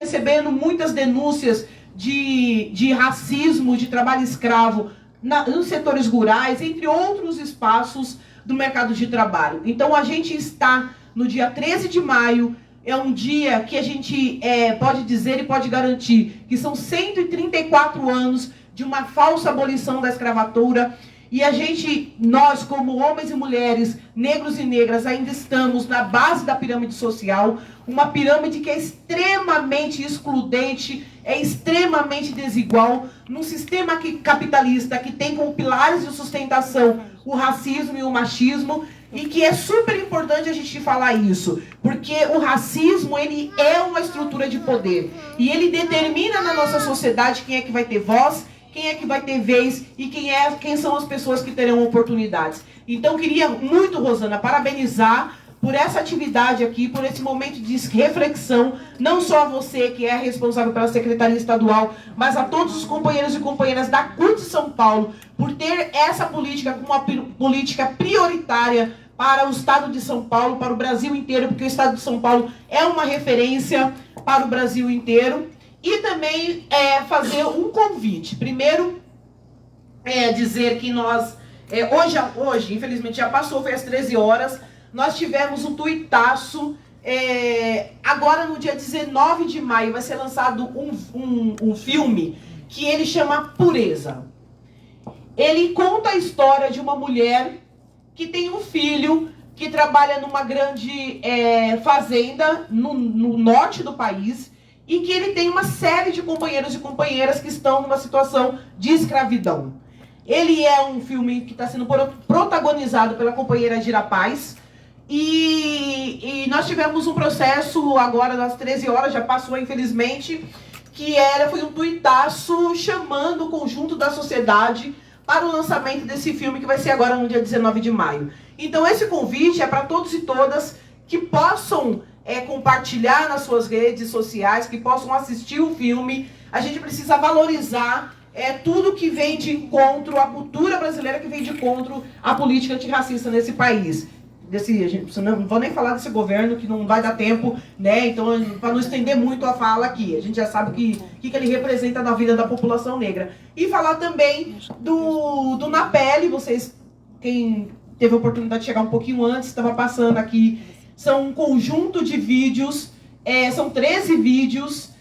recebendo muitas denúncias de racismo, de trabalho escravo nos setores rurais, entre outros espaços do mercado de trabalho. Então, a gente está no dia 13 de maio, é um dia que a gente pode dizer e pode garantir que são 134 anos de uma falsa abolição da escravatura. E nós, como homens e mulheres, negros e negras, ainda estamos na base da pirâmide social, uma pirâmide que é extremamente excludente, é extremamente desigual, num sistema capitalista que tem como pilares de sustentação o racismo e o machismo, e que é super importante a gente falar isso, porque o racismo, ele é uma estrutura de poder, e ele determina na nossa sociedade quem é que vai ter voz, quem é que vai ter vez e quem são as pessoas que terão oportunidades. Então, queria muito, Rosana, parabenizar por essa atividade aqui, por esse momento de reflexão, não só a você, que é responsável pela Secretaria Estadual, mas a todos os companheiros e companheiras da CUT São Paulo, por ter essa política como uma política prioritária para o Estado de São Paulo, para o Brasil inteiro, porque o Estado de São Paulo é uma referência para o Brasil inteiro. E também fazer um convite. Primeiro, dizer que nós, hoje, infelizmente já passou, foi às 13 horas, nós tivemos um tuitaço, agora no dia 19 de maio vai ser lançado um filme que ele chama Pureza. Ele conta a história de uma mulher que tem um filho que trabalha numa grande fazenda no norte do país, e que ele tem uma série de companheiros e companheiras que estão numa situação de escravidão. Ele é um filme que está sendo protagonizado pela companheira Gira Paz, e nós tivemos um processo agora nas 13 horas, já passou infelizmente, que foi um tuitaço chamando o conjunto da sociedade para o lançamento desse filme, que vai ser agora no dia 19 de maio. Então esse convite é para todos e todas que possam compartilhar nas suas redes sociais, que possam assistir o filme. A gente precisa valorizar tudo que vem de encontro à cultura brasileira, que vem de encontro à política antirracista nesse país. Não vou nem falar desse governo, que não vai dar tempo, né? Então, para não estender muito a fala aqui, a gente já sabe o que ele representa na vida da população negra. E falar também do Na Pele. Vocês, quem teve a oportunidade de chegar um pouquinho antes, estava passando aqui. São um conjunto de vídeos, são 13 vídeos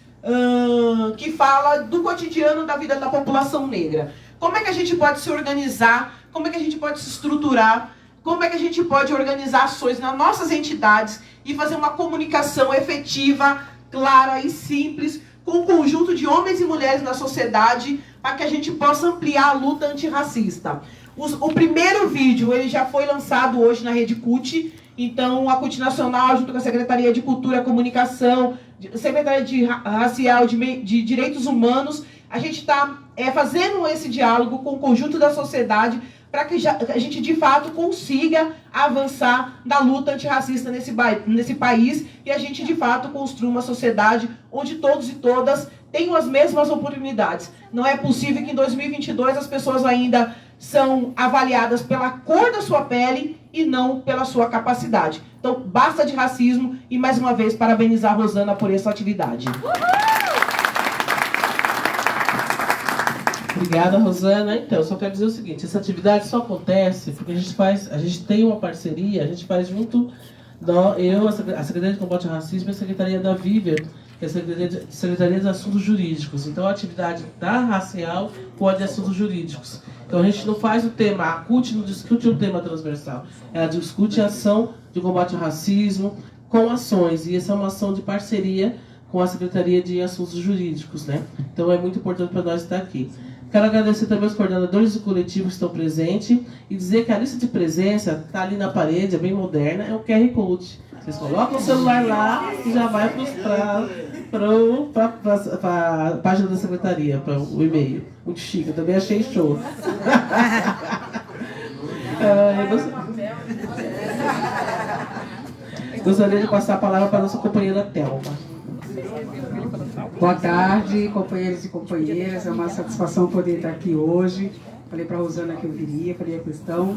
que fala do cotidiano da vida da população negra. Como é que a gente pode se organizar, como é que a gente pode se estruturar, como é que a gente pode organizar ações nas nossas entidades e fazer uma comunicação efetiva, clara e simples com o conjunto de homens e mulheres na sociedade, para que a gente possa ampliar a luta antirracista. O primeiro vídeo ele já foi lançado hoje na Rede CUT. Então, a CUT Nacional, junto com a Secretaria de Cultura e Comunicação, Secretaria Racial de Direitos Humanos, a gente está fazendo esse diálogo com o conjunto da sociedade para que a gente, de fato, consiga avançar na luta antirracista nesse país e a gente, de fato, construa uma sociedade onde todos e todas tenham as mesmas oportunidades. Não é possível que em 2022 as pessoas ainda são avaliadas pela cor da sua pele e não pela sua capacidade. Então, basta de racismo e, mais uma vez, parabenizar a Rosana por essa atividade. Obrigada, Rosana. Então, eu só quero dizer o seguinte, essa atividade só acontece porque a gente tem uma parceria, a gente faz junto, a Secretaria de Combate ao Racismo e a Secretaria da Viver, que é a Secretaria de Assuntos Jurídicos. Então, a atividade da racial com a de assuntos jurídicos. Então, a gente não faz o tema, a CUT não discute um tema transversal, ela discute a ação de combate ao racismo com ações, e essa é uma ação de parceria com a Secretaria de Assuntos Jurídicos, né? Então, é muito importante para nós estar aqui. Quero agradecer também aos coordenadores do coletivo que estão presentes e dizer que a lista de presença está ali na parede, é bem moderna, é o QR Code. Vocês colocam o celular lá e já vai para a página da secretaria, para o e-mail. Muito chique, eu também achei show. Gostaria de passar a palavra para a nossa companheira Thelma. Boa tarde, companheiros e companheiras. É uma satisfação poder estar aqui hoje. Falei para a Rosana que eu viria, falei a questão.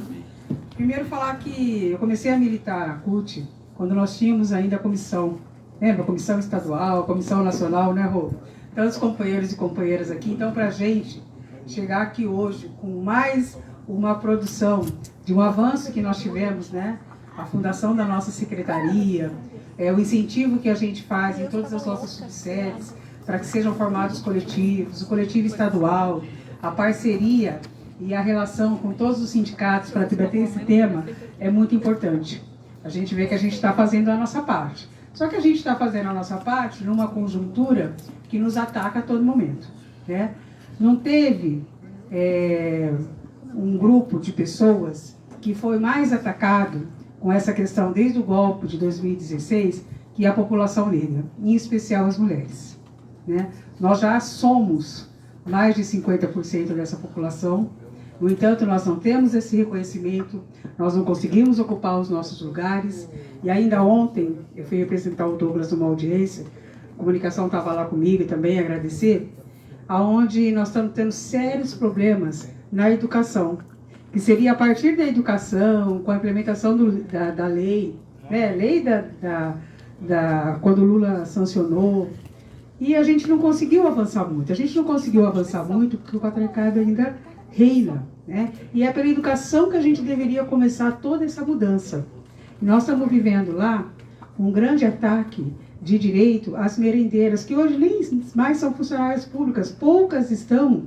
Primeiro falar que eu comecei a militar na CUT quando nós tínhamos ainda a comissão Lembra? Comissão estadual, comissão nacional, né, Rô? Tantos companheiros e companheiras aqui. Então, para a gente chegar aqui hoje com mais uma produção de um avanço que nós tivemos, né? A fundação da nossa secretaria, o incentivo que a gente faz em todas as nossas subsedes para que sejam formados coletivos, o coletivo estadual, a parceria e a relação com todos os sindicatos para debater esse tema é muito importante. A gente vê que a gente está fazendo a nossa parte. Só que a gente está fazendo a nossa parte numa conjuntura que nos ataca a todo momento, né? Não teve um grupo de pessoas que foi mais atacado com essa questão desde o golpe de 2016, que é a população negra, em especial as mulheres, né? Nós já somos mais de 50% dessa população. No entanto, nós não temos esse reconhecimento, nós não conseguimos ocupar os nossos lugares. E ainda ontem, eu fui representar o Douglas numa audiência, a comunicação estava lá comigo e também agradecer, aonde nós estamos tendo sérios problemas na educação, que seria a partir da educação, com a implementação da lei, né? Lei quando o Lula sancionou, e a gente não conseguiu avançar muito. A gente não conseguiu avançar muito porque o patriarcado ainda reina, né? E é pela educação que a gente deveria começar toda essa mudança. Nós estamos vivendo lá um grande ataque de direito às merendeiras, que hoje nem mais são funcionárias públicas, poucas estão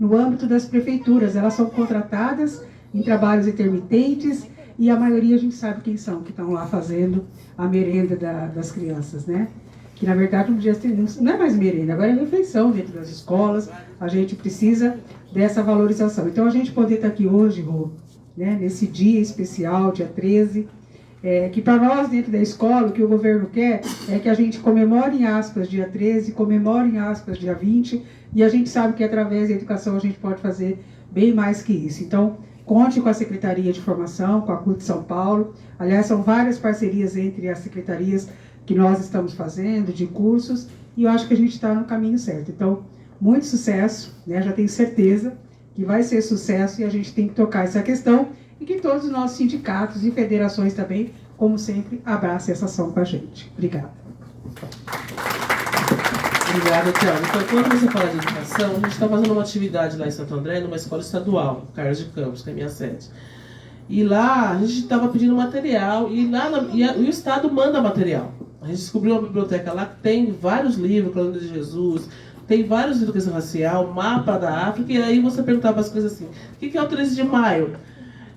no âmbito das prefeituras, elas são contratadas em trabalhos intermitentes e a maioria a gente sabe quem são, que estão lá fazendo a merenda das crianças, né? Que na verdade não é mais merenda, agora é refeição dentro das escolas. A gente precisa dessa valorização. Então a gente poder estar aqui hoje, Rô, né, nesse dia especial, dia 13, que para nós dentro da escola, o que o governo quer é que a gente comemore em aspas dia 13, comemore em aspas dia 20, e a gente sabe que através da educação a gente pode fazer bem mais que isso. Então, conte com a Secretaria de Formação, com a CUT de São Paulo. Aliás, são várias parcerias entre as secretarias que nós estamos fazendo, de cursos, e eu acho que a gente está no caminho certo. Então, muito sucesso, né? Já tenho certeza que vai ser sucesso e a gente tem que tocar essa questão e que todos os nossos sindicatos e federações também, como sempre, abracem essa ação com a gente. Obrigada. Obrigada, Tiago. Então, quando você fala de educação, a gente está fazendo uma atividade lá em Santo André, numa escola estadual, Carlos de Campos, que é a minha sede. E lá a gente estava pedindo material e o Estado manda material. A gente descobriu uma biblioteca lá que tem vários livros, Crônica de Jesus, tem vários de educação racial, mapa da África, e aí você perguntava as coisas assim, o que é o 13 de maio?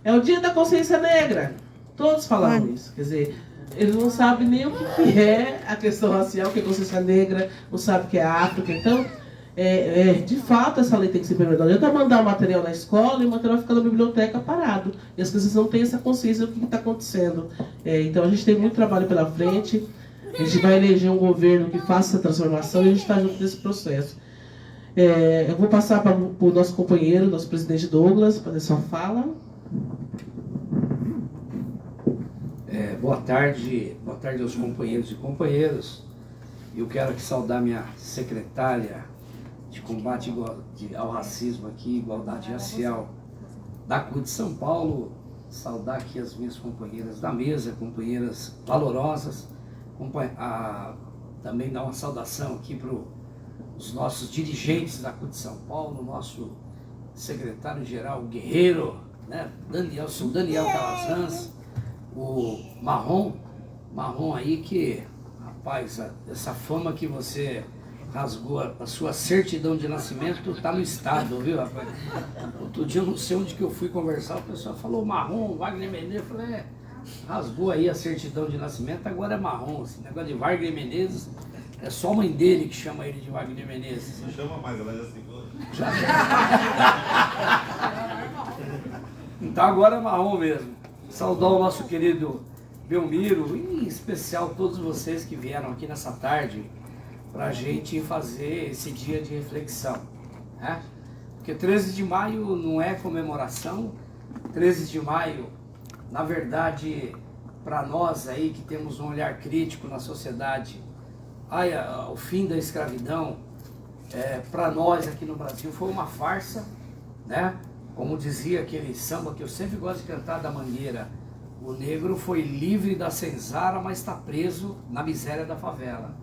É o dia da consciência negra. Todos falavam isso. Quer dizer, eles não sabem nem o que é a questão racial, o que é consciência negra, não sabem o que é a África. Então, de fato, essa lei tem que ser implementada. Não adianta mandar o material na escola e o material fica na biblioteca parado. E as pessoas não têm essa consciência do que está acontecendo. Então, a gente tem muito trabalho pela frente. A gente vai eleger um governo que faça essa transformação e a gente está junto nesse processo. Eu vou passar para o nosso companheiro, nosso presidente Douglas, para fazer sua fala. Boa tarde aos companheiros e companheiras. Eu quero aqui saudar minha secretária de combate ao racismo aqui, igualdade racial da CUT de São Paulo. Saudar aqui as minhas companheiras da mesa, companheiras valorosas. Também dar uma saudação aqui para os nossos dirigentes da CUT de São Paulo, nosso secretário-geral Guerreiro, né? Sou Daniel Calazans, o Marrom aí que, rapaz, essa fama que você rasgou, a sua certidão de nascimento está no estado, viu, rapaz? Outro dia eu não sei onde que eu fui conversar, o pessoal falou Marrom, Wagner Menezes, eu falei, rasgou aí a certidão de nascimento, agora é Marrom, esse negócio de Wagner Menezes, é só a mãe dele que chama ele de Wagner Menezes. Não chama mais, ela já ficou. Então agora é Marrom mesmo. Saudar o nosso querido Belmiro, e em especial todos vocês que vieram aqui nessa tarde para a gente fazer esse dia de reflexão, né? Porque 13 de maio não é comemoração, 13 de maio, na verdade, para nós aí que temos um olhar crítico na sociedade, o fim da escravidão, para nós aqui no Brasil foi uma farsa, né? Como dizia aquele samba que eu sempre gosto de cantar da Mangueira, O negro foi livre da senzala, mas está preso na miséria da favela.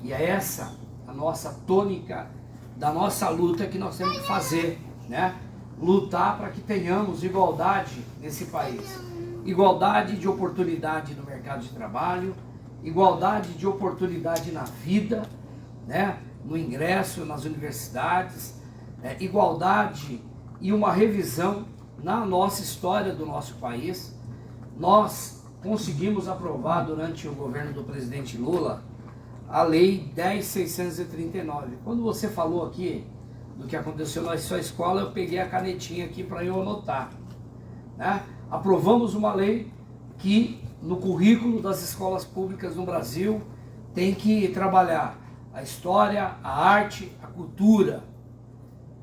E é essa a nossa tônica da nossa luta que nós temos que fazer, né? Lutar para que tenhamos igualdade nesse país. Igualdade de oportunidade no mercado de trabalho, igualdade de oportunidade na vida, né? No ingresso nas universidades, igualdade e uma revisão na nossa história do nosso país. Nós conseguimos aprovar durante o governo do presidente Lula a Lei 10.639. Quando você falou aqui do que aconteceu na sua escola, eu peguei a canetinha aqui para eu anotar, né? Aprovamos uma lei que no currículo das escolas públicas no Brasil tem que trabalhar a história, a arte, a cultura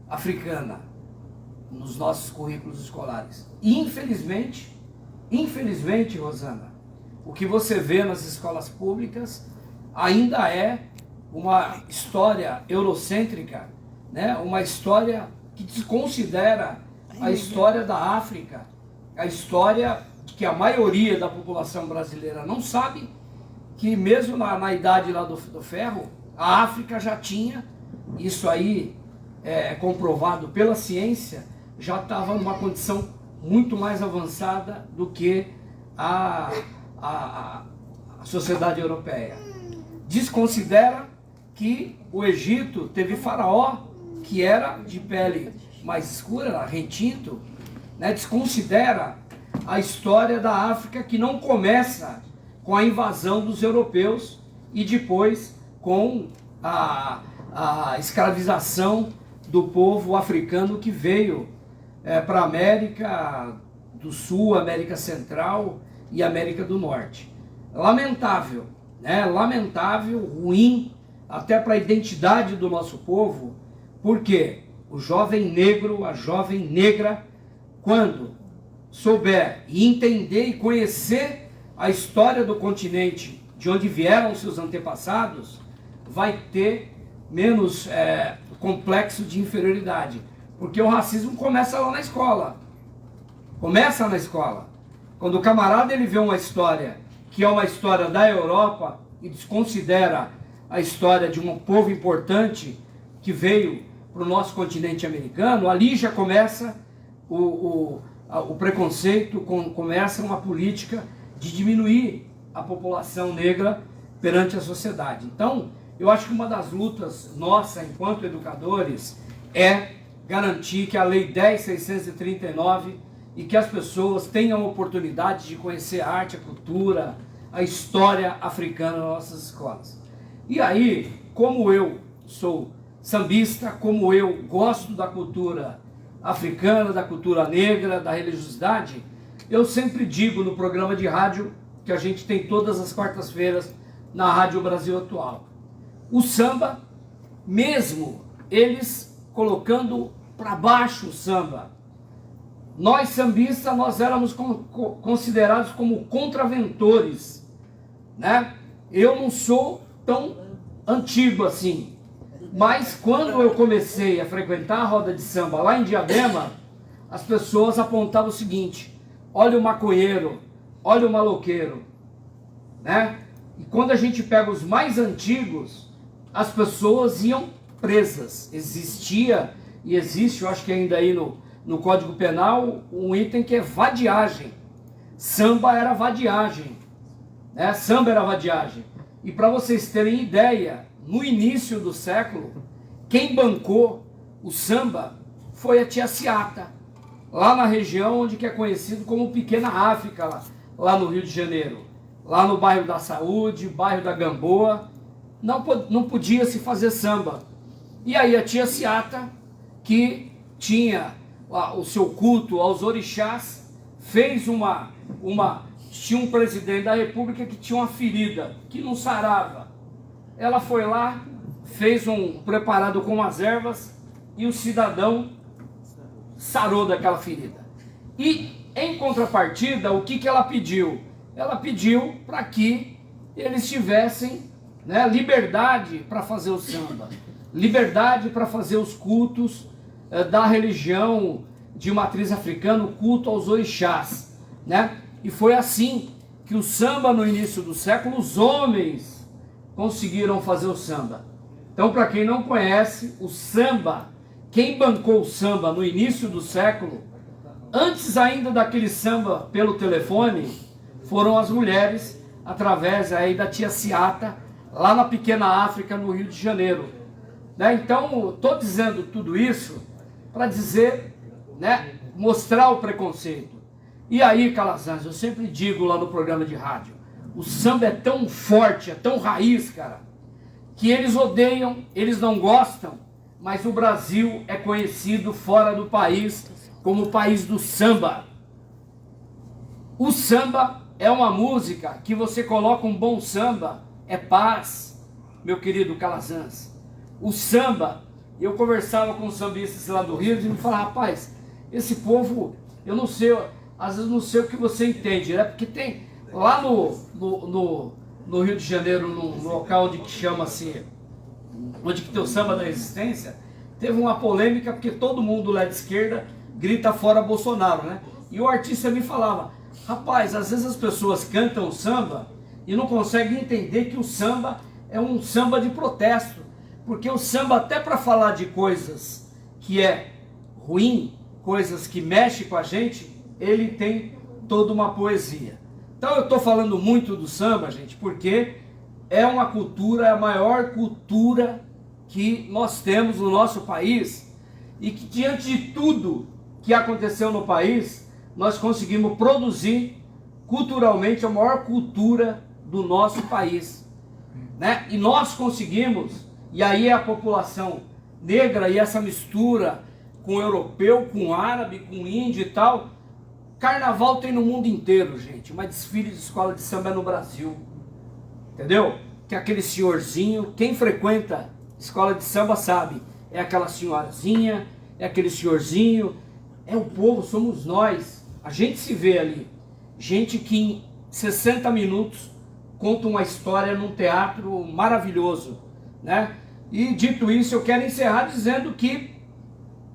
africana nos nossos currículos escolares. E infelizmente, Rosana, o que você vê nas escolas públicas ainda é uma história eurocêntrica, né? Uma história que desconsidera a história da África, a história que a maioria da população brasileira não sabe, que mesmo na idade lá do ferro, a África já tinha, isso aí é comprovado pela ciência, já estava numa condição muito mais avançada do que a sociedade europeia. Desconsidera que o Egito teve faraó que era de pele mais escura, retinto, né? Desconsidera a história da África, que não começa com a invasão dos europeus e depois com a escravização do povo africano que veio para a América do Sul, América Central e América do Norte. Lamentável, né? Lamentável, ruim, até para a identidade do nosso povo, porque o jovem negro, a jovem negra, quando souber e entender e conhecer a história do continente de onde vieram seus antepassados, vai ter menos complexo de inferioridade. Porque o racismo começa lá na escola. Começa na escola. Quando o camarada ele vê uma história que é uma história da Europa e desconsidera a história de um povo importante que veio para o nosso continente americano, ali já começa o preconceito, começa uma política de diminuir a população negra perante a sociedade. Então, eu acho que uma das lutas nossa, enquanto educadores, é garantir que a Lei 10.639 e que as pessoas tenham a oportunidade de conhecer a arte, a cultura, a história africana nas nossas escolas. E aí, como eu sou sambista, como eu gosto da cultura africana, da cultura negra, da religiosidade, eu sempre digo no programa de rádio que a gente tem todas as quartas-feiras na Rádio Brasil Atual. O samba, mesmo eles colocando para baixo o samba, nós sambistas, nós éramos considerados como contraventores, né? Eu não sou tão antigo assim, mas quando eu comecei a frequentar a roda de samba lá em Diadema, as pessoas apontavam o seguinte: olha o maconheiro, olha o maloqueiro, né? E quando a gente pega os mais antigos, as pessoas iam presas. Existia e existe, eu acho que ainda aí no Código Penal, um item que é vadiagem. Samba era vadiagem, né? Samba era vadiagem. E para vocês terem ideia, no início do século, quem bancou o samba foi a tia Ciata, lá na região onde que é conhecido como Pequena África, lá no Rio de Janeiro. Lá no bairro da Saúde, bairro da Gamboa, não podia se fazer samba. E aí a tia Ciata, que tinha o seu culto aos orixás, fez tinha um presidente da república que tinha uma ferida, que não sarava. Ela foi lá, fez um preparado com as ervas e o cidadão sarou daquela ferida. E em contrapartida, o que ela pediu? Ela pediu para que eles tivessem, né, liberdade para fazer o samba, liberdade para fazer os cultos da religião de matriz africana, o culto aos orixás, né? E foi assim que o samba, no início do século, os homens conseguiram fazer o samba. Então, para quem não conhece, o samba, quem bancou o samba no início do século, antes ainda daquele samba pelo telefone, foram as mulheres, através aí da tia Ciata, lá na pequena África, no Rio de Janeiro. Né? Então, estou dizendo tudo isso para dizer, né, mostrar o preconceito. E aí, Calazans, eu sempre digo lá no programa de rádio, o samba é tão forte, é tão raiz, cara, que eles odeiam, eles não gostam, mas o Brasil é conhecido fora do país como o país do samba. O samba é uma música que você coloca um bom samba, é paz, meu querido Calazans. O samba, eu conversava com os sambistas lá do Rio e me falava, rapaz, esse povo, eu não sei, às vezes não sei o que você entende, né? Porque tem lá no Rio de Janeiro, num local onde que chama-se, onde que tem o samba da resistência, teve uma polêmica porque todo mundo lá de esquerda grita fora Bolsonaro, né? E o artista me falava, rapaz, às vezes as pessoas cantam samba e não conseguem entender que o samba é um samba de protesto, porque o samba, até para falar de coisas que é ruim, coisas que mexem com a gente, ele tem toda uma poesia. Então eu estou falando muito do samba, gente, porque é uma cultura, é a maior cultura que nós temos no nosso país, e que diante de tudo que aconteceu no país, nós conseguimos produzir culturalmente a maior cultura do nosso país, né? E nós conseguimos, e aí é a população negra e essa mistura com europeu, com árabe, com índio e tal. Carnaval tem no mundo inteiro, gente, mas desfile de escola de samba é no Brasil, entendeu? Que é aquele senhorzinho, quem frequenta escola de samba sabe, é aquela senhorazinha, é aquele senhorzinho, é o povo, somos nós. A gente se vê ali, gente que em 60 minutos conta uma história num teatro maravilhoso, né? E dito isso, eu quero encerrar dizendo que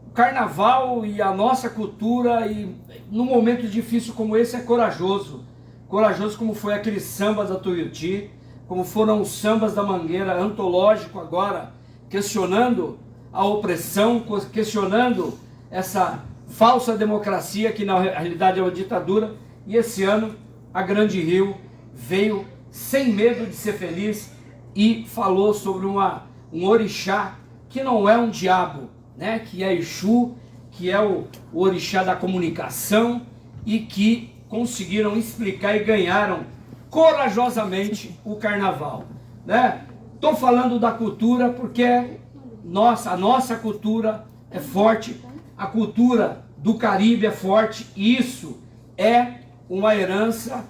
o carnaval e a nossa cultura, e num momento difícil como esse, é corajoso. Corajoso como foi aquele samba da Tuiuti, como foram os sambas da Mangueira, antológico agora, questionando a opressão, questionando essa falsa democracia que na realidade é uma ditadura. E esse ano a Grande Rio veio sem medo de ser feliz e falou sobre um orixá que não é um diabo, né? Que é Exu, que é o orixá da comunicação, e que conseguiram explicar e ganharam corajosamente o carnaval, né? Estou falando da cultura porque a nossa cultura é forte, a cultura do Caribe é forte, e isso é uma herança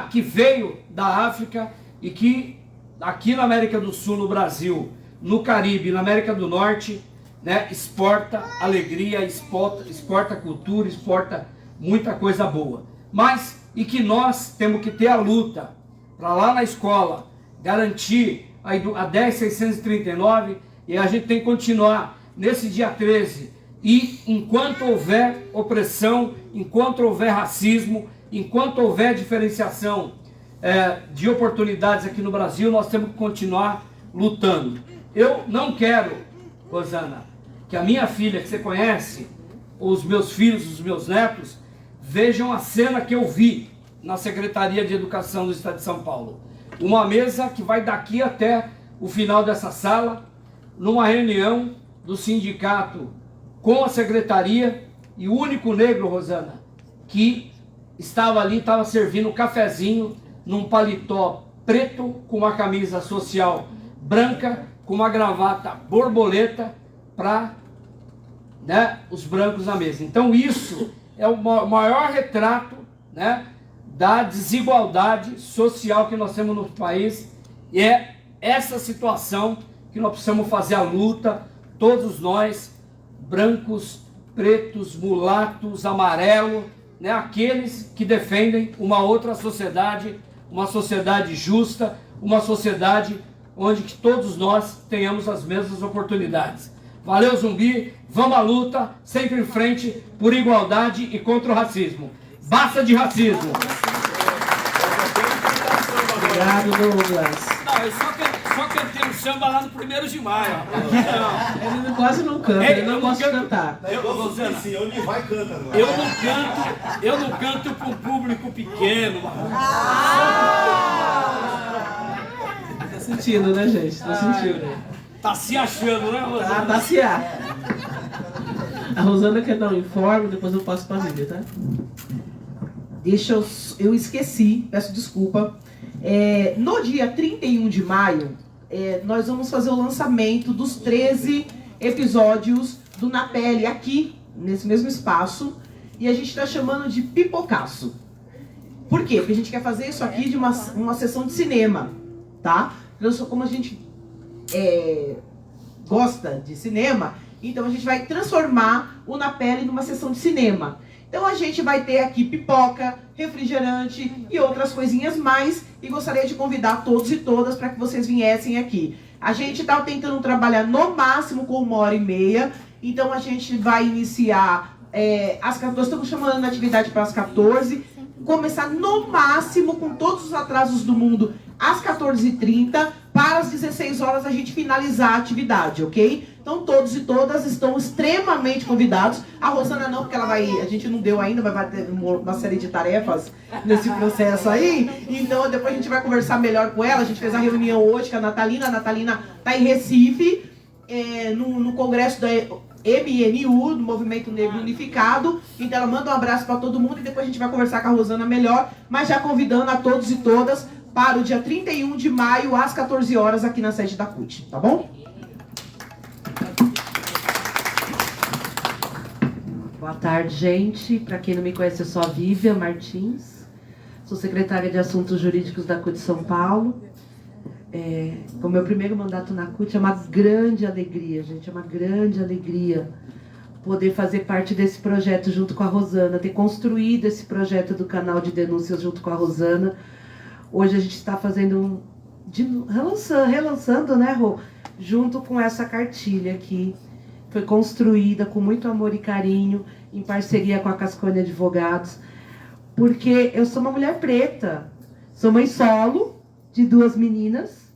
que veio da África e que aqui na América do Sul, no Brasil, no Caribe, na América do Norte, né, exporta alegria, exporta cultura, exporta muita coisa boa. Mas, e que nós temos que ter a luta para lá na escola garantir a 10.639, e a gente tem que continuar nesse dia 13, e enquanto houver opressão, enquanto houver racismo, enquanto houver diferenciação de oportunidades aqui no Brasil, nós temos que continuar lutando. Eu não quero, Rosana, que a minha filha, que você conhece, os meus filhos, os meus netos, vejam a cena que eu vi na Secretaria de Educação do Estado de São Paulo. Uma mesa que vai daqui até o final dessa sala, numa reunião do sindicato com a secretaria, e o único negro, Rosana, que estava ali, estava servindo um cafezinho num paletó preto, com uma camisa social branca, com uma gravata borboleta, para, né, os brancos na mesa. Então isso é o maior retrato, né, da desigualdade social que nós temos no país, e é essa situação que nós precisamos fazer a luta, todos nós, brancos, pretos, mulatos, amarelo, né, aqueles que defendem uma outra sociedade, uma sociedade justa, uma sociedade onde que todos nós tenhamos as mesmas oportunidades. Valeu, Zumbi, vamos à luta, sempre em frente, por igualdade e contra o racismo. Basta de racismo. Obrigado, Douglas. Não, eu só cantei um samba lá no 1º de maio. Não. Ele quase não canta, ele não gosta de cantar. Rosana, Sim, onde vai canta agora. eu não canto para um público pequeno. Tá sentindo, né, gente? Tá sentindo. Tá se achando, né, Rosana? Tá se a. A Rosana quer dar um informe, depois eu passo pra Vivian, tá? Eu esqueci, peço desculpa. No dia 31 de maio, nós vamos fazer o lançamento dos 13 episódios do Na Pele aqui, nesse mesmo espaço. E a gente está chamando de Pipocaço. Por quê? Porque a gente quer fazer isso aqui de uma sessão de cinema, tá? Então, como a gente gosta de cinema, então a gente vai transformar o Na Pele numa sessão de cinema. Então a gente vai ter aqui pipoca, refrigerante e outras coisinhas mais. E gostaria de convidar todos e todas para que vocês viessem aqui. A gente está tentando trabalhar no máximo com 1h30. Então a gente vai iniciar às 14. Estamos chamando a atividade para as 14. Começar no máximo com todos os atrasos do mundo às 14h30. Para as 16 horas a gente finalizar a atividade, ok? Então todos e todas estão extremamente convidados. A Rosana não, porque a gente não deu ainda, vai ter uma série de tarefas nesse processo aí. Então depois a gente vai conversar melhor com ela. A gente fez a reunião hoje com a Natalina. A Natalina está em Recife, no congresso da MNU, do Movimento Negro Unificado. Então ela manda um abraço para todo mundo e depois a gente vai conversar com a Rosana melhor. Mas já convidando a todos e todas para o dia 31 de maio, às 14 horas, aqui na sede da CUT, tá bom? Boa tarde, gente. Para quem não me conhece, eu sou a Vivian Martins. Sou secretária de Assuntos Jurídicos da CUT São Paulo. O meu primeiro mandato na CUT é uma grande alegria, gente. É uma grande alegria poder fazer parte desse projeto junto com a Rosana, ter construído esse projeto do canal de denúncias junto com a Rosana. Hoje a gente está fazendo relançando, né, Rô? Junto com essa cartilha que foi construída com muito amor e carinho, em parceria com a Cascone Advogados, porque eu sou uma mulher preta, sou mãe solo de 2 meninas,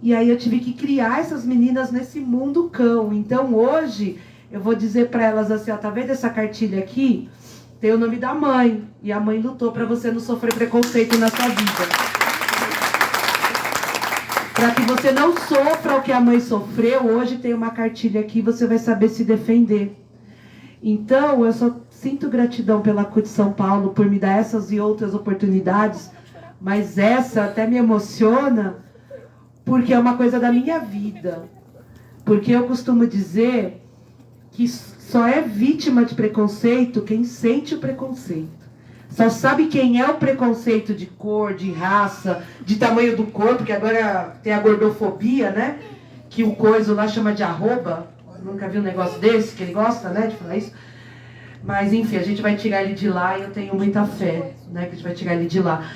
e aí eu tive que criar essas meninas nesse mundo cão. Então hoje eu vou dizer para elas assim, ó, tá vendo essa cartilha aqui? Tem o nome da mãe, e a mãe lutou para você não sofrer preconceito na sua vida. Para que você não sofra o que a mãe sofreu, hoje tem uma cartilha aqui, você vai saber se defender. Então, eu só sinto gratidão pela CUT São Paulo por me dar essas e outras oportunidades, mas essa até me emociona, porque é uma coisa da minha vida. Porque eu costumo dizer que só é vítima de preconceito quem sente o preconceito. Só sabe quem é o preconceito de cor, de raça, de tamanho do corpo, que agora tem a gordofobia, né? Que o coiso lá chama de arroba. Nunca vi um negócio desse, que ele gosta, né, de falar isso. Mas, enfim, a gente vai tirar ele de lá e eu tenho muita fé, né, que a gente vai tirar ele de lá.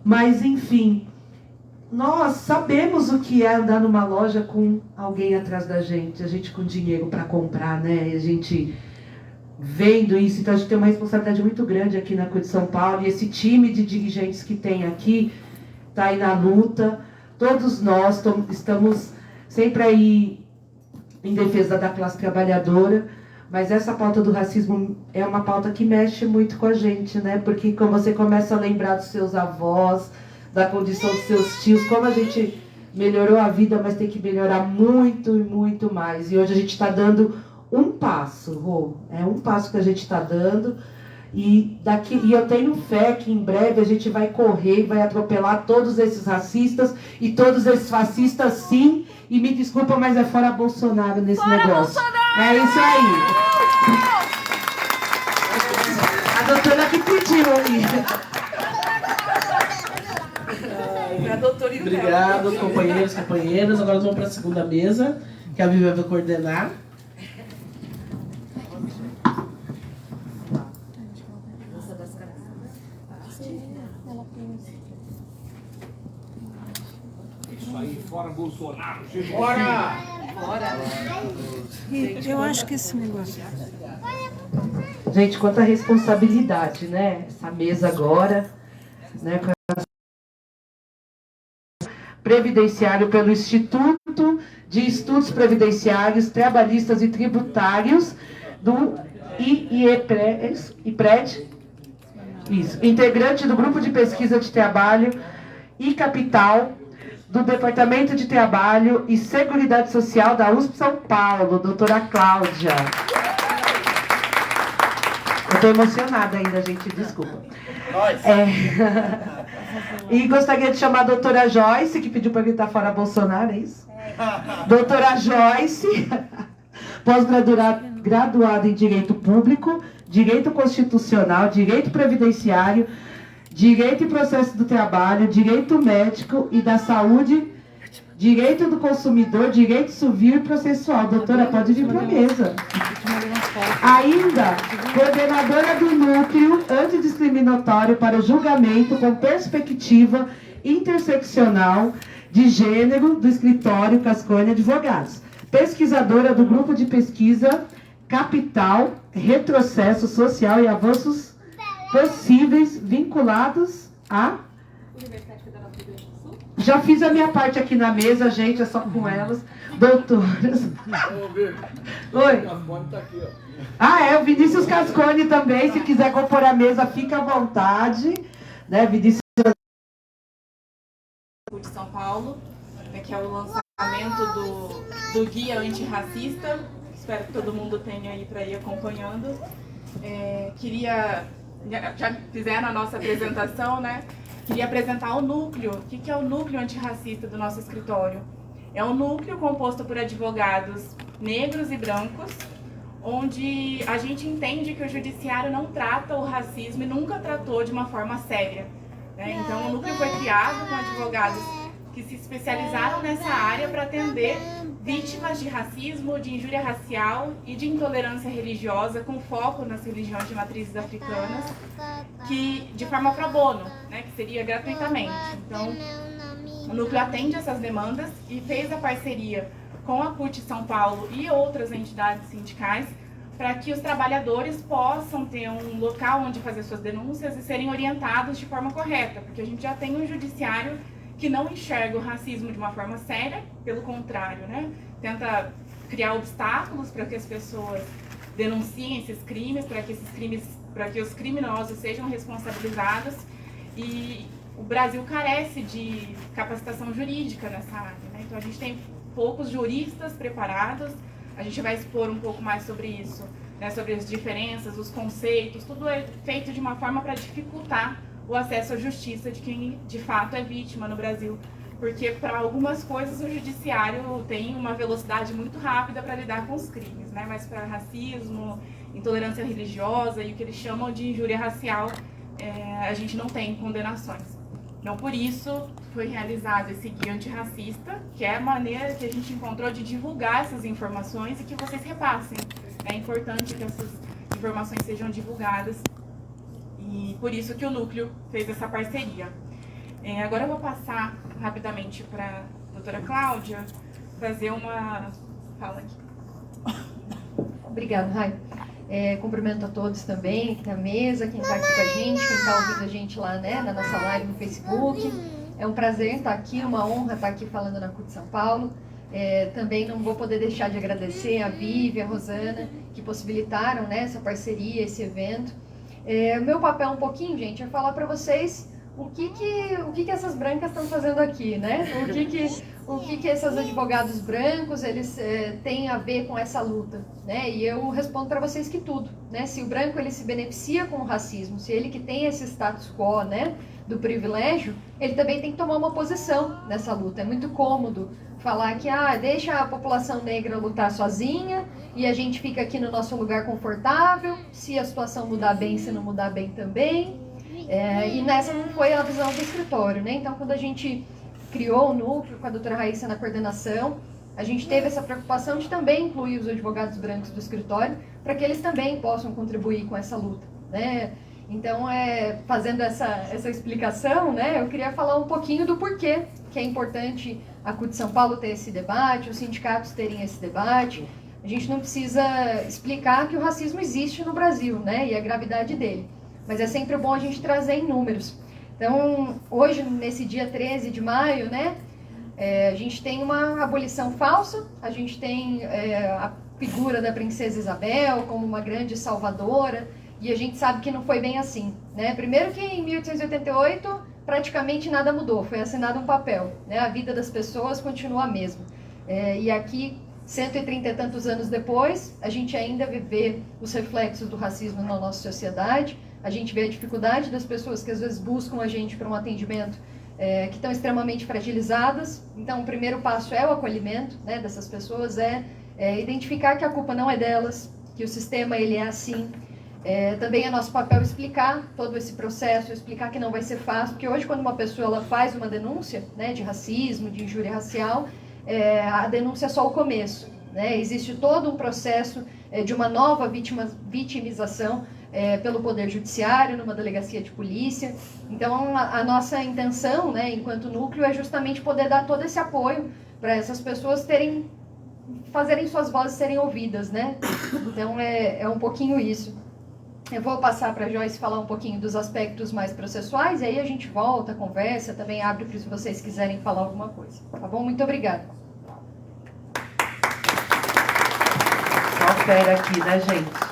Mas, enfim, nós sabemos o que é andar numa loja com alguém atrás da gente, a gente com dinheiro para comprar, né, a gente vendo isso. Então a gente tem uma responsabilidade muito grande aqui na CUT São Paulo, e esse time de dirigentes que tem aqui está aí na luta. Todos nós estamos sempre aí em defesa da classe trabalhadora, mas essa pauta do racismo é uma pauta que mexe muito com a gente, né? Porque quando você começa a lembrar dos seus avós, da condição dos seus tios, como a gente melhorou a vida, mas tem que melhorar muito e muito mais. E hoje a gente está dando um passo, Rô. É um passo que a gente está dando. E eu tenho fé que em breve a gente vai correr e vai atropelar todos esses racistas e todos esses fascistas, sim. E me desculpa, mas é fora Bolsonaro nesse negócio. Bolsonaro! É isso aí. A doutora que pediu ali. Obrigado, companheiros e companheiras. Agora nós vamos para a segunda mesa, que a Vivian vai coordenar. Isso aí, fora Bolsonaro. Bora! Eu acho que esse negócio... Gente, quanta responsabilidade, né? Essa mesa agora, né? Previdenciário pelo Instituto de Estudos Previdenciários, Trabalhistas e Tributários do IPRED, isso, integrante do Grupo de Pesquisa de Trabalho e Capital do Departamento de Trabalho e Seguridade Social da USP São Paulo, doutora Cláudia. Eu estou emocionada ainda, gente, desculpa. E gostaria de chamar a doutora Joyce, que pediu para gritar fora Bolsonaro, é isso? Doutora Joyce, pós-graduada em Direito Público, Direito Constitucional, Direito Previdenciário, Direito e Processo do Trabalho, Direito Médico e da Saúde, Direito do Consumidor, Direito Civil e Processual. Doutora, pode vir para a mesa. Ainda, coordenadora do Núcleo Antidiscriminatório para o Julgamento com Perspectiva Interseccional de Gênero do Escritório Cascone Advogados. Pesquisadora do Grupo de Pesquisa Capital, Retrocesso Social e Avanços Possíveis vinculados à... Já fiz a minha parte aqui na mesa, gente, é só com elas. Doutoras. Oi. O Vinícius Cascone também, se quiser compor a mesa, fica à vontade. Né, Vinícius? De São Paulo, que é o lançamento do Guia Antirracista. Espero que todo mundo tenha aí para ir acompanhando. Já fizeram a nossa apresentação, né? Queria apresentar o núcleo. O que é o núcleo antirracista do nosso escritório? É um núcleo composto por advogados negros e brancos, onde a gente entende que o judiciário não trata o racismo e nunca tratou de uma forma séria. Né? Então, o núcleo foi criado com advogados que se especializaram nessa área para atender vítimas de racismo, de injúria racial e de intolerância religiosa, com foco nas religiões de matrizes africanas, que de forma pro bono, né, que seria gratuitamente. Então, o núcleo atende essas demandas e fez a parceria com a CUT São Paulo e outras entidades sindicais para que os trabalhadores possam ter um local onde fazer suas denúncias e serem orientados de forma correta, porque a gente já tem um judiciário que não enxerga o racismo de uma forma séria, pelo contrário, né? Tenta criar obstáculos para que as pessoas denunciem esses crimes, para que os criminosos sejam responsabilizados. E o Brasil carece de capacitação jurídica nessa área, né? Então a gente tem poucos juristas preparados. A gente vai expor um pouco mais sobre isso, né? Sobre as diferenças, os conceitos, tudo é feito de uma forma para dificultar o acesso à justiça de quem de fato é vítima no Brasil, porque para algumas coisas o judiciário tem uma velocidade muito rápida para lidar com os crimes, né? Mas para racismo, intolerância religiosa e o que eles chamam de injúria racial, a gente não tem condenações. Então, por isso foi realizado esse guia antirracista, que é a maneira que a gente encontrou de divulgar essas informações e que vocês repassem. É importante que essas informações sejam divulgadas. E por isso que o Núcleo fez essa parceria. Agora eu vou passar rapidamente para a doutora Cláudia fazer uma fala aqui. Obrigada, Rai. Cumprimento a todos também, que está à mesa, quem está aqui com a gente, quem está ouvindo a gente lá, né, na nossa live no Facebook. É um prazer estar aqui, uma honra estar aqui falando na CUT São Paulo. Também não vou poder deixar de agradecer a Vivi, a Rosana, que possibilitaram, né, essa parceria, esse evento. Meu papel um pouquinho, gente, é falar para vocês o que essas brancas estão fazendo aqui, né? O que esses advogados brancos eles têm a ver com essa luta, né? E eu respondo para vocês que tudo, né? Se o branco ele se beneficia com o racismo, se ele que tem esse status quo, né, do privilégio, ele também tem que tomar uma posição nessa luta. É muito cômodo falar que deixa a população negra lutar sozinha e a gente fica aqui no nosso lugar confortável, se a situação mudar bem, se não mudar bem também. E nessa não foi a visão do escritório, né? Então, quando a gente criou o núcleo com a doutora Raíssa na coordenação, a gente teve essa preocupação de também incluir os advogados brancos do escritório para que eles também possam contribuir com essa luta, né? Então, fazendo essa explicação, né, eu queria falar um pouquinho do porquê que é importante a CUT São Paulo ter esse debate, os sindicatos terem esse debate, A gente não precisa explicar que o racismo existe no Brasil, né? E a gravidade dele. Mas é sempre bom a gente trazer em números. Então, hoje, nesse dia 13 de maio, né? A gente tem uma abolição falsa, a gente tem a figura da princesa Isabel como uma grande salvadora, e a gente sabe que não foi bem assim, né? Primeiro que em 1888 praticamente nada mudou, foi assinado um papel, né? A vida das pessoas continua a mesma. E aqui, 130 e tantos anos depois, a gente ainda vê os reflexos do racismo na nossa sociedade, a gente vê a dificuldade das pessoas que às vezes buscam a gente para um atendimento que estão extremamente fragilizadas. Então, o primeiro passo é o acolhimento, né, dessas pessoas, identificar que a culpa não é delas, que o sistema ele é assim. Também é nosso papel explicar todo esse processo, explicar que não vai ser fácil, porque hoje quando uma pessoa ela faz uma denúncia, né, de racismo, de injúria racial, a denúncia é só o começo, né? Existe todo um processo de uma nova vitimização pelo Poder Judiciário, numa delegacia de polícia. Então, a nossa intenção, né, enquanto núcleo, é justamente poder dar todo esse apoio para essas pessoas fazerem suas vozes serem ouvidas, né? Então, é um pouquinho isso. Eu vou passar para a Joyce falar um pouquinho dos aspectos mais processuais, e aí a gente volta, conversa, também abre para se vocês quiserem falar alguma coisa. Tá bom? Muito obrigada. Só fera aqui, né, gente?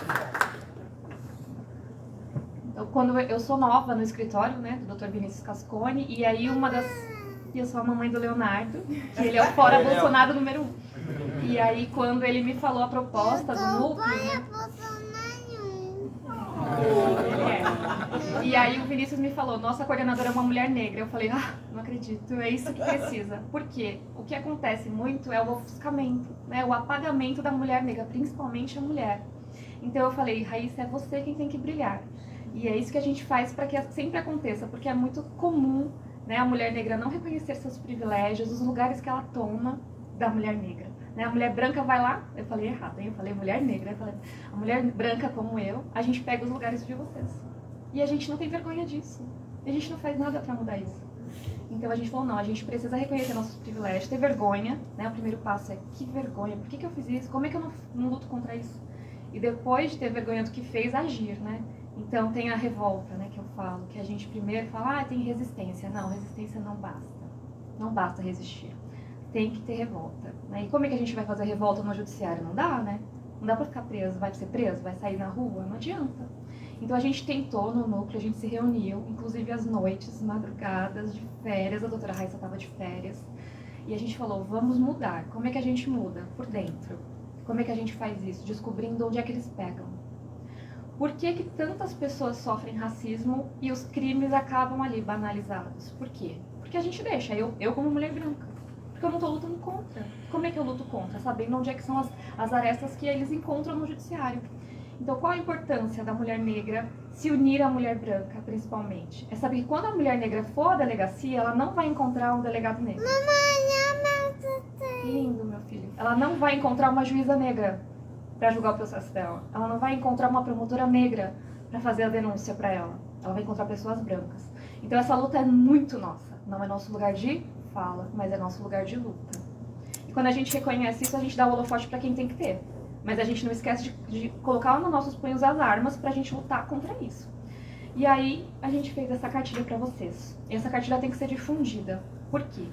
Quando eu sou nova no escritório, né, do Dr. Vinícius Cascone, e aí eu sou a mamãe do Leonardo, que ele é o fora Bolsonaro número 1. E aí quando ele me falou a proposta do núcleo, e aí o Vinícius me falou, nossa coordenadora é uma mulher negra. Eu falei, não acredito, é isso que precisa. Por quê? O que acontece muito é o ofuscamento, né, o apagamento da mulher negra, principalmente a mulher. Então eu falei, Raíssa, é você quem tem que brilhar. E é isso que a gente faz para que sempre aconteça, porque é muito comum, né, a mulher negra não reconhecer seus privilégios, os lugares que ela toma da mulher negra. Né? A mulher branca vai lá, eu falei errado, hein? Eu falei mulher negra, eu falei, a mulher branca como eu, a gente pega os lugares de vocês. E a gente não tem vergonha disso. A gente não faz nada para mudar isso. Então a gente falou, não, a gente precisa reconhecer nossos privilégios, ter vergonha, né? O primeiro passo é, que vergonha, por que eu fiz isso? Como é que eu não luto contra isso? E depois de ter vergonha do que fez, agir, né? Então tem a revolta, né, que eu falo, que a gente primeiro fala, tem resistência. Não, resistência não basta. Não basta resistir. Tem que ter revolta. Né? E como é que a gente vai fazer revolta no judiciário? Não dá, né? Não dá pra ficar preso. Vai ser preso? Vai sair na rua? Não adianta. Então a gente tentou no núcleo, a gente se reuniu, inclusive às noites, madrugadas, de férias, a doutora Raíssa estava de férias, e a gente falou, vamos mudar. Como é que a gente muda? Por dentro. Como é que a gente faz isso? Descobrindo onde é que eles pegam. Por que que tantas pessoas sofrem racismo e os crimes acabam ali banalizados? Por quê? Porque a gente deixa, eu como mulher branca, porque eu não estou lutando contra. Como é que eu luto contra? Sabendo onde é que são as arestas que eles encontram no judiciário. Então, qual a importância da mulher negra se unir à mulher branca, principalmente? É saber que quando a mulher negra for à delegacia, ela não vai encontrar um delegado negro. Lindo, meu filho. Ela não vai encontrar uma juíza negra para julgar o processo dela. Ela não vai encontrar uma promotora negra para fazer a denúncia para ela. Ela vai encontrar pessoas brancas. Então, essa luta é muito nossa. Não é nosso lugar de fala, mas é nosso lugar de luta. E quando a gente reconhece isso, a gente dá o holofote para quem tem que ter. Mas a gente não esquece de colocar nos nossos punhos as armas para a gente lutar contra isso. E aí, a gente fez essa cartilha para vocês. E essa cartilha tem que ser difundida. Por quê?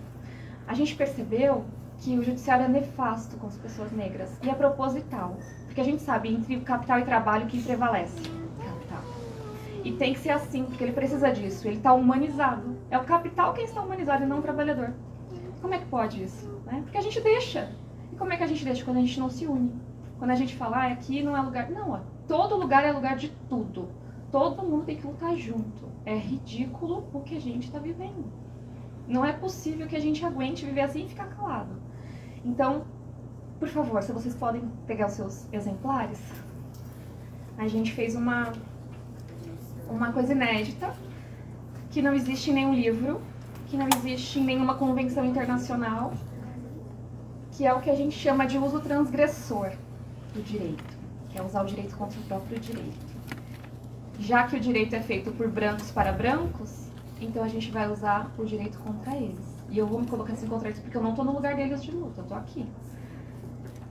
A gente percebeu que o judiciário é nefasto com as pessoas negras. E é proposital. Porque a gente sabe, entre capital e trabalho, quem prevalece? Capital. E tem que ser assim, porque ele precisa disso. Ele está humanizado. É o capital quem está humanizado e não o trabalhador. Como é que pode isso? Né? Porque a gente deixa. E como é que a gente deixa? Quando a gente não se une. Quando a gente fala, aqui não é lugar... Não, todo lugar é lugar de tudo. Todo mundo tem que lutar junto. É ridículo o que a gente está vivendo. Não é possível que a gente aguente viver assim e ficar calado. Então, por favor, se vocês podem pegar os seus exemplares. A gente fez uma coisa inédita, que não existe em nenhum livro, que não existe em nenhuma convenção internacional, que é o que a gente chama de uso transgressor do direito, que é usar o direito contra o próprio direito. Já que o direito é feito por brancos para brancos, então a gente vai usar o direito contra eles. E eu vou me colocar assim contra eles porque eu não estou no lugar deles de luta, eu estou aqui.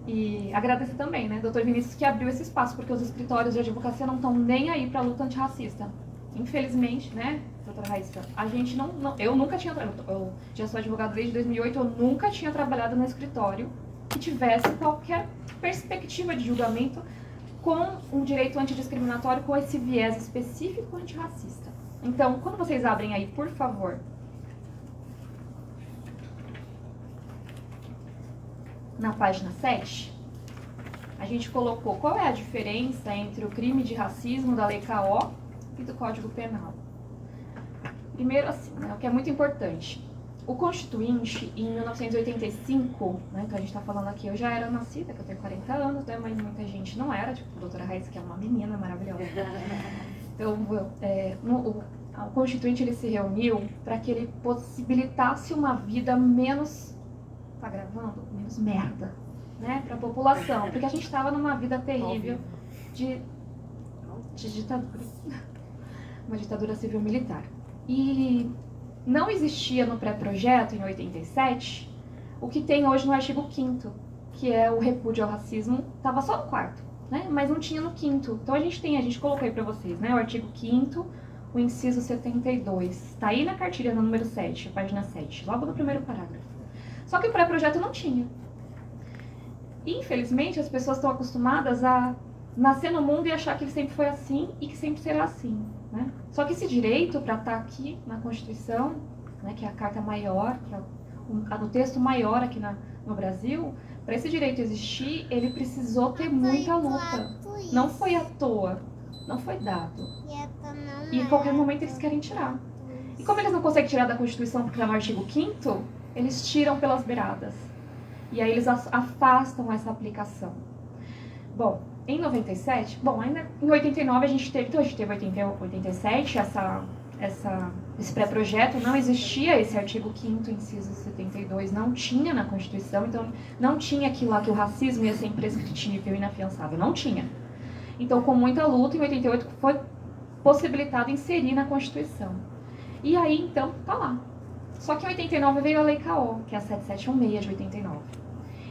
E agradecer também, né, doutor Vinícius, que abriu esse espaço, porque os escritórios de advocacia não estão nem aí para a luta antirracista. Infelizmente, né, doutora Raíssa, a gente eu nunca tinha, eu já sou advogada desde 2008, eu nunca tinha trabalhado no escritório que tivesse qualquer perspectiva de julgamento com um direito antidiscriminatório com esse viés específico antirracista. Então, quando vocês abrem aí, por favor, na página 7, a gente colocou qual é a diferença entre o crime de racismo da Lei K.O. e do Código Penal. Primeiro, assim, né, o que é muito importante. O Constituinte, em 1985, né, que a gente está falando aqui, eu já era nascida, que eu tenho 40 anos, né, mas muita gente não era, tipo a doutora Raíssa, que é uma menina maravilhosa. Então, o Constituinte ele se reuniu para que ele possibilitasse uma vida menos, tá gravando? Menos merda, né, para a população, porque a gente estava numa vida terrível de ditadura, uma ditadura civil-militar. E não existia no pré-projeto, em 87, o que tem hoje no artigo 5º, que é o repúdio ao racismo, estava só no 4º, né? Mas não tinha no 5º. Então a gente colocou aí para vocês, né? O artigo 5º, o inciso 72. Está aí na cartilha no número 7, a página 7, logo no primeiro parágrafo. Só que o pré-projeto não tinha. E, infelizmente, as pessoas estão acostumadas a nascer no mundo e achar que ele sempre foi assim e que sempre será assim, né? Só que esse direito, para estar aqui na Constituição, né, que é a carta maior, que é o texto maior aqui no Brasil, para esse direito existir, ele precisou ter muita luta. Não foi à toa, não foi dado. E em qualquer momento eles querem tirar. E como eles não conseguem tirar da Constituição porque está no artigo 5º, eles tiram pelas beiradas. E aí eles afastam essa aplicação. Bom, em 97, ainda em 89 a gente teve 87, esse pré-projeto, não existia esse artigo 5º, inciso 72, não tinha na Constituição, então não tinha aquilo lá que o racismo ia ser imprescritível e inafiançável, não tinha. Então, com muita luta, em 88 foi possibilitado inserir na Constituição. E aí, então, tá lá. Só que em 89 veio a Lei K.O., que é a 7716 de 89.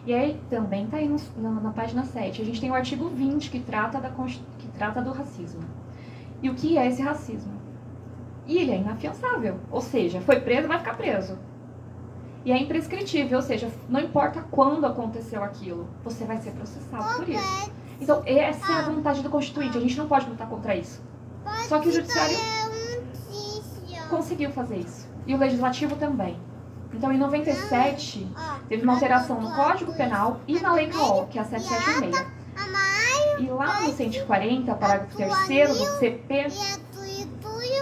E aí também está aí na página 7. A gente tem o artigo 20 que trata do racismo. E o que é esse racismo? E ele é inafiançável. Ou seja, foi preso, vai ficar preso. E é imprescritível, ou seja, não importa quando aconteceu aquilo, você vai ser processado por isso. Então, essa é a vontade do Constituinte. A gente não pode lutar contra isso. Só que o Judiciário conseguiu fazer isso. E o Legislativo também. Então, em 97, teve uma alteração no Código Penal e na Lei K.O., que é a 7716. E lá no 140, parágrafo 3º do CP...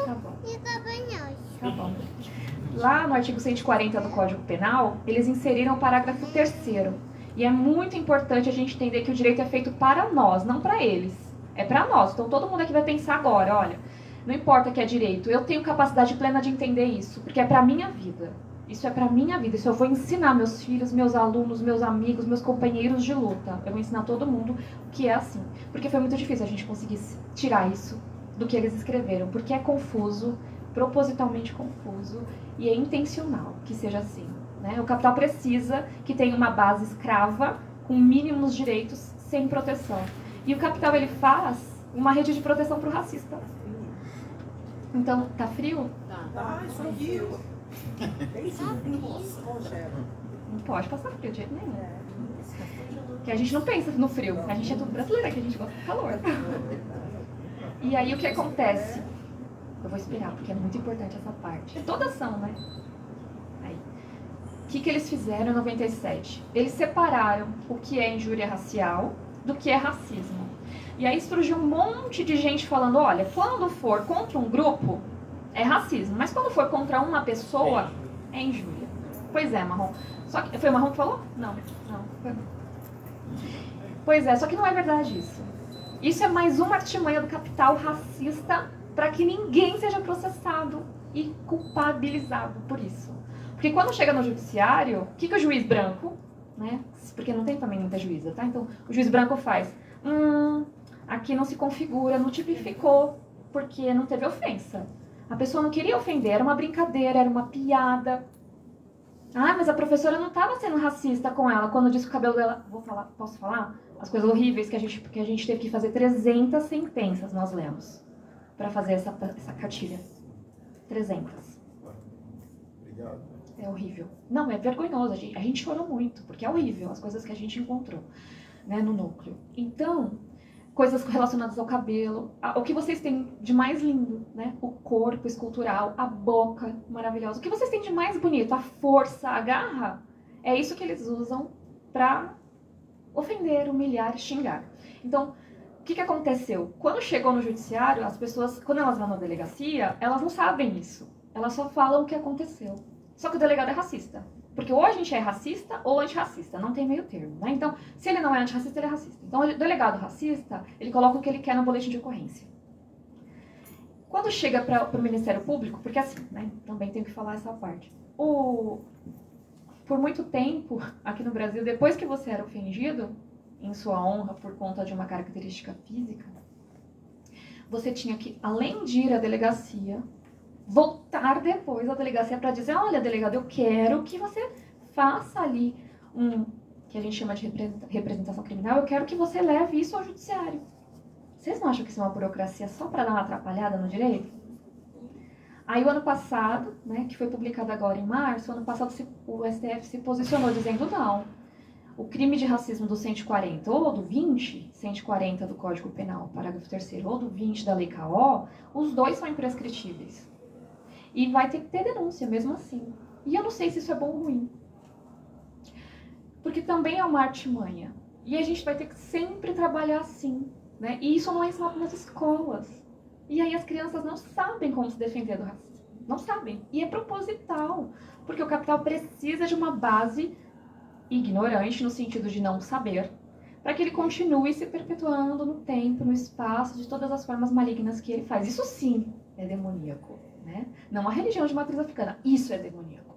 Tá bom. Lá no artigo 140 do Código Penal, eles inseriram o parágrafo 3º. E é muito importante a gente entender que o direito é feito para nós, não para eles. É para nós. Então, todo mundo aqui vai pensar agora, olha, não importa que é direito, eu tenho capacidade plena de entender isso, porque é para a minha vida. Isso é para minha vida, isso eu vou ensinar meus filhos, meus alunos, meus amigos, meus companheiros de luta. Eu vou ensinar todo mundo que é assim. Porque foi muito difícil a gente conseguir tirar isso do que eles escreveram, porque é confuso, propositalmente confuso, e é intencional que seja assim, né? O capital precisa que tenha uma base escrava, com mínimos direitos, sem proteção. E o capital, ele faz uma rede de proteção para o racista. Então, tá frio? Tá frio. Não pode passar frio de jeito nenhum. Porque a gente não pensa no frio. A gente é tudo brasileiro, que a gente gosta de calor. E aí o que acontece? Eu vou esperar, porque é muito importante essa parte. Todas são, né? Aí. O que eles fizeram em 97? Eles separaram o que é injúria racial do que é racismo. E aí surgiu um monte de gente falando, olha, quando for contra um grupo, é racismo. Mas quando for contra uma pessoa, é injúria. Pois é, Marrom. Só que, foi o Marrom que falou? Não. Foi... Pois é, só que não é verdade isso. Isso é mais uma artimanha do capital racista para que ninguém seja processado e culpabilizado por isso. Porque quando chega no judiciário, o que o juiz branco, né? Porque não tem também muita juíza, tá? Então, o juiz branco faz, aqui não se configura, não tipificou, porque não teve ofensa. A pessoa não queria ofender, era uma brincadeira, era uma piada. Ah, mas a professora não estava sendo racista com ela quando disse que o cabelo dela... Posso falar? As coisas horríveis porque a gente teve que fazer 300 sentenças, nós lemos, para fazer essa cartilha. 300. Obrigado. É horrível. Não, é vergonhoso. A gente chorou muito, porque é horrível as coisas que a gente encontrou, né, no núcleo. Então, coisas relacionadas ao cabelo, o que vocês têm de mais lindo, né? O corpo escultural, a boca maravilhosa. O que vocês têm de mais bonito, a força, a garra, é isso que eles usam para ofender, humilhar, xingar. Então, o que aconteceu? Quando chegou no judiciário, as pessoas, quando elas vão na delegacia, elas não sabem isso. Elas só falam o que aconteceu. Só que o delegado é racista. Porque ou a gente é racista ou antirracista, não tem meio termo, né? Então, se ele não é antirracista, ele é racista. Então, o delegado racista, ele coloca o que ele quer no boletim de ocorrência. Quando chega para o Ministério Público, porque assim, né? Também tenho que falar essa parte. Por muito tempo, aqui no Brasil, depois que você era ofendido em sua honra por conta de uma característica física, você tinha que, além de ir à delegacia, voltar depois à delegacia para dizer, olha, delegado, eu quero que você faça ali que a gente chama de representação criminal, eu quero que você leve isso ao judiciário. Vocês não acham que isso é uma burocracia só para dar uma atrapalhada no direito? Aí o ano passado, né, que foi publicado agora em março, o ano passado o STF se posicionou dizendo não. O crime de racismo do 140 ou do 20, 140 do Código Penal, parágrafo 3º, ou do 20 da Lei K.O., os dois são imprescritíveis. E vai ter que ter denúncia mesmo assim. E eu não sei se isso é bom ou ruim. Porque também é uma artimanha. E a gente vai ter que sempre trabalhar assim, né? E isso não é ensinado nas escolas. E aí as crianças não sabem como se defender do racismo. Não sabem. E é proposital. Porque o capital precisa de uma base ignorante, no sentido de não saber, para que ele continue se perpetuando no tempo, no espaço, de todas as formas malignas que ele faz. Isso sim é demoníaco, né? Não a religião de matriz africana. Isso é demoníaco.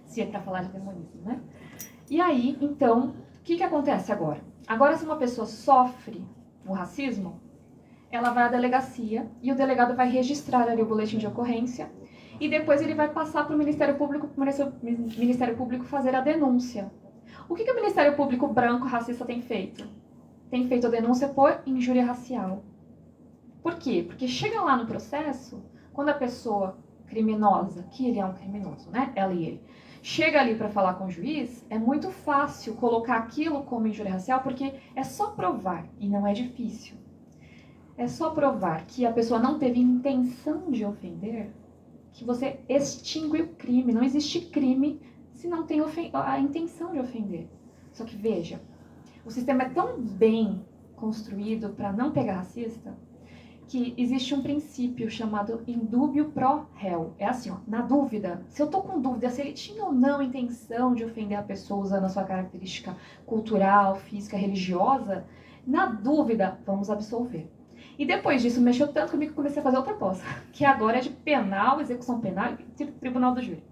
Se é para falar de demonismo, né? E aí, então, o que acontece agora? Agora, se uma pessoa sofre o racismo, ela vai à delegacia e o delegado vai registrar ali o boletim de ocorrência e depois ele vai passar para o Ministério Público, fazer a denúncia. O que o Ministério Público branco racista tem feito? Tem feito a denúncia por injúria racial. Por quê? Porque chega lá no processo, quando a pessoa criminosa, que ele é um criminoso, né? Ela e ele, chega ali para falar com o juiz, é muito fácil colocar aquilo como injúria racial, porque é só provar, e não é difícil. É só provar que a pessoa não teve intenção de ofender, que você extingue o crime. Não existe crime se não tem a intenção de ofender. Só que veja, o sistema é tão bem construído para não pegar racista, que existe um princípio chamado indúbio pro réu. É assim, ó, na dúvida, se eu tô com dúvida se ele tinha ou não intenção de ofender a pessoa usando a sua característica cultural, física, religiosa, na dúvida, vamos absolver. E depois disso, mexeu tanto comigo que eu comecei a fazer outra coisa, que agora é de penal, execução penal e tribunal do júri.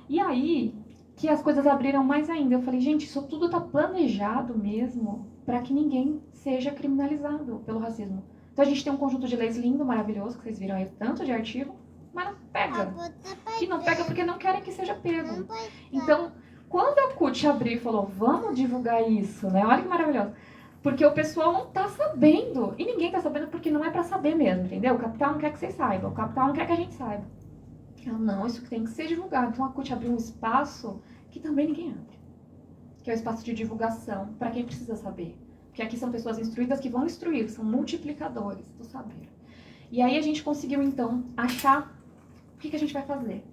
E aí, que as coisas abriram mais ainda. Eu falei, gente, isso tudo tá planejado mesmo para que ninguém seja criminalizado pelo racismo. Então a gente tem um conjunto de leis lindo, maravilhoso, que vocês viram aí, tanto de artigo, mas não pega. Que não pega porque não querem que seja pego. Então, quando a CUT abriu e falou, vamos divulgar isso, né? Olha que maravilhoso. Porque o pessoal não tá sabendo. E ninguém tá sabendo porque não é pra saber mesmo, entendeu? O capital não quer que vocês saibam. O capital não quer que a gente saiba. Não, isso tem que ser divulgado. Então a CUT abriu um espaço que também ninguém abre. Que é o espaço de divulgação para quem precisa saber. Porque aqui são pessoas instruídas que vão instruir, são multiplicadores do saber. E aí a gente conseguiu, então, achar o que a gente vai fazer.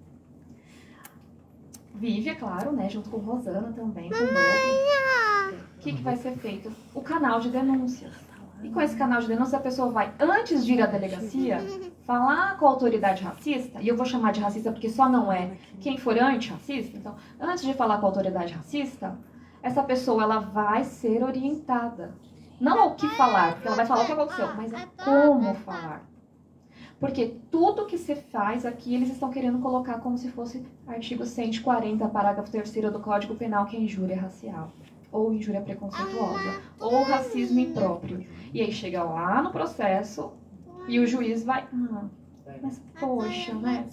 Vive, é claro, né, junto com Rosana também, com o Douglas. O que vai ser feito? O canal de denúncias. E com esse canal de denúncia, a pessoa vai, antes de ir à delegacia, falar com a autoridade racista, e eu vou chamar de racista porque só não é quem for antirracista. Então, antes de falar com a autoridade racista, essa pessoa ela vai ser orientada. Não ao que falar, porque ela vai falar o que aconteceu, mas é como falar. Porque tudo que se faz aqui, eles estão querendo colocar como se fosse artigo 140, parágrafo 3º do Código Penal, que é injúria racial, ou injúria preconceituosa, ou racismo impróprio. E aí chega lá no processo e o juiz vai... mas poxa, né?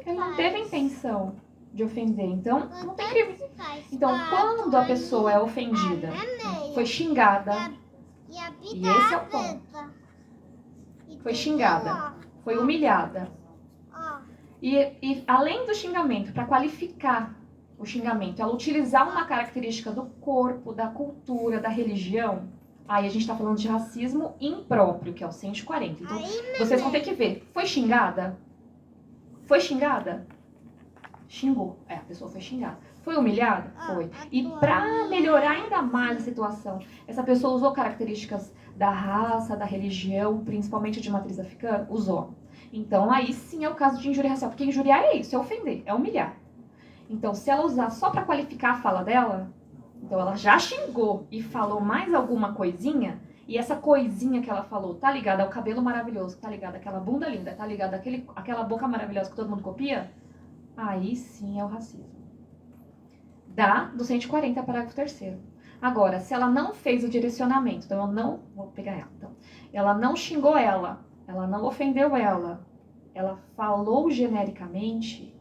Ele não teve intenção. de ofender. Então, não tem crime. Então, quando a pessoa é ofendida, foi xingada, e esse é o ponto. Foi xingada, foi humilhada. E além do xingamento, para qualificar o xingamento, ela utilizar uma característica do corpo, da cultura, da religião, aí a gente está falando de racismo impróprio, que é o 140. Então, vocês vão ter que ver. Foi xingada? Foi xingada? Xingou. A pessoa foi xingada. Foi humilhada? Foi. E para melhorar ainda mais a situação, essa pessoa usou características da raça, da religião, principalmente de matriz africana? Usou. Então, aí sim é o caso de injúria racial. Porque injuriar é isso, é ofender, é humilhar. Então, se ela usar só para qualificar a fala dela, então ela já xingou e falou mais alguma coisinha, e essa coisinha que ela falou tá ligada ao cabelo maravilhoso, tá ligada àquela bunda linda, tá ligada àquela boca maravilhosa que todo mundo copia, aí sim é o racismo. Do 140, parágrafo 3º. Agora, se ela não fez o direcionamento, então eu não... Vou pegar ela. Então, ela não xingou ela não ofendeu ela falou genericamente,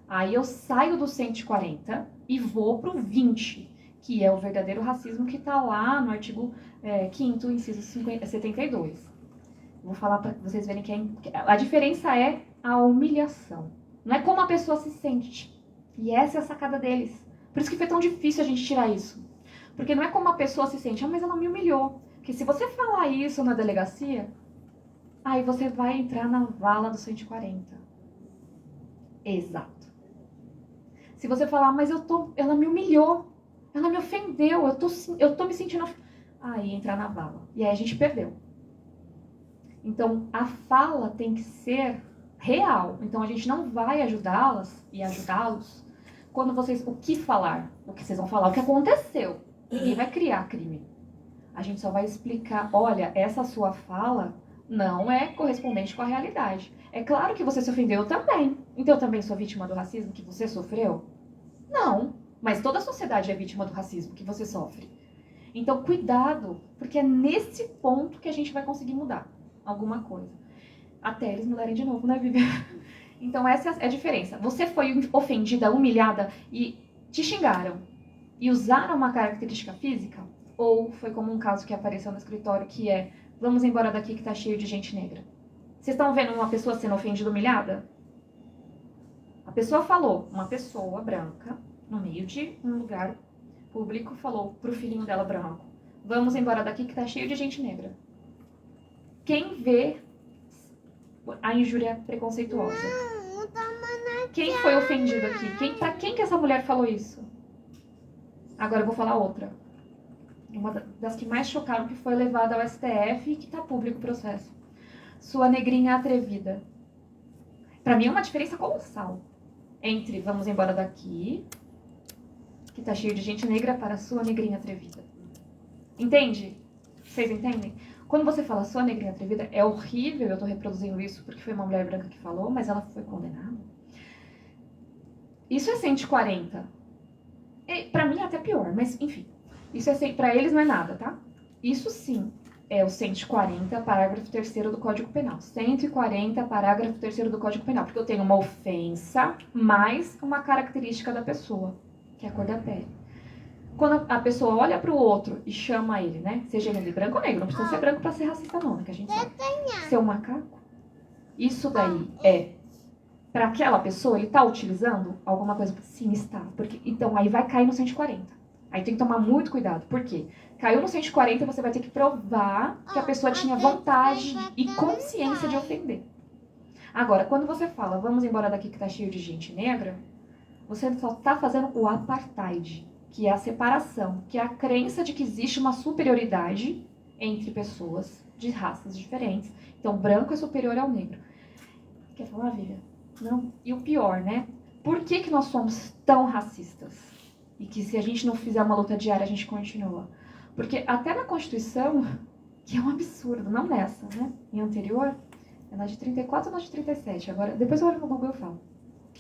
aí eu saio do 140 e vou pro 20, que é o verdadeiro racismo que está lá no artigo 5º, inciso 72. Vou falar para vocês verem que a diferença é a humilhação. Não é como a pessoa se sente. E essa é a sacada deles. Por isso que foi tão difícil a gente tirar isso. Porque não é como a pessoa se sente, mas ela me humilhou. Porque se você falar isso na delegacia, aí você vai entrar na vala do 140. Exato. Se você falar, mas ela me humilhou, ela me ofendeu, eu tô me sentindo... Aí entrar na vala. E aí a gente perdeu. Então, a fala tem que ser real. Então, a gente não vai ajudá-las e ajudá-los quando vocês... O que falar? O que vocês vão falar? O que aconteceu? Ninguém vai criar crime. A gente só vai explicar, olha, essa sua fala não é correspondente com a realidade. É claro que você se ofendeu também. Então, eu também sou vítima do racismo que você sofreu? Não. Mas toda a sociedade é vítima do racismo que você sofre. Então, cuidado, porque é nesse ponto que a gente vai conseguir mudar alguma coisa. Até eles mudarem de novo, né, Vivian? Então, essa é a diferença. Você foi ofendida, humilhada e te xingaram e usaram uma característica física? Ou foi como um caso que apareceu no escritório, que é, vamos embora daqui que tá cheio de gente negra. Vocês estão vendo uma pessoa sendo ofendida, humilhada? A pessoa falou, uma pessoa branca, no meio de um lugar público, falou pro filhinho dela branco, vamos embora daqui que tá cheio de gente negra. Quem vê a injúria preconceituosa? Quem foi ofendido aqui? Pra quem que essa mulher falou isso? Agora eu vou falar outra. Uma das que mais chocaram, que foi levada ao STF e que tá público o processo. Sua negrinha atrevida. Pra mim é uma diferença colossal entre vamos embora daqui, que tá cheio de gente negra, para sua negrinha atrevida. Entende? Vocês entendem? Quando você fala sua negrinha atrevida, é horrível, eu tô reproduzindo isso porque foi uma mulher branca que falou, mas ela foi condenada. Isso é 140. E, pra mim é até pior, mas enfim. Isso pra eles não é nada, tá? Isso sim é o 140, parágrafo 3º do Código Penal. 140, parágrafo 3º do Código Penal. Porque eu tenho uma ofensa mais uma característica da pessoa, que é a cor da pele. Quando a pessoa olha pro outro e chama ele, né? Seja ele branco ou negro, não precisa ser branco pra ser racista não, né? Que a gente sabe. Seu macaco. Isso daí é... Pra aquela pessoa, ele tá utilizando alguma coisa? Sim, está. Porque, então, aí vai cair no 140. Aí tem que tomar muito cuidado. Por quê? Caiu no 140, você vai ter que provar que a pessoa tinha vontade e consciência de ofender. Agora, quando você fala, vamos embora daqui que tá cheio de gente negra, você só tá fazendo o apartheid, que é a separação, que é a crença de que existe uma superioridade entre pessoas de raças diferentes. Então, branco é superior ao negro. Quer falar, Vivian? Não. E o pior, né? Por que nós somos tão racistas? E que se a gente não fizer uma luta diária, a gente continua. Porque até na Constituição, que é um absurdo, não nessa, né? Em anterior, é na de 34 ou na de 37? Agora, depois eu olho no Google e eu falo.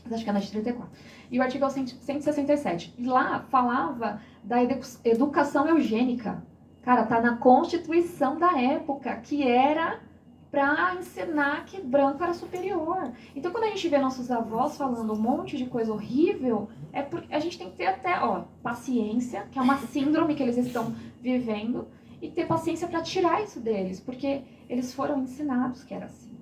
Mas acho que é na de 34. E o artigo 167. E lá falava da educação eugênica. Cara, tá na Constituição da época, que era para ensinar que branco era superior. Então, quando a gente vê nossos avós falando um monte de coisa horrível, é porque a gente tem que ter até, paciência, que é uma síndrome que eles estão vivendo, e ter paciência para tirar isso deles, porque eles foram ensinados que era assim.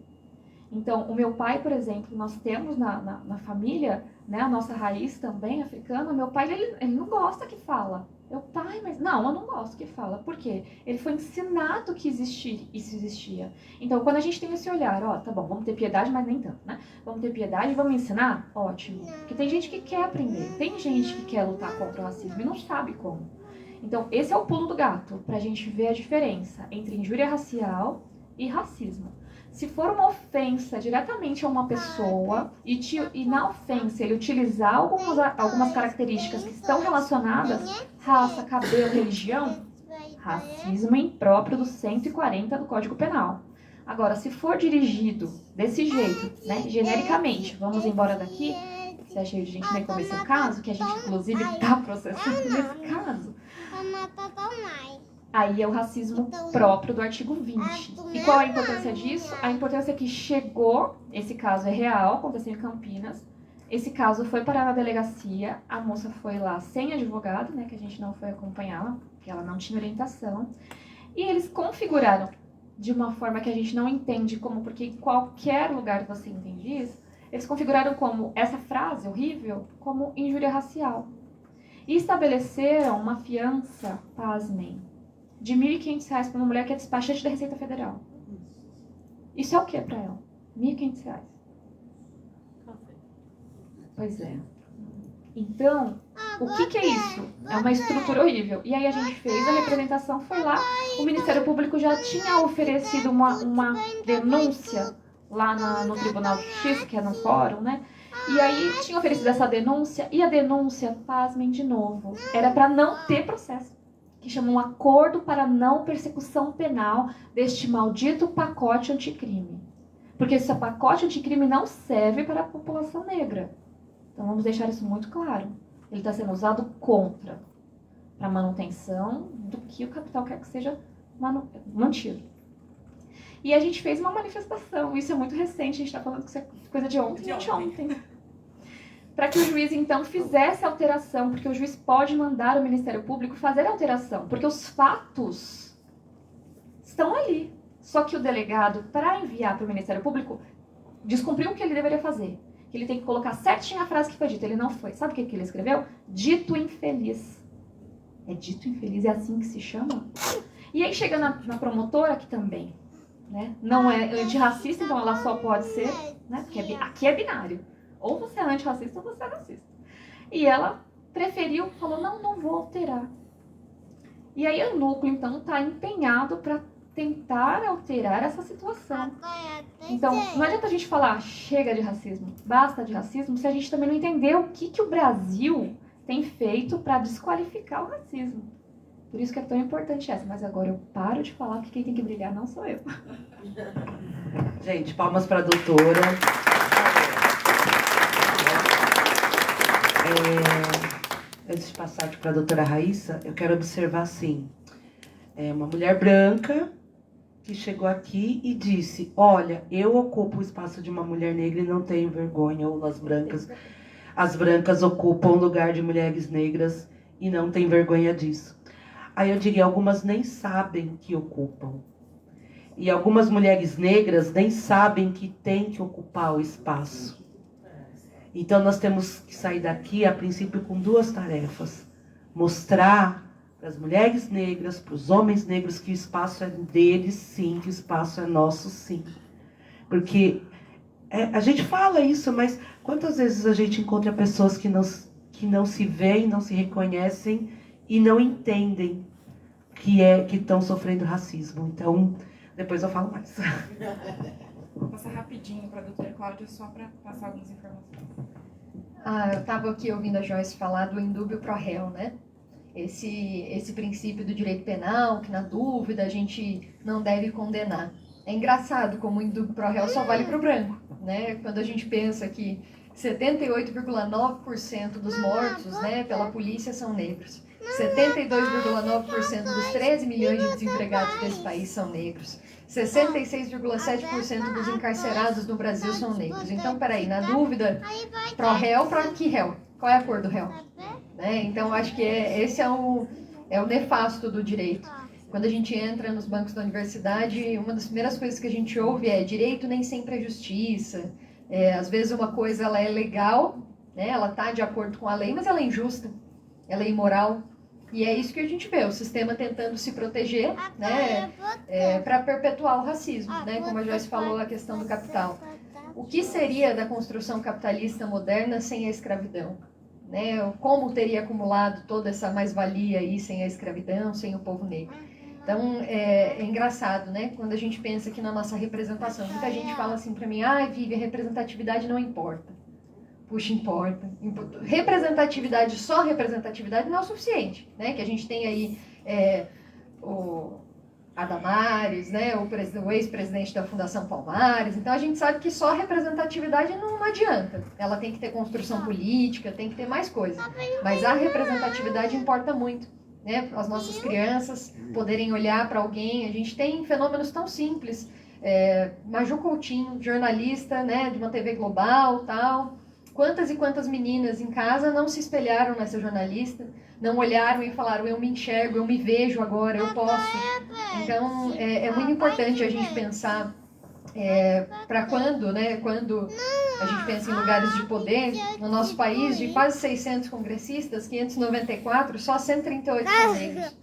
Então, o meu pai, por exemplo, nós temos na família, né, a nossa raiz também africana, meu pai, ele não gosta que fala. Eu, pai, mas não, eu não gosto que fala. Por quê? Ele foi ensinado que isso existia. Então, quando a gente tem esse olhar, tá bom, vamos ter piedade, mas nem tanto, né? Vamos ter piedade, vamos ensinar? Ótimo. Porque tem gente que quer aprender, tem gente que quer lutar contra o racismo e não sabe como. Então, esse é o pulo do gato, pra gente ver a diferença entre injúria racial e racismo. Se for uma ofensa diretamente a uma pessoa e na ofensa ele utilizar algumas características que estão relacionadas, raça, cabelo, religião, racismo impróprio do 140 do Código Penal. Agora, se for dirigido desse jeito, né, genericamente, vamos embora daqui, se é cheio de gente nem começar o caso, que a gente inclusive está processando nesse caso, aí é o racismo próprio do artigo 20. E qual a importância disso? A importância é que chegou, esse caso é real, aconteceu em Campinas, esse caso foi parar na delegacia, a moça foi lá sem advogado, né, que a gente não foi acompanhá-la, porque ela não tinha orientação, e eles configuraram de uma forma que a gente não entende como, porque em qualquer lugar você entende isso, eles configuraram como essa frase horrível como injúria racial. E estabeleceram uma fiança, pasmem, de R$ 1.500 para uma mulher que é despachante da Receita Federal. Isso é o que para ela? R$ 1.500. Pois é. Então, o que é isso? É uma estrutura horrível. E aí a gente fez a representação, foi lá, o Ministério Público já tinha oferecido uma denúncia lá no Tribunal de Justiça, que é no fórum, né? E aí tinha oferecido essa denúncia, e a denúncia, pasmem de novo, era para não ter processo, que chama um acordo para não persecução penal deste maldito pacote anticrime. Porque esse pacote anticrime não serve para a população negra. Então vamos deixar isso muito claro. Ele está sendo usado contra, para manutenção do que o capital quer que seja mantido. E a gente fez uma manifestação, isso é muito recente, a gente está falando que isso é coisa de ontem. Para que o juiz, então, fizesse a alteração, porque o juiz pode mandar o Ministério Público fazer a alteração, porque os fatos estão ali. Só que o delegado, para enviar para o Ministério Público, descumpriu o que ele deveria fazer. Que ele tem que colocar certinho a frase que foi dita. Ele não foi. Sabe o que ele escreveu? Dito infeliz. É dito infeliz, é assim que se chama? E aí chega na promotora, que também, né, não é antirracista, então ela só pode ser, né, porque aqui é binário. Ou você é antirracista ou você é racista. E ela preferiu, falou, não vou alterar. E aí o núcleo, então, está empenhado para tentar alterar essa situação. Então, não adianta a gente falar, chega de racismo, basta de racismo, se a gente também não entender o que o Brasil tem feito para desqualificar o racismo. Por isso que é tão importante essa. Mas agora eu paro de falar que quem tem que brilhar não sou eu. Gente, palmas para a doutora. Antes de passar aqui para a doutora Raíssa, eu quero observar assim, uma mulher branca que chegou aqui e disse, olha, eu ocupo o espaço de uma mulher negra e não tenho vergonha, ou as brancas ocupam o lugar de mulheres negras e não tem vergonha disso. Aí eu diria, algumas nem sabem que ocupam. E algumas mulheres negras nem sabem que tem que ocupar o espaço. Então nós temos que sair daqui, a princípio, com duas tarefas. Mostrar para as mulheres negras, para os homens negros, que o espaço é deles sim, que o espaço é nosso sim. Porque a gente fala isso, mas quantas vezes a gente encontra pessoas que não se veem, não se reconhecem e não entendem que estão sofrendo racismo. Então, depois eu falo mais. Vou passar rapidinho para a doutora Cláudia, só para passar algumas informações. Eu estava aqui ouvindo a Joyce falar do indúbio pro réu, né? Esse princípio do direito penal, que na dúvida a gente não deve condenar. É engraçado como o indúbio pro réu só vale para o branco, né? Quando a gente pensa que 78,9% dos mortos, né, pela polícia são negros. 72,9% dos 13 milhões de desempregados desse país são negros. 66,7% dos encarcerados no Brasil são negros. Então, peraí, na dúvida, pro réu, para que réu? Qual é a cor do réu? Né? Então, acho que esse é o nefasto do direito. Quando a gente entra nos bancos da universidade, uma das primeiras coisas que a gente ouve é: direito nem sempre é justiça. Às vezes uma coisa ela é legal, né? Ela está de acordo com a lei, mas ela é injusta, ela é imoral. E é isso que a gente vê, o sistema tentando se proteger, né, para perpetuar o racismo, né, como a Joyce falou, a questão do capital. O que seria da construção capitalista moderna sem a escravidão? Né? Como teria acumulado toda essa mais-valia aí sem a escravidão, sem o povo negro? Então, é engraçado, né, quando a gente pensa aqui na nossa representação. Muita gente fala assim para mim: Vivi, a representatividade não importa. Puxa, importa. Representatividade, só representatividade não é o suficiente, né? Que a gente tem aí o Adamares, né? O ex-presidente da Fundação Palmares. Então a gente sabe que só representatividade não adianta. Ela tem que ter construção política, tem que ter mais coisas. Mas a representatividade importa muito, né? As nossas crianças poderem olhar para alguém. A gente tem fenômenos tão simples. Maju Coutinho, jornalista, né? De uma TV global, tal. Quantas e quantas meninas em casa não se espelharam nessa jornalista, não olharam e falaram: eu me enxergo, eu me vejo agora, eu posso. Então, é muito importante a gente pensar para quando, né, quando a gente pensa em lugares de poder, no nosso país, de quase 600 congressistas, 594, só 138 são negros.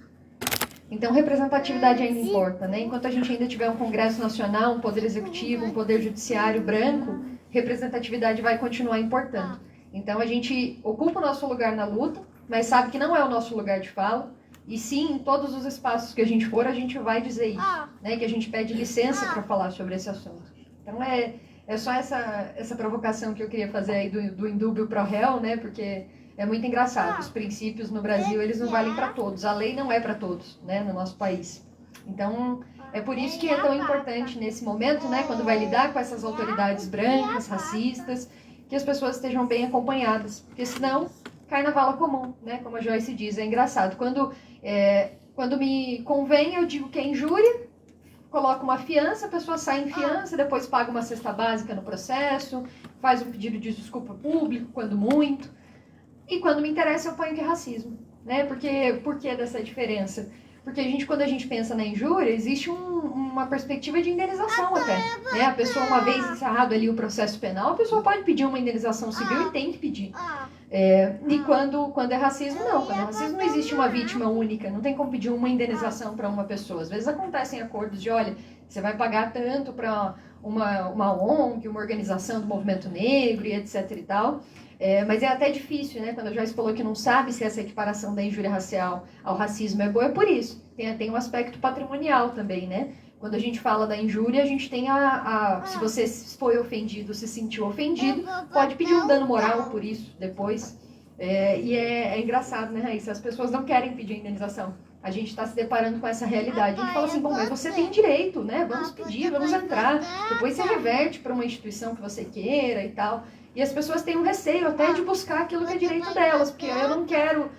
Então, representatividade ainda importa, né? Enquanto a gente ainda tiver um Congresso Nacional, um Poder Executivo, um Poder Judiciário branco, representatividade vai continuar importando. Então, a gente ocupa o nosso lugar na luta, mas sabe que não é o nosso lugar de fala. E sim, em todos os espaços que a gente for, a gente vai dizer isso, né? Que a gente pede licença para falar sobre esse assunto. Então, é só essa provocação que eu queria fazer aí do indúbio pro réu, né? Porque é muito engraçado. Os princípios no Brasil, eles não valem para todos. A lei não é para todos, né? No nosso país. Então, é por isso que é tão importante nesse momento, né? Quando vai lidar com essas autoridades brancas, racistas, que as pessoas estejam bem acompanhadas. Porque senão cai na vala comum, né? Como a Joyce diz, é engraçado. Quando me convém, eu digo que é injúria, coloco uma fiança, a pessoa sai em fiança, depois paga uma cesta básica no processo, faz um pedido de desculpa público, quando muito. E quando me interessa, eu ponho que é racismo, né? Por que dessa diferença? Porque quando a gente pensa na injúria, existe uma perspectiva de indenização até. Né? A pessoa, uma vez encerrado ali o processo penal, a pessoa pode pedir uma indenização civil e tem que pedir. E quando é racismo, não. Quando é racismo, não existe uma vítima única. Não tem como pedir uma indenização para uma pessoa. Às vezes acontecem acordos de: olha, você vai pagar tanto para uma ONG, uma organização do movimento negro e etc e tal. Mas é até difícil, né? Quando a Joyce falou que não sabe se essa equiparação da injúria racial ao racismo é boa, é por isso. Tem um aspecto patrimonial também, né? Quando a gente fala da injúria, a gente tem se você foi ofendido, se sentiu ofendido, pode pedir um dano moral por isso depois. E é engraçado, né, Raíssa? As pessoas não querem pedir indenização. A gente está se deparando com essa realidade. A gente fala assim: bom, mas você tem direito, né? Vamos pedir, vamos entrar. Depois você reverte para uma instituição que você queira e tal. E as pessoas têm um receio até de buscar aquilo que é direito delas, porque eu não quero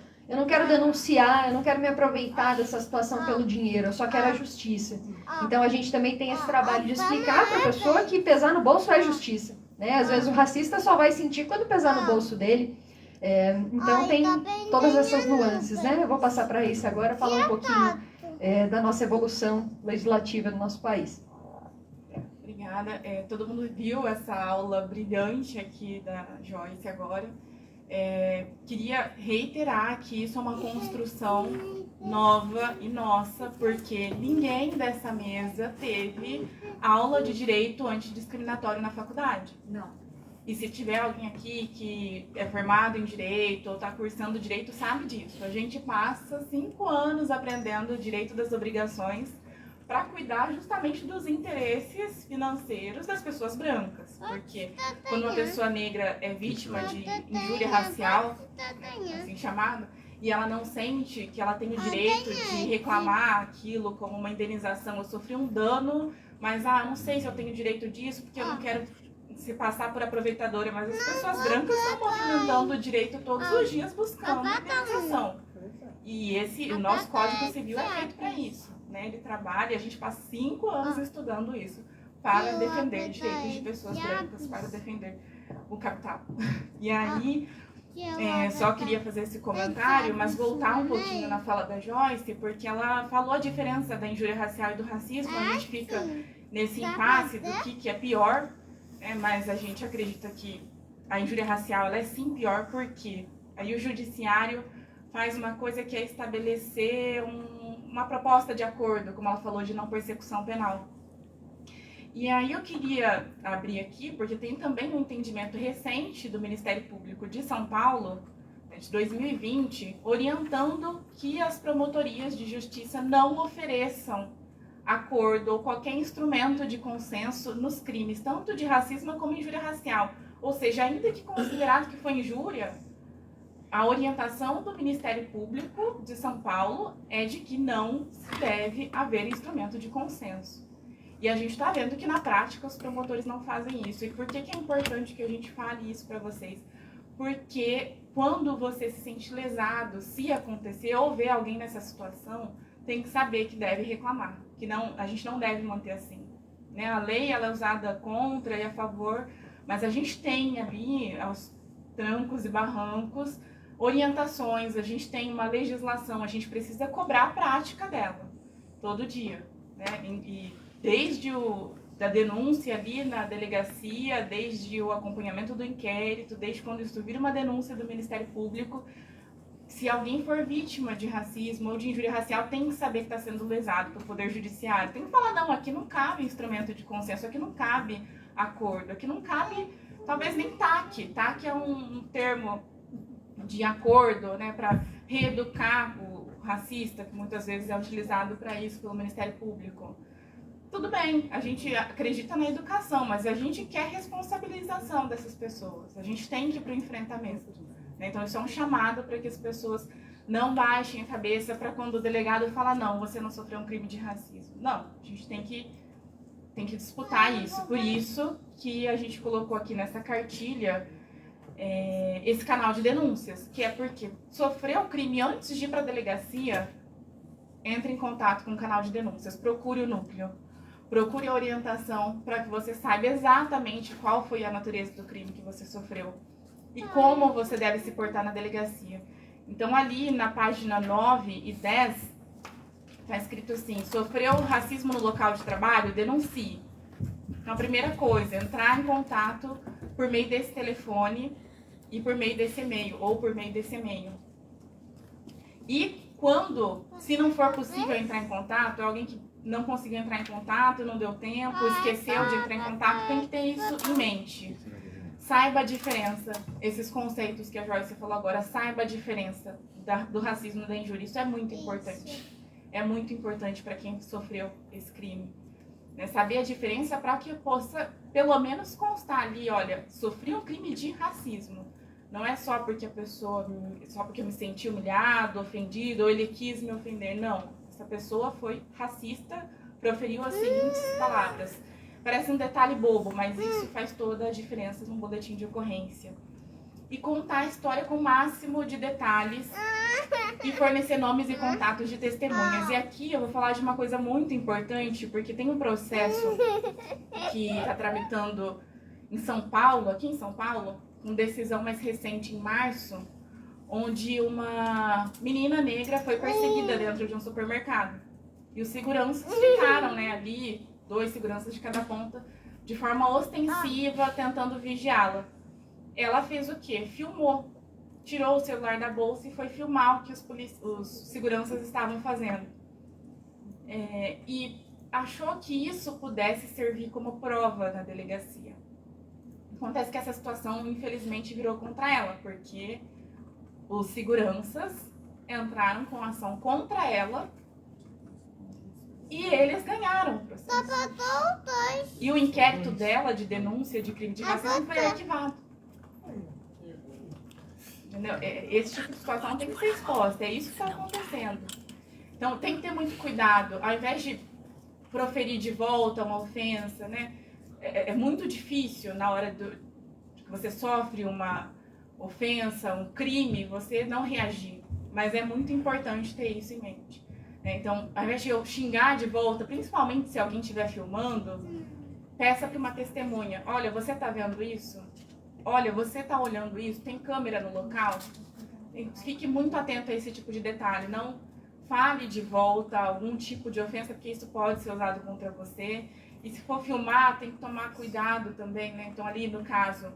denunciar, eu não quero me aproveitar dessa situação pelo dinheiro, eu só quero a justiça. Então a gente também tem esse trabalho de explicar para a pessoa que pesar no bolso é justiça, né? Às vezes o racista só vai sentir quando pesar no bolso dele. Então tem todas essas nuances, né? Eu vou passar para a Raíssa agora falar um pouquinho da nossa evolução legislativa no nosso país. Obrigada. Todo mundo viu essa aula brilhante aqui da Joyce agora. Queria reiterar que isso é uma construção nova e nossa, porque ninguém dessa mesa teve aula de direito antidiscriminatório na faculdade. Não. E se tiver alguém aqui que é formado em direito ou está cursando direito, sabe disso. A gente passa 5 anos aprendendo o direito das obrigações para cuidar justamente dos interesses financeiros das pessoas brancas. Porque quando uma pessoa negra é vítima de injúria racial, assim chamada, e ela não sente que ela tem o direito de reclamar aquilo como uma indenização: eu sofri um dano, mas não sei se eu tenho direito disso, porque eu não quero se passar por aproveitadora. Mas as pessoas brancas estão movimentando o direito todos os dias buscando indenização. E o nosso Código Civil é feito para isso, né? Ele trabalha, a gente passa 5 anos estudando isso para defender direitos de pessoas brancas, para defender o capital. E aí, só queria fazer esse comentário, mas voltar um pouquinho na fala da Joyce, porque ela falou a diferença da injúria racial e do racismo. A gente fica nesse impasse do que é pior, mas a gente acredita que a injúria racial ela é sim pior, porque aí o judiciário faz uma coisa que é estabelecer uma proposta de acordo, como ela falou, de não persecução penal. E aí eu queria abrir aqui, porque tem também um entendimento recente do Ministério Público de São Paulo, de 2020, orientando que as promotorias de justiça não ofereçam acordo ou qualquer instrumento de consenso nos crimes, tanto de racismo como injúria racial. Ou seja, ainda que considerado que foi injúria, a orientação do Ministério Público de São Paulo é de que não deve haver instrumento de consenso. E a gente está vendo que na prática os promotores não fazem isso. E por que é importante que a gente fale isso para vocês? Porque quando você se sente lesado, se acontecer ou ver alguém nessa situação, tem que saber que deve reclamar, que não, a gente não deve manter assim, né? A lei ela é usada contra e a favor, mas a gente tem ali, aos trancos e barrancos, orientações, a gente tem uma legislação, a gente precisa cobrar a prática dela, todo dia, né? E desde da denúncia ali na delegacia, desde o acompanhamento do inquérito, desde quando isso vira uma denúncia do Ministério Público, se alguém for vítima de racismo ou de injúria racial, tem que saber que está sendo lesado pelo Poder Judiciário. Tem que falar, não, aqui não cabe instrumento de consenso, aqui não cabe acordo, aqui não cabe, talvez nem TAC. TAC é um termo de acordo, né, para reeducar o racista, que muitas vezes é utilizado para isso pelo Ministério Público. Tudo bem, a gente acredita na educação, mas a gente quer responsabilização dessas pessoas. A gente tem que ir para o enfrentamento. Né? Então, isso é um chamado para que as pessoas não baixem a cabeça para quando o delegado fala, não, você não sofreu um crime de racismo. Não, a gente tem que disputar isso. Por isso que a gente colocou aqui nessa cartilha esse canal de denúncias, que é porque sofreu o crime antes de ir para a delegacia, entre em contato com o canal de denúncias, procure o núcleo. Procure a orientação para que você saiba exatamente qual foi a natureza do crime que você sofreu e como você deve se portar na delegacia. Então, ali na página 9 e 10, está escrito assim, sofreu racismo no local de trabalho? Denuncie. Então, a primeira coisa, entrar em contato por meio desse telefone e por meio desse e-mail, ou por meio desse e-mail. E quando, se não for possível entrar em contato, alguém que não conseguiu entrar em contato, não deu tempo, esqueceu de entrar em contato, tem que ter isso em mente. Saiba a diferença, esses conceitos que a Joyce falou agora, saiba a diferença do racismo e da injúria. Isso é muito importante. É muito importante para quem sofreu esse crime. Né? Saber a diferença para que possa, pelo menos, constar ali, olha, sofri um crime de racismo. Não é só porque só porque eu me senti humilhado, ofendido, ou ele quis me ofender, não. Essa pessoa foi racista, proferiu as seguintes palavras. Parece um detalhe bobo, mas isso faz toda a diferença num boletim de ocorrência. E contar a história com o máximo de detalhes e fornecer nomes e contatos de testemunhas. E aqui eu vou falar de uma coisa muito importante, porque tem um processo que está tramitando em São Paulo, aqui em São Paulo, com decisão mais recente em março, onde uma menina negra foi perseguida dentro de um supermercado. E os seguranças ficaram, né, ali, 2 seguranças de cada ponta, de forma ostensiva, tentando vigiá-la. Ela fez o quê? Filmou. Tirou o celular da bolsa e foi filmar o que os seguranças estavam fazendo. E achou que isso pudesse servir como prova na delegacia. Acontece que essa situação, infelizmente, virou contra ela, porque os seguranças entraram com ação contra ela e eles ganharam o processo. E o inquérito dela de denúncia de crime de racismo foi arquivado. Entendeu? Esse tipo de situação tem que ser exposta, é isso que está acontecendo. Então tem que ter muito cuidado, ao invés de proferir de volta uma ofensa, né? É muito difícil na hora que você sofre uma ofensa, um crime, você não reagir. mas é muito importante ter isso em mente. Então, ao invés de eu xingar de volta, principalmente se alguém estiver filmando, peça para uma testemunha: olha, você está vendo isso? Olha, você está olhando isso? Tem câmera no local? Fique muito atento a esse tipo de detalhe. Não fale de volta algum tipo de ofensa, porque isso pode ser usado contra você. E se for filmar, tem que tomar cuidado também, né? Então, ali no caso,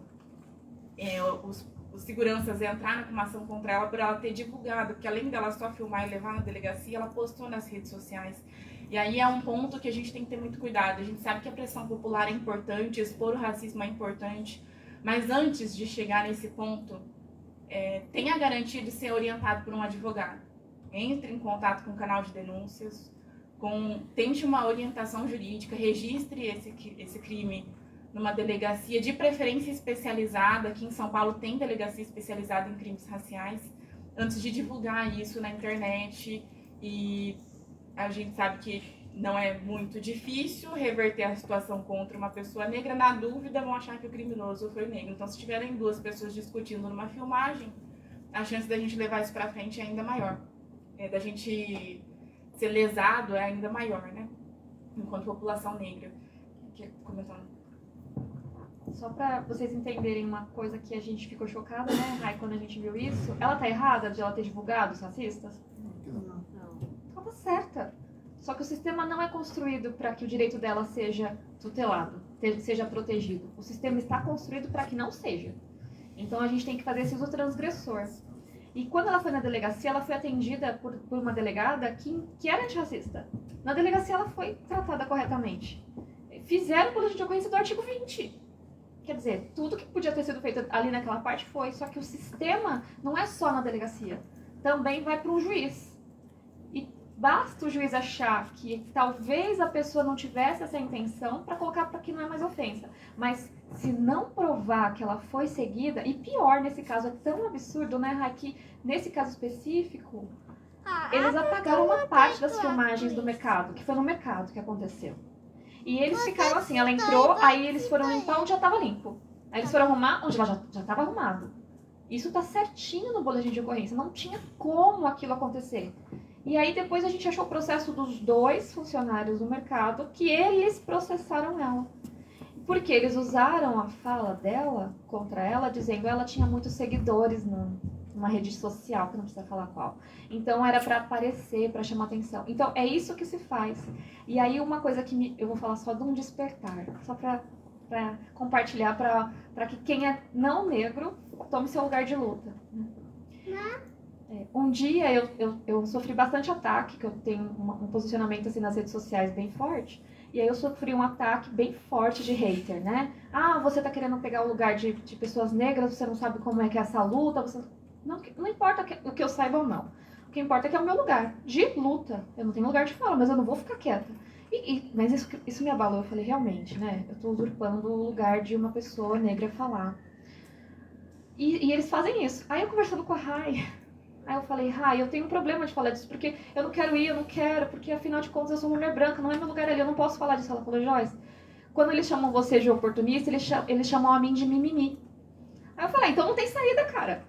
os seguranças entraram com uma ação contra ela por ela ter divulgado, porque além dela só filmar e levar na delegacia, ela postou nas redes sociais. E aí é um ponto que a gente tem que ter muito cuidado. A gente sabe que a pressão popular é importante, expor o racismo é importante, mas antes de chegar nesse ponto, tenha a garantia de ser orientado por um advogado. Entre em contato com o canal de denúncias, tente uma orientação jurídica, registre esse crime numa delegacia, de preferência especializada. Aqui em São Paulo tem delegacia especializada em crimes raciais, antes de divulgar isso na internet. E a gente sabe que não é muito difícil reverter a situação contra uma pessoa negra. Na dúvida, vão achar que o criminoso foi negro. Então, se tiverem duas pessoas discutindo numa filmagem, a chance da gente levar isso pra frente é ainda maior. Da gente ser lesado é ainda maior, né? Enquanto população negra. Quer comentar? Só para vocês entenderem uma coisa que a gente ficou chocada, né, Rai, quando a gente viu isso. Ela tá errada de ela ter divulgado os racistas? Não. Ela tá certa. Só que o sistema não é construído para que o direito dela seja tutelado, seja protegido. O sistema está construído para que não seja. Então a gente tem que fazer esse uso transgressor. E quando ela foi na delegacia, ela foi atendida por uma delegada que era antirracista. Na delegacia ela foi tratada corretamente. Fizeram o boletim de ocorrência do artigo 20. Quer dizer, tudo que podia ter sido feito ali naquela parte foi, só que o sistema não é só na delegacia. Também vai para um juiz. E basta o juiz achar que talvez a pessoa não tivesse essa intenção para colocar para que não é mais ofensa. Mas se não provar que ela foi seguida, e pior nesse caso, é tão absurdo, né, Rai, que nesse caso específico, eles apagaram uma parte das filmagens do mercado, que foi no mercado que aconteceu. E eles ficaram assim, ela entrou, aí eles foram limpar onde já estava limpo. Aí eles foram arrumar onde já estava arrumado. Isso tá certinho no boletim de ocorrência, não tinha como aquilo acontecer. E aí depois a gente achou o processo dos 2 funcionários do mercado, que eles processaram ela. Porque eles usaram a fala dela contra ela, dizendo que ela tinha muitos seguidores numa rede social, que não precisa falar qual. Então era para aparecer, para chamar atenção. Então é isso que se faz. E aí uma coisa que eu vou falar só de um despertar, só para compartilhar, para que quem é não negro tome seu lugar de luta. Um dia eu sofri bastante ataque, que eu tenho um posicionamento assim nas redes sociais bem forte. E aí eu sofri um ataque bem forte de hater, né? Ah, você tá querendo pegar o lugar de pessoas negras, você não sabe como é que é essa luta, não importa o que eu saiba ou não. O que importa é que é o meu lugar de luta. Eu não tenho lugar de fala, mas eu não vou ficar quieta. Mas isso me abalou. Eu falei, realmente, né? Eu tô usurpando o lugar de uma pessoa negra falar. E eles fazem isso. Aí eu conversando com a Rai, aí eu falei, Rai, eu tenho um problema de falar disso, porque eu não quero ir, porque afinal de contas eu sou mulher branca, não é meu lugar ali, eu não posso falar disso. Ela falou, Joyce, quando eles chamam você de oportunista, eles chamam a mim de mimimi. Aí eu falei, então não tem saída, cara.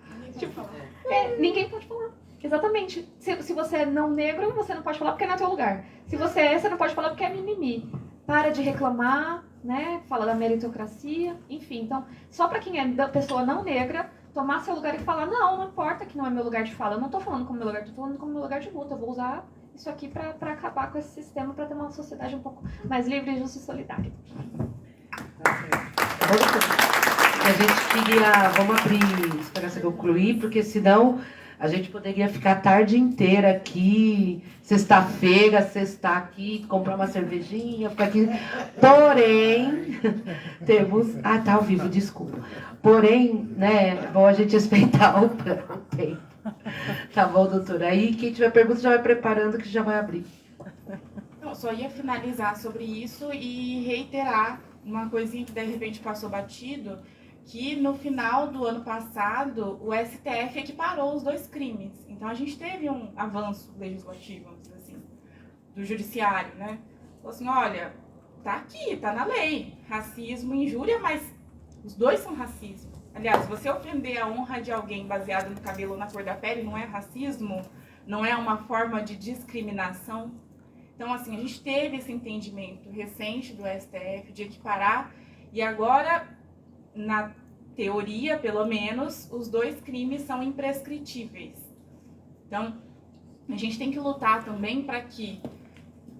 Ninguém pode falar. Exatamente. Se você é não negro, você não pode falar porque não é teu lugar. Se você é, você não pode falar porque é mimimi. Para de reclamar, né? Fala da meritocracia, enfim. Então, só para quem é da pessoa não negra, tomar seu lugar e falar, não importa que não é meu lugar de fala. Eu não tô falando como meu lugar, tô falando como meu lugar de luta. Eu vou usar isso aqui para acabar com esse sistema, para ter uma sociedade um pouco mais livre, justa e solidária. A gente queria, vamos abrir, esperar você concluir, porque senão a gente poderia ficar a tarde inteira aqui, sexta-feira, sextar aqui, comprar uma cervejinha, ficar aqui. Porém, temos... Ah, tá ao vivo, desculpa. Porém, né, é bom a gente respeitar o tempo. Tá bom, doutora? Aí, quem tiver pergunta já vai preparando que já vai abrir. Eu só ia finalizar sobre isso e reiterar uma coisinha que de repente passou batido, que no final do ano passado o STF equiparou os 2 crimes. Então a gente teve um avanço legislativo, vamos dizer assim, do judiciário, né? Falou assim, olha, tá aqui, tá na lei, racismo e injúria, mas os 2 são racismo. Aliás, você ofender a honra de alguém baseado no cabelo ou na cor da pele não é racismo? Não é uma forma de discriminação? Então, assim, a gente teve esse entendimento recente do STF de equiparar, e agora, na teoria, pelo menos, os dois crimes são imprescritíveis. Então, a gente tem que lutar também para que...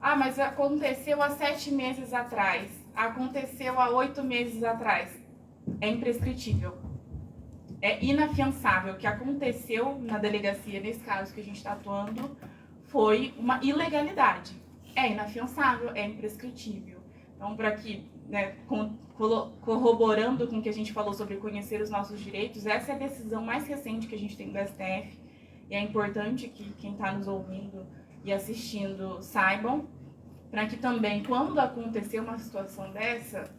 Ah, mas aconteceu há 7 meses atrás, aconteceu há 8 meses atrás. É imprescritível. É inafiançável. O que aconteceu na delegacia, nesse caso que a gente está atuando, foi uma ilegalidade. É inafiançável, é imprescritível. Então, para que, né, corroborando com o que a gente falou sobre conhecer os nossos direitos, essa é a decisão mais recente que a gente tem do STF, e é importante que quem está nos ouvindo e assistindo saibam, para que também, quando acontecer uma situação dessa,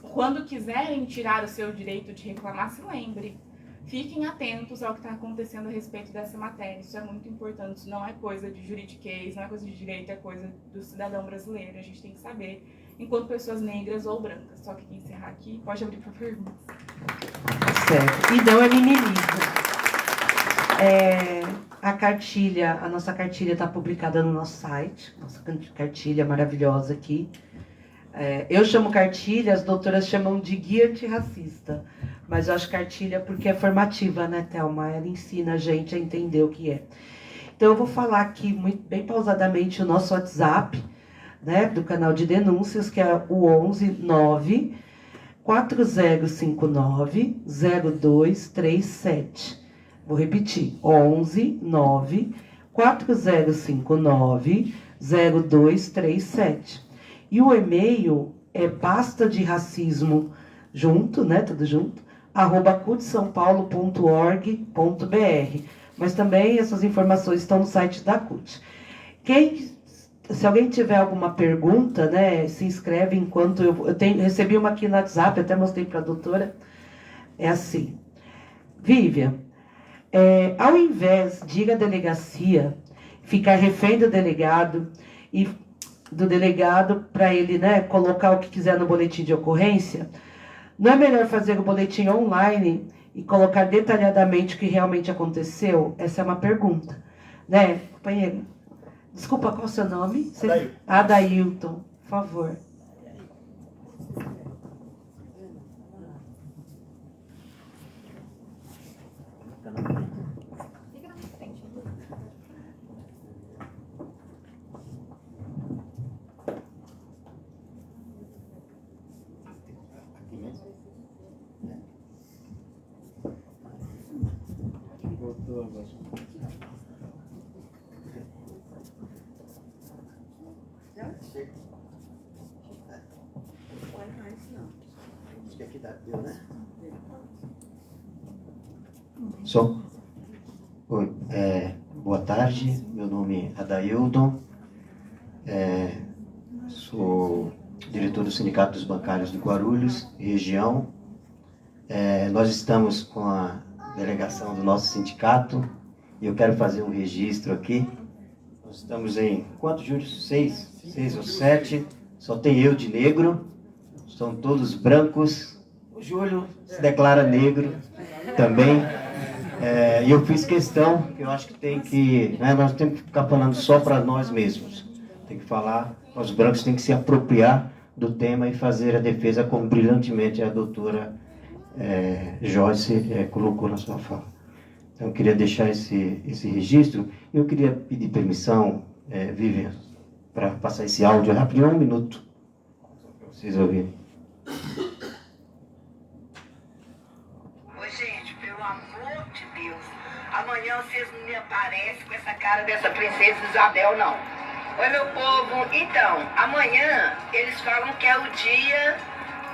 quando quiserem tirar o seu direito de reclamar, se lembre. Fiquem atentos ao que está acontecendo a respeito dessa matéria. Isso é muito importante. Isso não é coisa de juridiquês, não é coisa de direito, é coisa do cidadão brasileiro. A gente tem que saber, enquanto pessoas negras ou brancas. Só que encerrar aqui, pode abrir para perguntas. Certo. E não é mimimi. A cartilha, a nossa cartilha está publicada no nosso site. Nossa cartilha maravilhosa aqui. Eu chamo cartilha, as doutoras chamam de guia antirracista. Mas eu acho cartilha porque é formativa, né, Thelma? Ela ensina a gente a entender o que é. Então eu vou falar aqui bem pausadamente o nosso WhatsApp, né, do canal de denúncias, que é o 11 4059 0237. Vou repetir, 11 4059 0237. E o e-mail é basta de racismo junto, né, tudo junto, @cutsaopaulo.org.br. Mas também essas informações estão no site da CUT. Se alguém tiver alguma pergunta, né, se inscreve enquanto eu recebi uma aqui no WhatsApp, até mostrei para a doutora. É assim. Vivian, ao invés de ir à delegacia, ficar refém do delegado para ele, né, colocar o que quiser no boletim de ocorrência, não é melhor fazer o boletim online e colocar detalhadamente o que realmente aconteceu? Essa é uma pergunta, né, companheiro? Desculpa, qual é o seu nome? Adailton, por favor. Boa tarde, meu nome é Adailton, sou diretor do Sindicato dos Bancários de Guarulhos, região. Nós estamos com a delegação do nosso sindicato e eu quero fazer um registro aqui. Nós estamos em quantos júris? 6 ou 7, só tem eu de negro, são todos brancos. O Júlio se declara negro também. E eu fiz questão, eu acho que nós temos que ficar falando só para nós mesmos. Tem que falar, nós brancos temos que se apropriar do tema e fazer a defesa como brilhantemente a doutora Joyce colocou na sua fala. Então eu queria deixar esse registro. Eu queria pedir permissão, Vivian, para passar esse áudio rapidinho, 1 minuto, para vocês ouvirem. Amanhã vocês não me aparecem com essa cara dessa princesa Isabel, não. Oi, meu povo. Então, amanhã eles falam que é o dia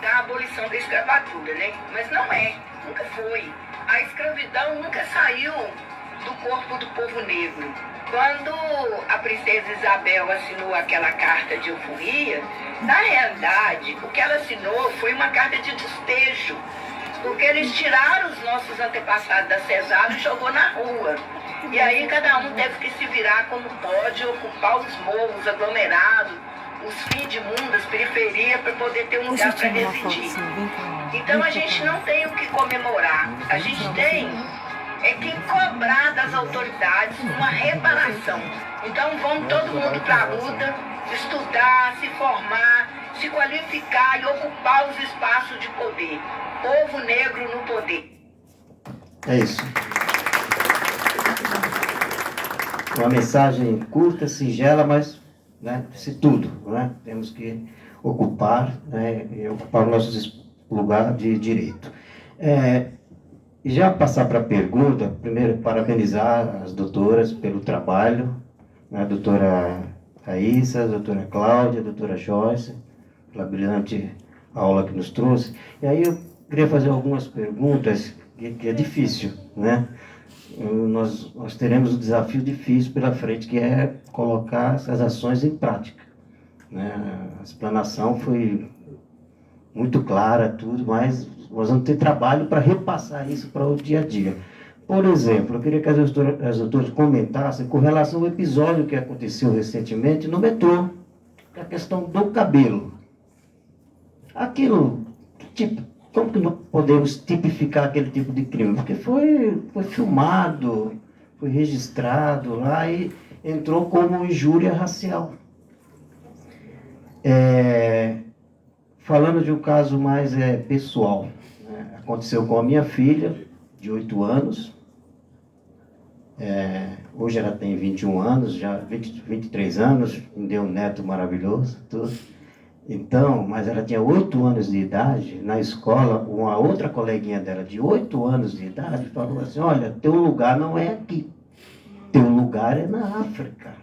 da abolição da escravatura, né? Mas não é. Nunca foi. A escravidão nunca saiu do corpo do povo negro. Quando a princesa Isabel assinou aquela carta de euforia, na realidade, o que ela assinou foi uma carta de despejo. Porque eles tiraram os nossos antepassados da senzala e jogou na rua. E aí cada um teve que se virar como pode, ocupar os morros aglomerados, os fins de mundo, as periferias, para poder ter um lugar para residir. Então a gente não tem o que comemorar, a gente tem que cobrar das autoridades uma reparação. Então vamos todo mundo para a luta, estudar, se formar, se qualificar e ocupar os espaços de poder. Povo negro no poder. É isso. Uma mensagem curta, singela, mas né, se tudo, né? Temos que ocupar, né, e ocupar o nosso lugar de direito. E já passar para a pergunta, primeiro parabenizar as doutoras pelo trabalho, né, a doutora Raíssa, a doutora Cláudia, a doutora Joyce, pela brilhante aula que nos trouxe. E aí eu queria fazer algumas perguntas, que é difícil, né? Nós teremos um desafio difícil pela frente, que é colocar essas ações em prática, né? A explanação foi muito clara, tudo, mas nós vamos ter trabalho para repassar isso para o dia a dia. Por exemplo, eu queria que as doutoras comentassem com relação ao episódio que aconteceu recentemente no metrô, a questão do cabelo. Aquilo, tipo, como que não podemos tipificar aquele tipo de crime? Porque foi filmado, foi registrado lá e entrou como injúria racial. Falando de um caso mais pessoal, né? Aconteceu com a minha filha, de 8 anos. Hoje ela tem 21 anos, já 23 anos, me deu um neto maravilhoso, tudo. Então, mas ela tinha 8 anos de idade, na escola, uma outra coleguinha dela, de 8 anos de idade, falou assim, olha, teu lugar não é aqui, teu lugar é na África.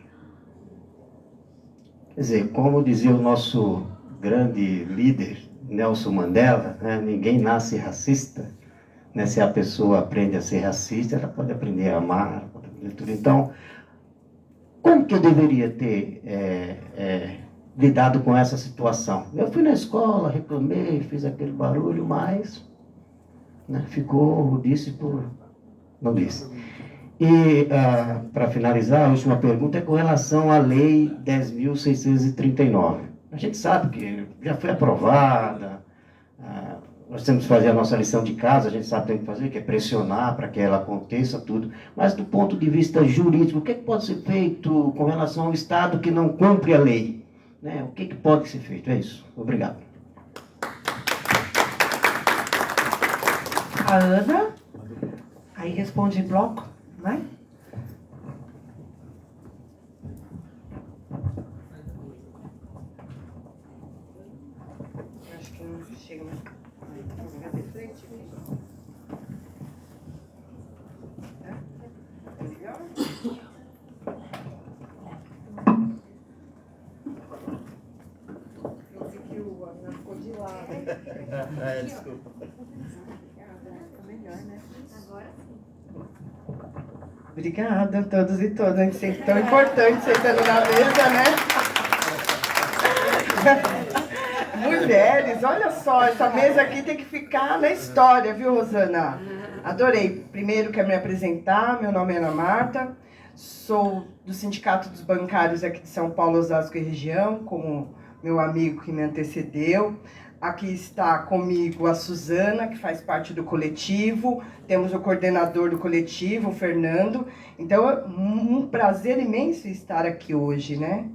Quer dizer, como dizia o nosso grande líder, Nelson Mandela, né, ninguém nasce racista, né, se a pessoa aprende a ser racista, ela pode aprender a amar, pode aprender tudo. Então, como que eu deveria ter lidado com essa situação? Eu fui na escola, reclamei, fiz aquele barulho, mas né, ficou, disse por não disse. E, para finalizar, a última pergunta é com relação à Lei 10.639. A gente sabe que já foi aprovada, nós temos que fazer a nossa lição de casa, a gente sabe o que tem que fazer, que é pressionar para que ela aconteça, tudo. Mas, do ponto de vista jurídico, o que pode ser feito com relação ao Estado que não cumpre a lei? Né? O que pode ser feito? É isso. Obrigado. A Ana, aí responde em bloco, vai? Acho que não chega mais. Vai de frente. É melhor? Desculpa. Obrigada a todos e todas. A gente sempre tão importante sentando na mesa, né? Mulheres, olha só, essa mesa aqui tem que ficar na história, viu, Rosana? Adorei. Primeiro, quero me apresentar. Meu nome é Ana Marta. Sou do Sindicato dos Bancários aqui de São Paulo, Osasco e região, como meu amigo que me antecedeu. Aqui está comigo a Suzana, que faz parte do coletivo. Temos o coordenador do coletivo, o Fernando. Então, é um prazer imenso estar aqui hoje, né?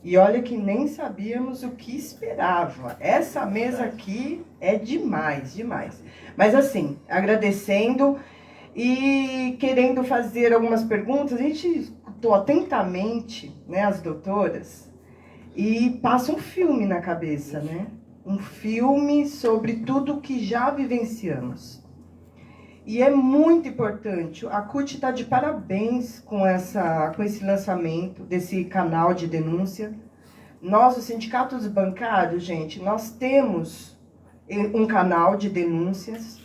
E olha que nem sabíamos o que esperava. Essa mesa aqui é demais, demais. Mas assim, agradecendo e querendo fazer algumas perguntas, a gente escutou atentamente, né, as doutoras, e passa um filme na cabeça, né? Um filme sobre tudo que já vivenciamos. E é muito importante, a CUT está de parabéns com esse lançamento desse canal de denúncia. Nós, o Sindicato dos Bancários, gente, nós temos um canal de denúncias,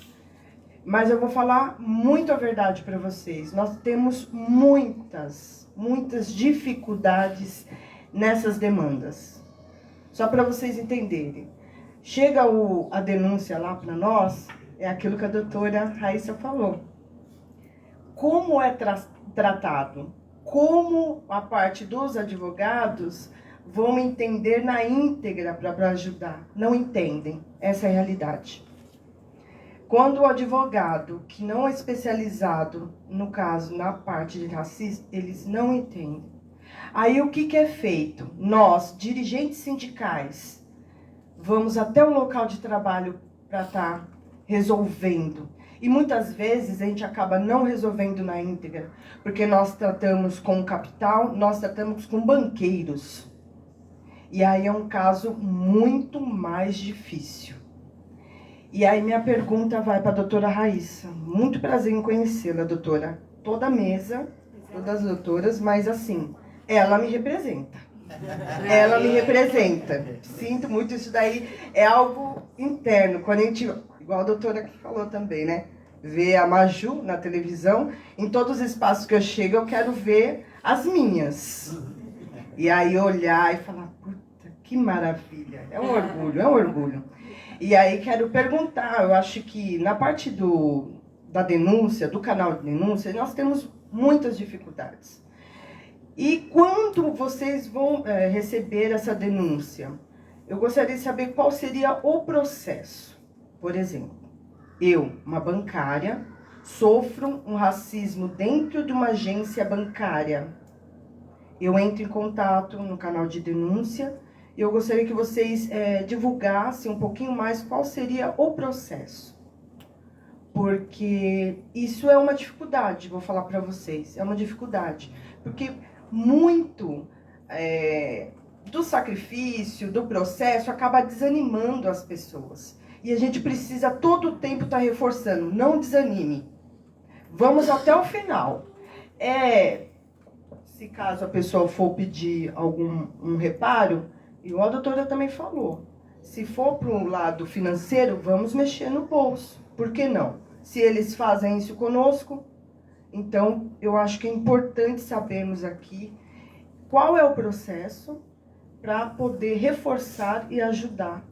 mas eu vou falar muito a verdade para vocês. Nós temos muitas dificuldades nessas demandas. Só para vocês entenderem. Chega a denúncia lá para nós, é aquilo que a doutora Raíssa falou. Como é tratado? Como a parte dos advogados vão entender na íntegra para ajudar. Não entendem. Essa é a realidade. Quando o advogado, que não é especializado, no caso, na parte de racismo, eles não entendem. Aí o que é feito? Nós, dirigentes sindicais, vamos até o local de trabalho para estar resolvendo. E muitas vezes a gente acaba não resolvendo na íntegra, porque nós tratamos com capital, nós tratamos com banqueiros. E aí é um caso muito mais difícil. E aí minha pergunta vai para a doutora Raíssa. Muito prazer em conhecê-la, doutora. Toda a mesa, todas as doutoras, mas assim, ela me representa. Ela me representa. Sinto muito, isso daí é algo interno. Quando a gente, igual a doutora que falou também, né? Ver a Maju na televisão, em todos os espaços que eu chego, eu quero ver as minhas. E aí olhar e falar, puta, que maravilha. É um orgulho, é um orgulho. E aí quero perguntar, eu acho que na parte da denúncia, do canal de denúncia, nós temos muitas dificuldades. E quando vocês vão receber essa denúncia, eu gostaria de saber qual seria o processo. Por exemplo, eu, uma bancária, sofro um racismo dentro de uma agência bancária. Eu entro em contato no canal de denúncia e eu gostaria que vocês divulgassem um pouquinho mais qual seria o processo. Porque isso é uma dificuldade, vou falar para vocês, é uma dificuldade. Porque muito do sacrifício, do processo, acaba desanimando as pessoas. E a gente precisa todo o tempo estar reforçando, não desanime. Vamos até o final. Se caso a pessoa for pedir um reparo, e a doutora também falou, se for para um lado financeiro, vamos mexer no bolso. Por que não? Se eles fazem isso conosco, então eu acho que é importante sabermos aqui qual é o processo para poder reforçar e ajudar.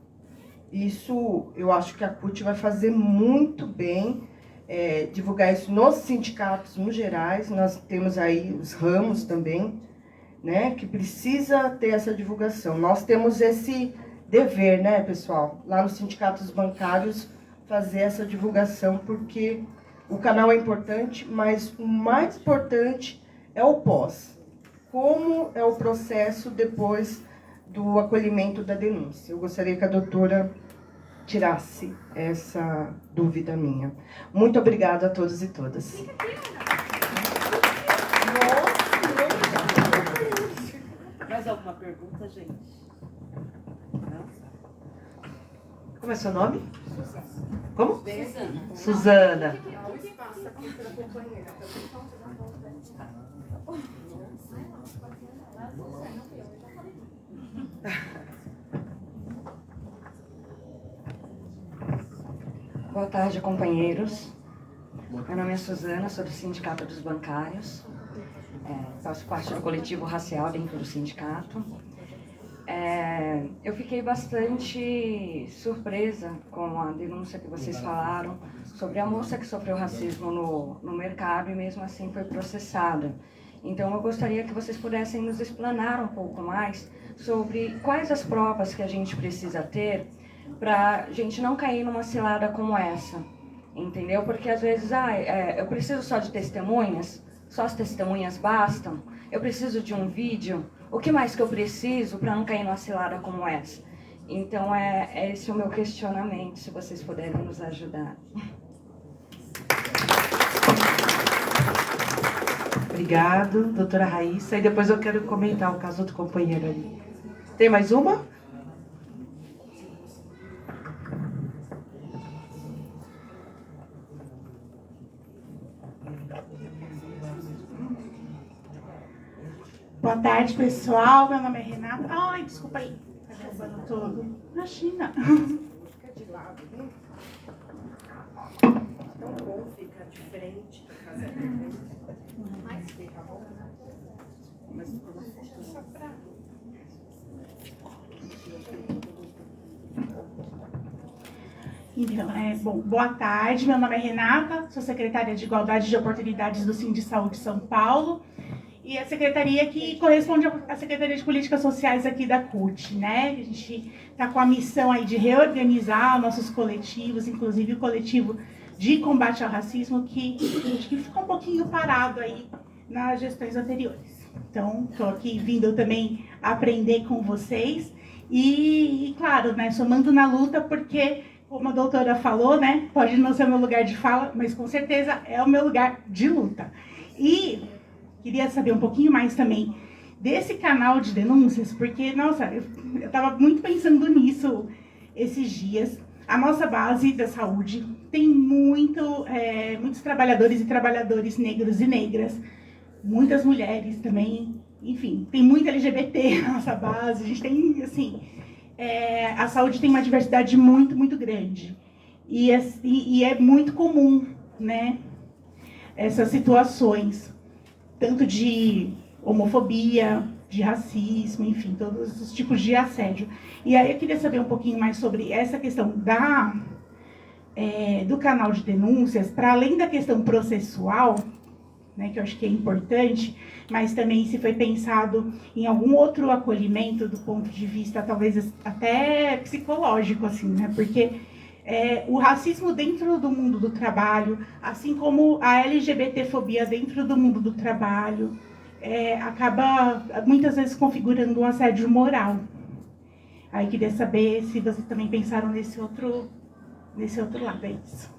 Isso eu acho que a CUT vai fazer muito bem, divulgar isso nos sindicatos no gerais. Nós temos aí os ramos também, né, que precisa ter essa divulgação. Nós temos esse dever, né, pessoal, lá nos sindicatos bancários, fazer essa divulgação, porque o canal é importante, mas o mais importante é o pós. Como é o processo depois do acolhimento da denúncia? Eu gostaria que a doutora tirasse essa dúvida minha. Muito obrigada a todos e todas. Mais alguma pergunta, gente? Não? Como é seu nome? Como? Suzana. Suzana. Boa tarde, companheiros. Meu nome é Suzana, sou do Sindicato dos Bancários. Faço parte do coletivo racial dentro do sindicato. Eu fiquei bastante surpresa com a denúncia que vocês falaram sobre a moça que sofreu racismo no mercado e mesmo assim foi processada. Então eu gostaria que vocês pudessem nos explanar um pouco mais sobre quais as provas que a gente precisa ter para a gente não cair numa cilada como essa, entendeu? Porque às vezes eu preciso só de testemunhas, só as testemunhas bastam, eu preciso de um vídeo, o que mais que eu preciso para não cair numa cilada como essa? Então esse é o meu questionamento, se vocês puderem nos ajudar. Obrigado, doutora Raíssa. E depois eu quero comentar o caso do companheiro ali. Tem mais uma? Boa tarde, pessoal. Meu nome é Renata. Ai, desculpa aí. Tá derrubando tudo. Imagina. Fica de lado, viu? Tão bom ficar de frente para fazer a pergunta. Mais fica bom. Mas só pra... Então, bom, boa tarde. Meu nome é Renata. Sou secretária de Igualdade de Oportunidades do Sindisaúde São Paulo. e a secretaria que corresponde à Secretaria de Políticas Sociais aqui da CUT, né? A gente está com a missão aí de reorganizar nossos coletivos, inclusive o coletivo de combate ao racismo, que ficou um pouquinho parado aí nas gestões anteriores. Então, estou aqui vindo também aprender com vocês e claro, né, somando na luta, porque, como a doutora falou, né, pode não ser o meu lugar de fala, mas com certeza é o meu lugar de luta. E queria saber um pouquinho mais também desse canal de denúncias, porque, nossa, eu estava muito pensando nisso esses dias. A nossa base da saúde tem muitos trabalhadores e trabalhadoras negros e negras, muitas mulheres também, enfim, tem muita LGBT na nossa base, a gente tem, assim, a saúde tem uma diversidade muito, muito grande. E é muito comum, né, essas situações, tanto de homofobia, de racismo, enfim, todos os tipos de assédio. E aí eu queria saber um pouquinho mais sobre essa questão do canal de denúncias, para além da questão processual, né, que eu acho que é importante, mas também se foi pensado em algum outro acolhimento do ponto de vista, talvez até psicológico, assim, né, porque o racismo dentro do mundo do trabalho, assim como a LGBTfobia dentro do mundo do trabalho, acaba muitas vezes configurando um assédio moral. Aí queria saber se vocês também pensaram nesse outro lado, é isso.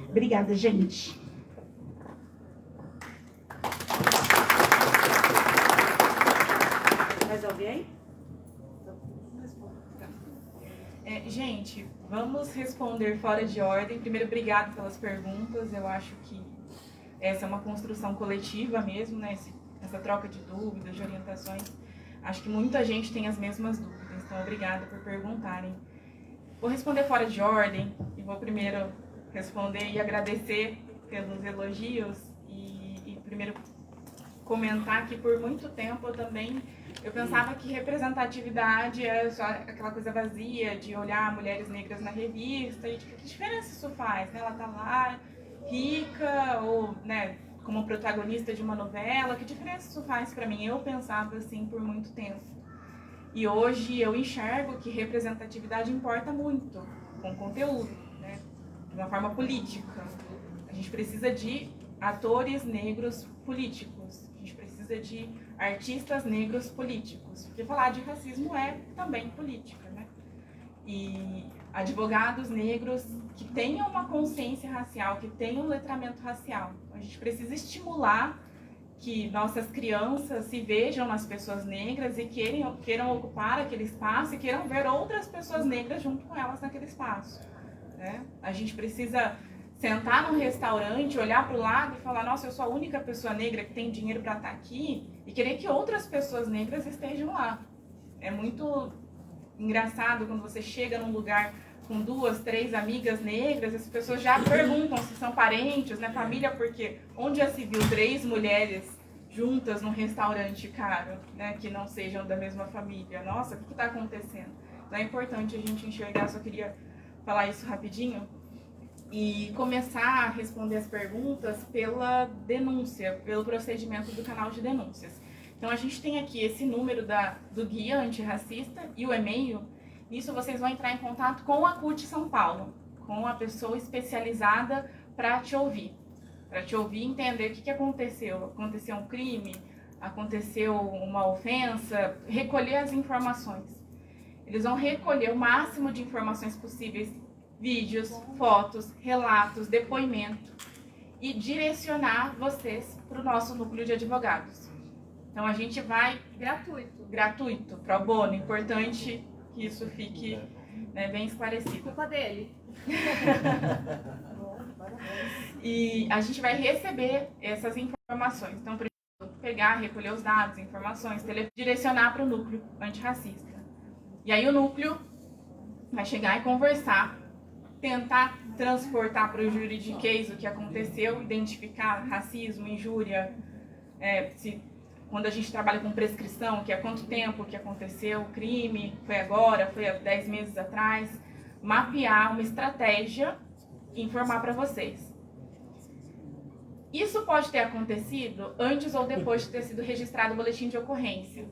Obrigada, gente. Mais alguém? Gente, vamos responder fora de ordem. Primeiro, obrigado pelas perguntas. Eu acho que essa é uma construção coletiva mesmo, né? Essa troca de dúvidas, de orientações. Acho que muita gente tem as mesmas dúvidas, então obrigada por perguntarem. Vou responder fora de ordem e vou primeiro responder e agradecer pelos elogios e primeiro comentar que por muito tempo eu pensava que representatividade era só aquela coisa vazia de olhar mulheres negras na revista e que diferença isso faz, né? Ela tá lá rica ou, né, como protagonista de uma novela, que diferença isso faz para mim? Eu pensava assim por muito tempo. E hoje eu enxergo que representatividade importa muito com conteúdo, né? De uma forma política. A gente precisa de atores negros políticos. A gente precisa de artistas negros políticos. Porque falar de racismo é também política, né? E advogados negros que tenham uma consciência racial, que tenham um letramento racial. A gente precisa estimular que nossas crianças se vejam nas pessoas negras e queiram ocupar aquele espaço e queiram ver outras pessoas negras junto com elas naquele espaço, né? A gente precisa sentar num restaurante, olhar para o lado e falar, nossa, eu sou a única pessoa negra que tem dinheiro para estar aqui, e querer que outras pessoas negras estejam lá. É muito engraçado quando você chega num lugar com 2, 3 amigas negras, as pessoas já perguntam se são parentes, né, família, porque onde já se viu 3 mulheres juntas num restaurante caro, né, que não sejam da mesma família? Nossa, o que está acontecendo? Então é importante a gente enxergar, só queria falar isso rapidinho, e começar a responder as perguntas pela denúncia, pelo procedimento do canal de denúncias. Então a gente tem aqui esse número do guia antirracista e o e-mail. Nisso vocês vão entrar em contato com a CUT São Paulo, com a pessoa especializada para te ouvir e entender o que aconteceu. Aconteceu um crime, aconteceu uma ofensa, recolher as informações. Eles vão recolher o máximo de informações possíveis, vídeos, fotos, relatos, depoimento, e direcionar vocês para o nosso núcleo de advogados. Então a gente vai... Gratuito, pro bono. Importante que isso fique, né, bem esclarecido. Culpa dele. E a gente vai receber essas informações. Então, primeiro, pegar, recolher os dados, informações, direcionar para o núcleo antirracista. E aí o núcleo vai chegar e conversar, tentar transportar para o juridiquês o que aconteceu, identificar racismo, injúria, quando a gente trabalha com prescrição, que é quanto tempo que aconteceu o crime, foi agora, foi há 10 meses atrás, mapear uma estratégia e informar para vocês. Isso pode ter acontecido antes ou depois de ter sido registrado o boletim de ocorrência.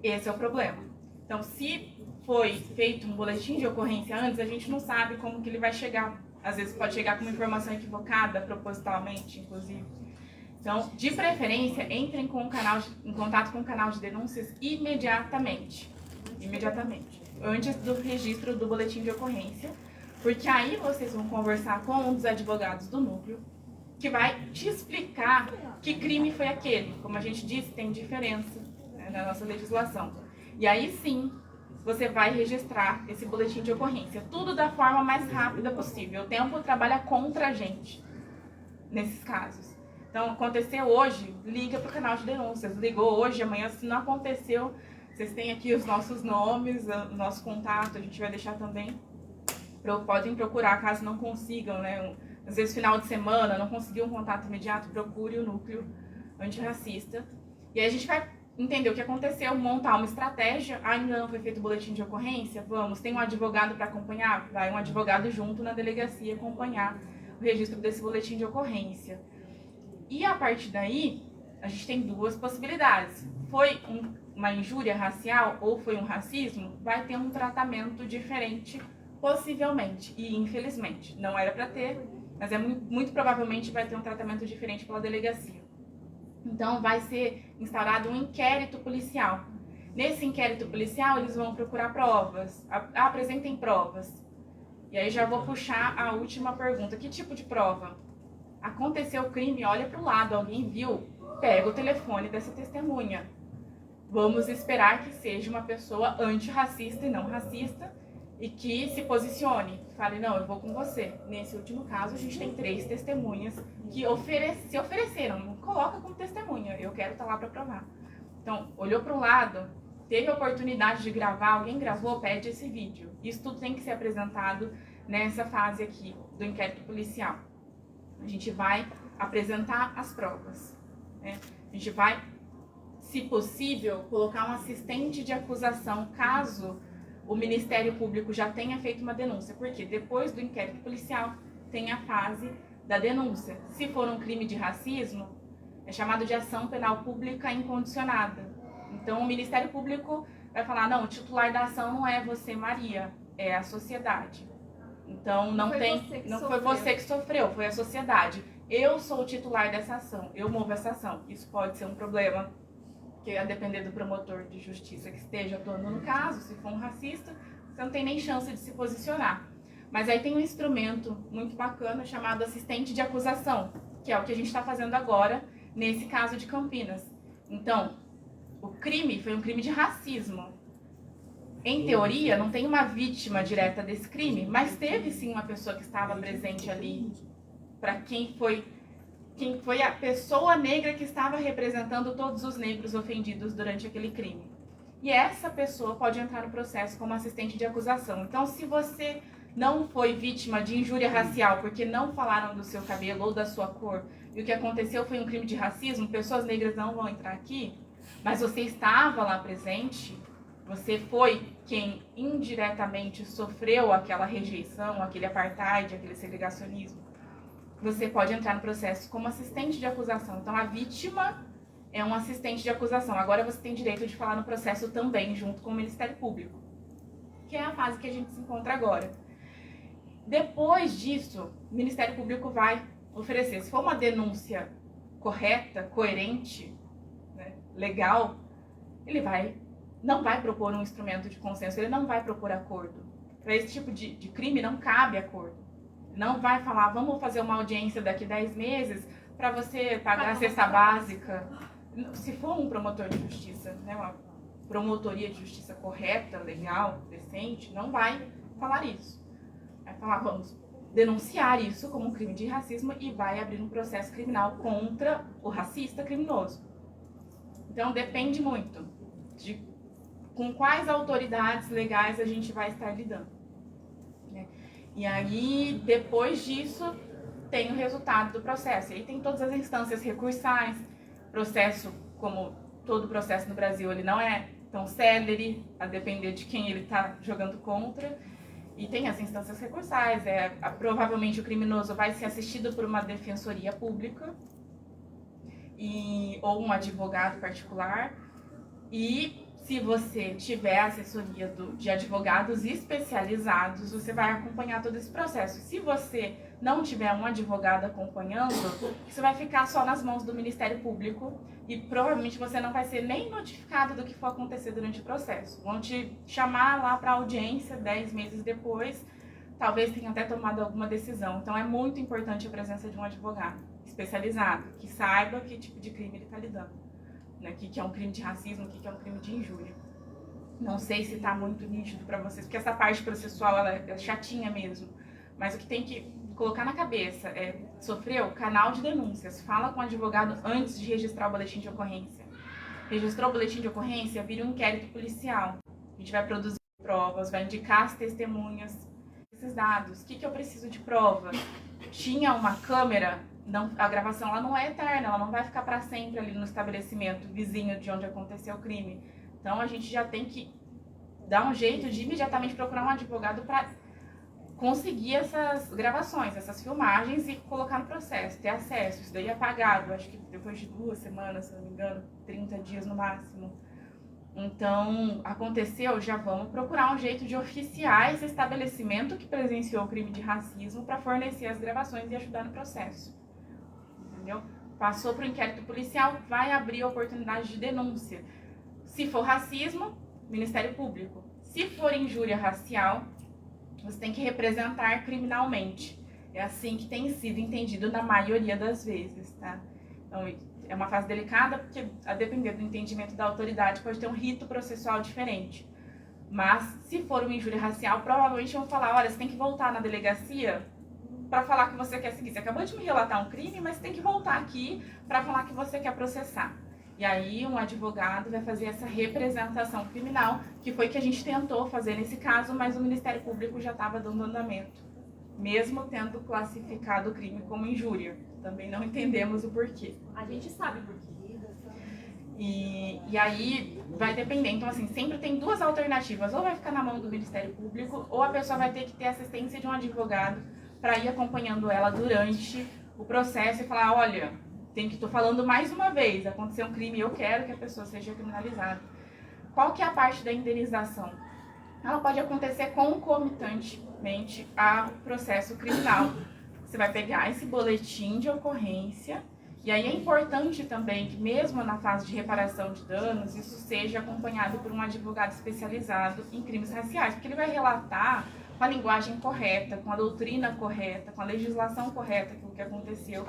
Esse é o problema. Então, se foi feito um boletim de ocorrência antes, a gente não sabe como que ele vai chegar. Às vezes pode chegar com uma informação equivocada, propositalmente, inclusive. Então, de preferência, entre em contato com o canal de denúncias imediatamente. Imediatamente. Antes do registro do boletim de ocorrência. Porque aí vocês vão conversar com um dos advogados do núcleo, que vai te explicar que crime foi aquele. Como a gente disse, tem diferença, né, na nossa legislação. E aí sim, você vai registrar esse boletim de ocorrência. Tudo da forma mais rápida possível. O tempo trabalha contra a gente, nesses casos. Então, aconteceu hoje, liga para o canal de denúncias. Ligou hoje, amanhã, se não aconteceu, vocês têm aqui os nossos nomes, o nosso contato, a gente vai deixar também. Podem procurar, caso não consigam, né? Às vezes, final de semana, não conseguiu um contato imediato, procure o núcleo antirracista. E aí a gente vai entender o que aconteceu, montar uma estratégia. Ainda não foi feito o boletim de ocorrência? Vamos. Tem um advogado para acompanhar? Vai um advogado junto na delegacia acompanhar o registro desse boletim de ocorrência. E a partir daí, a gente tem duas possibilidades. Foi uma injúria racial ou foi um racismo? Vai ter um tratamento diferente, possivelmente. E infelizmente, não era para ter, mas muito provavelmente vai ter um tratamento diferente pela delegacia. Então, vai ser instaurado um inquérito policial. Nesse inquérito policial, eles vão procurar provas. Apresentem provas. E aí já vou puxar a última pergunta. Que tipo de prova? Aconteceu o crime, olha para o lado, alguém viu? Pega o telefone dessa testemunha. Vamos esperar que seja uma pessoa antirracista e não racista e que se posicione. Fale, não, eu vou com você. Nesse último caso, a gente tem 3 testemunhas que se ofereceram. Coloca como testemunha, eu quero estar lá para provar. Então, olhou para o lado, teve a oportunidade de gravar, alguém gravou, pede esse vídeo. Isso tudo tem que ser apresentado nessa fase aqui do inquérito policial. A gente vai apresentar as provas, né? A gente vai, se possível, colocar um assistente de acusação caso o Ministério Público já tenha feito uma denúncia. Porque depois do inquérito policial tem a fase da denúncia. Se for um crime de racismo, é chamado de ação penal pública incondicionada. Então o Ministério Público vai falar, não, o titular da ação não é você, Maria, é a sociedade. Então não foi você que sofreu, foi a sociedade. Eu sou o titular dessa ação, eu movo essa ação. Isso pode ser um problema, que a depender do promotor de justiça que esteja atuando no caso. Se for um racista, você não tem nem chance de se posicionar. Mas aí tem um instrumento muito bacana chamado assistente de acusação, que é o que a gente está fazendo agora nesse caso de Campinas. Então, o crime foi um crime de racismo. Em teoria, não tem uma vítima direta desse crime, mas teve sim uma pessoa que estava presente ali, para quem foi a pessoa negra que estava representando todos os negros ofendidos durante aquele crime. E essa pessoa pode entrar no processo como assistente de acusação. Então, se você não foi vítima de injúria racial porque não falaram do seu cabelo ou da sua cor, e o que aconteceu foi um crime de racismo, pessoas negras não vão entrar aqui, mas você estava lá presente, você foi quem indiretamente sofreu aquela rejeição, aquele apartheid, aquele segregacionismo, você pode entrar no processo como assistente de acusação. Então, a vítima é um assistente de acusação. Agora você tem direito de falar no processo também, junto com o Ministério Público, que é a fase que a gente se encontra agora. Depois disso, o Ministério Público vai oferecer, se for uma denúncia correta, coerente, né, legal, ele não vai propor um instrumento de consenso, ele não vai propor acordo. Para esse tipo de crime não cabe acordo. Não vai falar, vamos fazer uma audiência daqui 10 meses para você pagar a cesta básica. Se for um promotor de justiça, né, uma promotoria de justiça correta, legal, decente, não vai falar isso. Vai falar, vamos denunciar isso como um crime de racismo e vai abrir um processo criminal contra o racista criminoso. Então depende muito de com quais autoridades legais a gente vai estar lidando, né? E aí, depois disso, tem o resultado do processo. E aí tem todas as instâncias recursais. Processo, como todo processo no Brasil, ele não é tão célere, a depender de quem ele está jogando contra. E tem as instâncias recursais. Provavelmente o criminoso vai ser assistido por uma defensoria pública, ou um advogado particular. E se você tiver assessoria de advogados especializados, você vai acompanhar todo esse processo. Se você não tiver um advogado acompanhando, isso vai ficar só nas mãos do Ministério Público e provavelmente você não vai ser nem notificado do que for acontecer durante o processo. Vão te chamar lá para audiência 10 meses depois, talvez tenha até tomado alguma decisão. Então é muito importante a presença de um advogado especializado, que saiba que tipo de crime ele está lidando. Né? O que é um crime de racismo, o que é um crime de injúria. Não sei se está muito nítido para vocês, porque essa parte processual ela é chatinha mesmo. Mas o que tem que colocar na cabeça é, sofreu canal de denúncias, fala com o advogado antes de registrar o boletim de ocorrência. Registrou o boletim de ocorrência, vira um inquérito policial. A gente vai produzir provas, vai indicar as testemunhas, esses dados. O que eu preciso de prova? Tinha uma câmera, não, a gravação ela não é eterna, ela não vai ficar para sempre ali no estabelecimento vizinho de onde aconteceu o crime. Então a gente já tem que dar um jeito de imediatamente procurar um advogado para conseguir essas gravações, essas filmagens e colocar no processo, ter acesso. Isso daí é pagado, acho que depois de 2 semanas, se não me engano, 30 dias no máximo. Então, aconteceu, já vamos procurar um jeito de oficiar esse estabelecimento que presenciou o crime de racismo para fornecer as gravações e ajudar no processo. Entendeu? Passou para o inquérito policial, vai abrir a oportunidade de denúncia. Se for racismo, Ministério Público. Se for injúria racial, você tem que representar criminalmente. É assim que tem sido entendido na maioria das vezes, tá? Então, é uma fase delicada porque, a depender do entendimento da autoridade, pode ter um rito processual diferente. Mas, se for uma injúria racial, provavelmente vão falar, olha, você tem que voltar na delegacia para falar que você quer seguir. Você acabou de me relatar um crime, mas você tem que voltar aqui para falar que você quer processar. E aí, um advogado vai fazer essa representação criminal, que foi que a gente tentou fazer nesse caso, mas o Ministério Público já estava dando andamento, mesmo tendo classificado o crime como injúria. Também não entendemos o porquê. A gente sabe por quê. E aí, vai depender. Então, assim, sempre tem 2 alternativas. Ou vai ficar na mão do Ministério Público, ou a pessoa vai ter que ter assistência de um advogado para ir acompanhando ela durante o processo e falar, olha, estou falando mais uma vez, aconteceu um crime e eu quero que a pessoa seja criminalizada. Qual que é a parte da indenização? Ela pode acontecer concomitantemente ao processo criminal. Você vai pegar esse boletim de ocorrência, e aí é importante também que mesmo na fase de reparação de danos, isso seja acompanhado por um advogado especializado em crimes raciais, porque ele vai relatar com a linguagem correta, com a doutrina correta, com a legislação correta aquilo que aconteceu.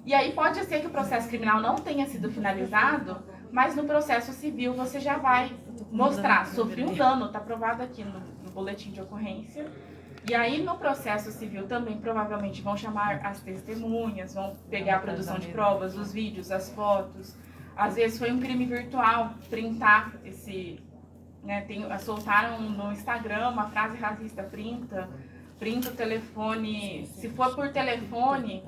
E aí pode ser que o processo criminal não tenha sido finalizado, mas no processo civil você já vai mostrar, sofri um dano, está provado aqui no boletim de ocorrência. E aí no processo civil também provavelmente vão chamar as testemunhas, vão pegar a produção de provas, os vídeos, as fotos. Às vezes foi um crime virtual, printar esse... Né, soltaram no Instagram uma frase racista, printa o telefone. Se for por telefone...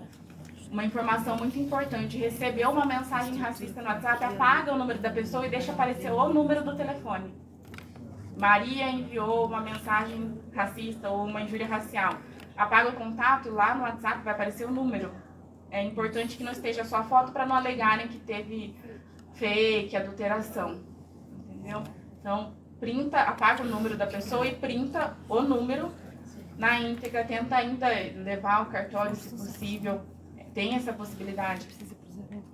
Uma informação muito importante, recebeu uma mensagem racista no WhatsApp, apaga o número da pessoa e deixa aparecer o número do telefone. Maria enviou uma mensagem racista ou uma injúria racial. Apaga o contato, lá no WhatsApp vai aparecer o número. É importante que não esteja só a foto para não alegarem que teve fake, adulteração. Entendeu? Então, apaga o número da pessoa e printa o número na íntegra. Tenta ainda levar ao cartório, se possível. Tem essa possibilidade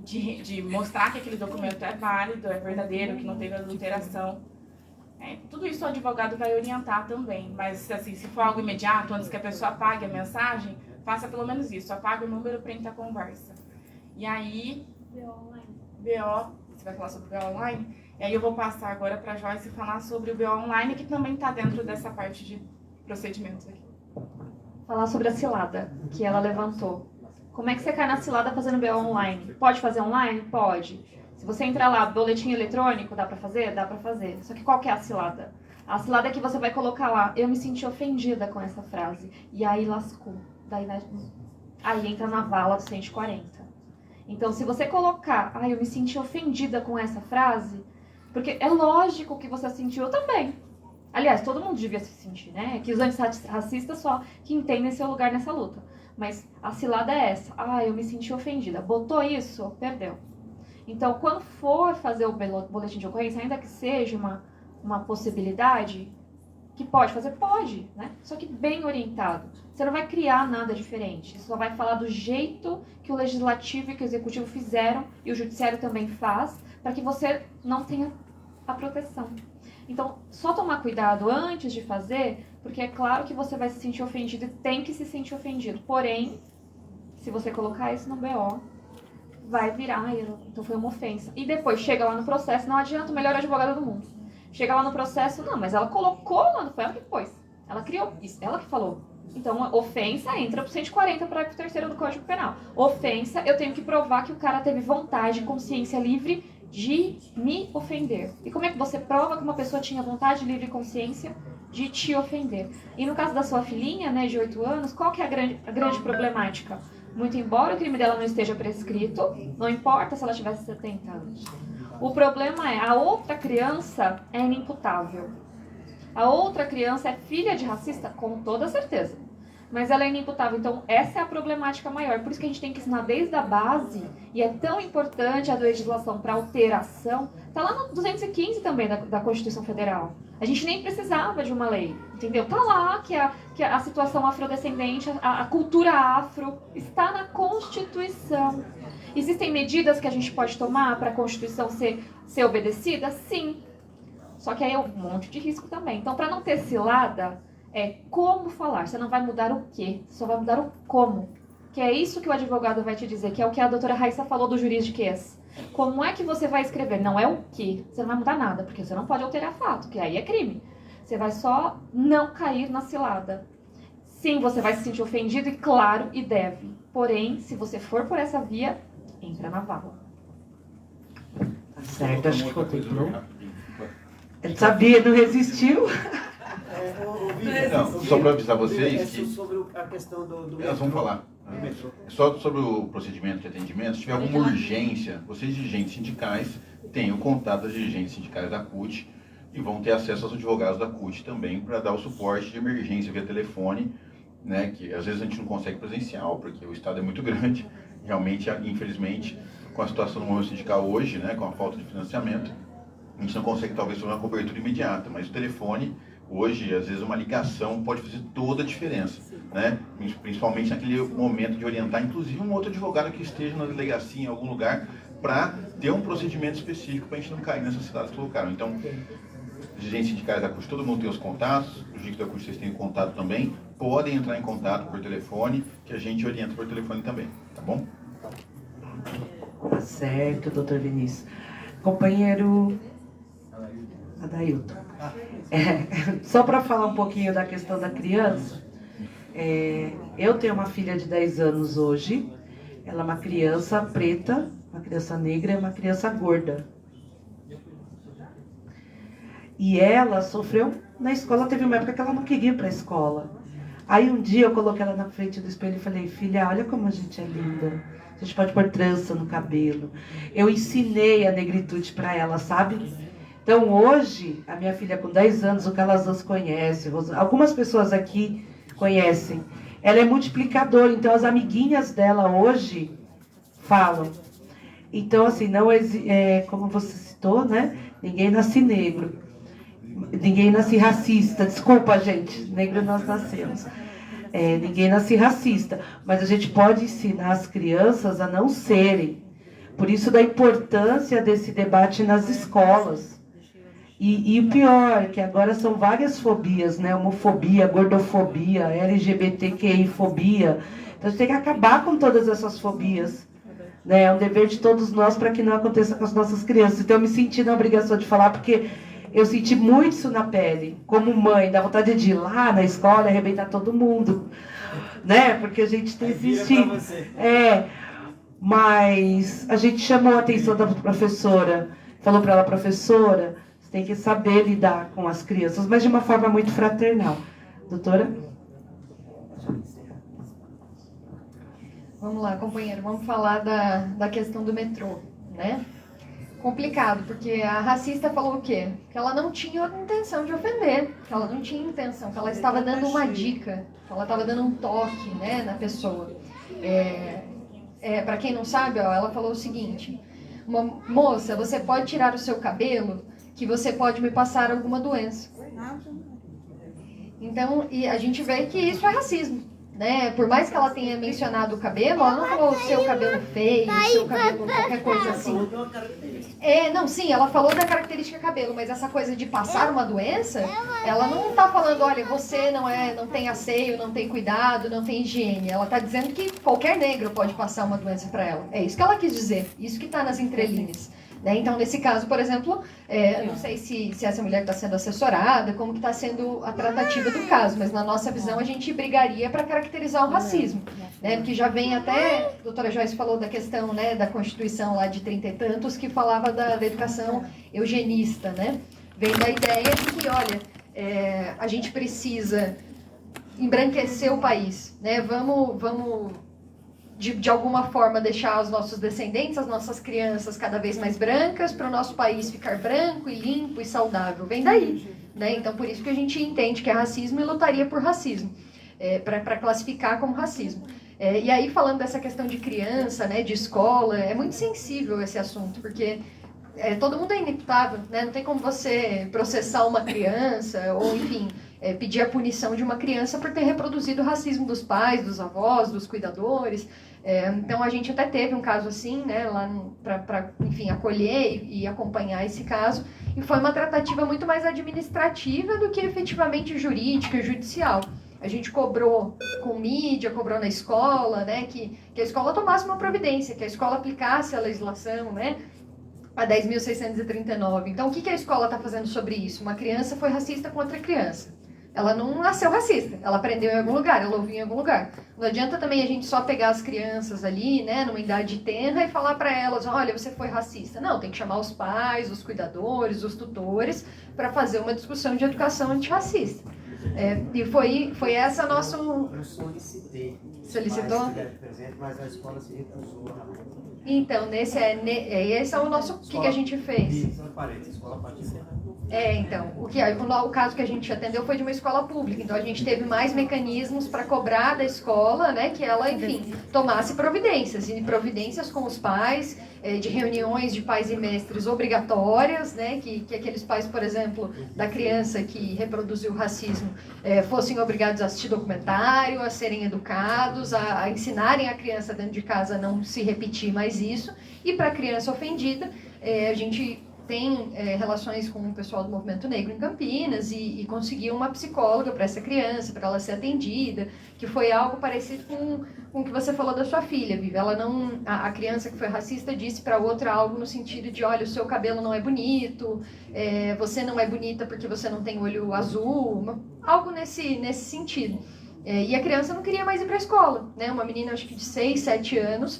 de mostrar que aquele documento é válido, é verdadeiro, que não teve adulteração. Tudo isso o advogado vai orientar também, mas assim, se for algo imediato, antes que a pessoa apague a mensagem, faça pelo menos isso, apaga o número, printa a conversa. E aí, BO, você vai falar sobre o BO online? E aí eu vou passar agora para a Joyce falar sobre o BO online, que também está dentro dessa parte de procedimentos aqui. Falar sobre a cilada que ela levantou. Como é que você cai na cilada fazendo BO online? Pode fazer online? Pode. Se você entrar lá, boletim eletrônico, dá pra fazer? Dá pra fazer. Só que qual que é a cilada? A cilada é que você vai colocar lá, eu me senti ofendida com essa frase. E aí lascou. Aí entra na vala do 140. Então, se você colocar, eu me senti ofendida com essa frase, porque é lógico que você sentiu, eu também. Aliás, todo mundo devia se sentir, né? Que os antirracistas só que entendem seu lugar nessa luta. Mas a cilada é essa. Eu me senti ofendida. Botou isso, perdeu. Então, quando for fazer o boletim de ocorrência, ainda que seja uma possibilidade, que pode fazer, pode, né? Só que bem orientado. Você não vai criar nada diferente. Você só vai falar do jeito que o legislativo e que o executivo fizeram, e o judiciário também faz, para que você não tenha a proteção. Então, só tomar cuidado antes de fazer, porque é claro que você vai se sentir ofendido e tem que se sentir ofendido. Porém, se você colocar isso no BO, vai virar, então foi uma ofensa. E depois chega lá no processo, não adianta o melhor advogado do mundo. Chega lá no processo, não, mas ela colocou lá, não foi ela que pôs. Ela criou isso, ela que falou. Então, ofensa entra pro 140 para o 3º do Código Penal. Ofensa, eu tenho que provar que o cara teve vontade, consciência livre de me ofender. E como é que você prova que uma pessoa tinha vontade, livre e consciência de te ofender? E no caso da sua filhinha, né, de 8 anos, qual que é a grande problemática? Muito embora o crime dela não esteja prescrito, não importa se ela tivesse 70 anos. O problema é, a outra criança é inimputável. A outra criança é filha de racista, com toda certeza. Mas ela é inimputável. Então, essa é a problemática maior. Por isso que a gente tem que ensinar desde a base, e é tão importante a legislação para alteração. Está lá no 215 também da Constituição Federal. A gente nem precisava de uma lei, entendeu? Está lá que a situação afrodescendente, a cultura afro, está na Constituição. Existem medidas que a gente pode tomar para a Constituição ser obedecida? Sim. Só que aí é um monte de risco também. Então, para não ter cilada, é como falar. Você não vai mudar o quê, você só vai mudar o como. Que é isso que o advogado vai te dizer, que é o que a doutora Raíssa falou do juridiquês. Como é que você vai escrever? Não é o quê. Você não vai mudar nada, porque você não pode alterar fato, que aí é crime. Você vai só não cair na cilada. Sim, você vai se sentir ofendido, e claro, e deve. Porém, se você for por essa via, entra na vala. Tá certo, acho que contei, não? Ele sabia, não resistiu. Não, só para avisar vocês que... Sobre a questão do nós vamos falar. Só sobre o procedimento de atendimento, se tiver alguma urgência, vocês dirigentes sindicais têm o contato das dirigentes sindicais da CUT e vão ter acesso aos advogados da CUT também para dar o suporte de emergência via telefone, né, que às vezes a gente não consegue presencial, porque o estado é muito grande, realmente, infelizmente, com a situação do movimento sindical hoje, né, com a falta de financiamento, a gente não consegue talvez fazer uma cobertura imediata, mas o telefone, hoje, às vezes uma ligação pode fazer toda a diferença, né, principalmente naquele momento de orientar, inclusive um outro advogado que esteja na delegacia em algum lugar, para ter um procedimento específico para a gente não cair nessas cidades que colocaram. Então, dirigentes sindicais da CUT, todo mundo tem os contatos, os dirigentes da CUT vocês têm contato também, podem entrar em contato por telefone, que a gente orienta por telefone também, tá bom? Tá certo, doutor Vinícius. Companheiro Adailton. Só para falar um pouquinho da questão da criança, eu tenho uma filha de 10 anos hoje, ela é uma criança preta, uma criança negra e uma criança gorda. E ela sofreu na escola, teve uma época que ela não queria ir para a escola. Aí um dia eu coloquei ela na frente do espelho e falei, filha, olha como a gente é linda. A gente pode pôr trança no cabelo. Eu ensinei a negritude para ela, sabe? Então hoje, a minha filha com 10 anos, o Calazans conhece, algumas pessoas aqui conhecem. Ela é multiplicadora, então as amiguinhas dela hoje falam. Então assim, não como você citou, né? Ninguém nasce negro. Ninguém nasce racista. Desculpa, gente. Negro nós nascemos. Ninguém nasce racista. Mas a gente pode ensinar as crianças a não serem. Por isso da importância desse debate nas escolas. E o pior, que agora são várias fobias, né? Homofobia, gordofobia, LGBTQI-fobia. Então a gente tem que acabar com todas essas fobias. Né? É um dever de todos nós para que não aconteça com as nossas crianças. Então eu me senti na obrigação de falar, porque eu senti muito isso na pele. Como mãe, dá vontade de ir lá na escola e arrebentar todo mundo. Né? Porque a gente tem existido. Mas a gente chamou a atenção da professora. Falou para ela, professora, você tem que saber lidar com as crianças, mas de uma forma muito fraternal. Doutora? Vamos lá, companheiro, vamos falar da questão do metrô, né? Complicado, porque a racista falou o quê? Que ela não tinha intenção de ofender, que ela não tinha intenção, que ela estava dando uma dica, que ela estava dando um toque, né, na pessoa. Para quem não sabe, ó, ela falou o seguinte: Moça, você pode tirar o seu cabelo, que você pode me passar alguma doença. Então, e a gente vê que isso é racismo, né? Por mais que ela tenha mencionado o cabelo, ela não falou o seu cabelo feio, o seu cabelo qualquer coisa assim. Não, sim, ela falou da característica cabelo, mas essa coisa de passar uma doença, ela não tá falando, olha, você não tem asseio, não tem cuidado, não tem higiene. Ela tá dizendo que qualquer negro pode passar uma doença para ela. É isso que ela quis dizer, isso que tá nas entrelinhas. Né? Então, nesse caso, por exemplo, eu não sei se essa mulher está sendo assessorada, como que está sendo a tratativa do caso, mas na nossa visão a gente brigaria para caracterizar o racismo. Né? Porque já vem até, a doutora Joyce falou da questão, né, da Constituição lá de 30 e tantos, que falava da educação eugenista. Né? Vem da ideia de que, olha, a gente precisa embranquecer o país. Né? Vamos de alguma forma deixar os nossos descendentes, as nossas crianças cada vez mais brancas, para o nosso país ficar branco e limpo e saudável. Vem daí. Né? Então, por isso que a gente entende que é racismo e lutaria por racismo, para classificar como racismo. E aí, falando dessa questão de criança, né, de escola, é muito sensível esse assunto, porque todo mundo é inimputável, né? Não tem como você processar uma criança, ou enfim, pedir a punição de uma criança por ter reproduzido o racismo dos pais, dos avós, dos cuidadores. Então a gente até teve um caso assim, né, lá para enfim, acolher e acompanhar esse caso, e foi uma tratativa muito mais administrativa do que efetivamente jurídica, judicial. A gente cobrou com mídia, cobrou na escola, né, que a escola tomasse uma providência, que a escola aplicasse a legislação, né, a 10.639. Então, o que a escola está fazendo sobre isso? Uma criança foi racista com outra criança. Ela não nasceu racista, ela aprendeu em algum lugar, ela ouviu em algum lugar. Não adianta também a gente só pegar as crianças ali, né, numa idade tenra, e falar para elas, olha, você foi racista. Não, tem que chamar os pais, os cuidadores, os tutores, para fazer uma discussão de educação antirracista. E foi essa a nossa... Eu solicitei. Solicitou? Presente, mas a escola se recusou. Então, esse é o nosso... O que a gente fez? Então, o caso que a gente atendeu foi de uma escola pública, então a gente teve mais mecanismos para cobrar da escola, né, que ela, enfim, tomasse providências, e providências com os pais, de reuniões de pais e mestres obrigatórias, né, que aqueles pais, por exemplo, da criança que reproduziu o racismo, fossem obrigados a assistir documentário, a serem educados, a ensinarem a criança dentro de casa a não se repetir mais isso, e para a criança ofendida, a gente tem relações com o pessoal do Movimento Negro em Campinas e conseguiu uma psicóloga para essa criança, para ela ser atendida, que foi algo parecido com o que você falou da sua filha, Vivi. Ela não, a criança que foi racista disse para outra algo no sentido de, olha, o seu cabelo não é bonito, você não é bonita porque você não tem olho azul, algo nesse sentido. E a criança não queria mais ir para a escola, né? Uma menina, acho que de 6, 7 anos,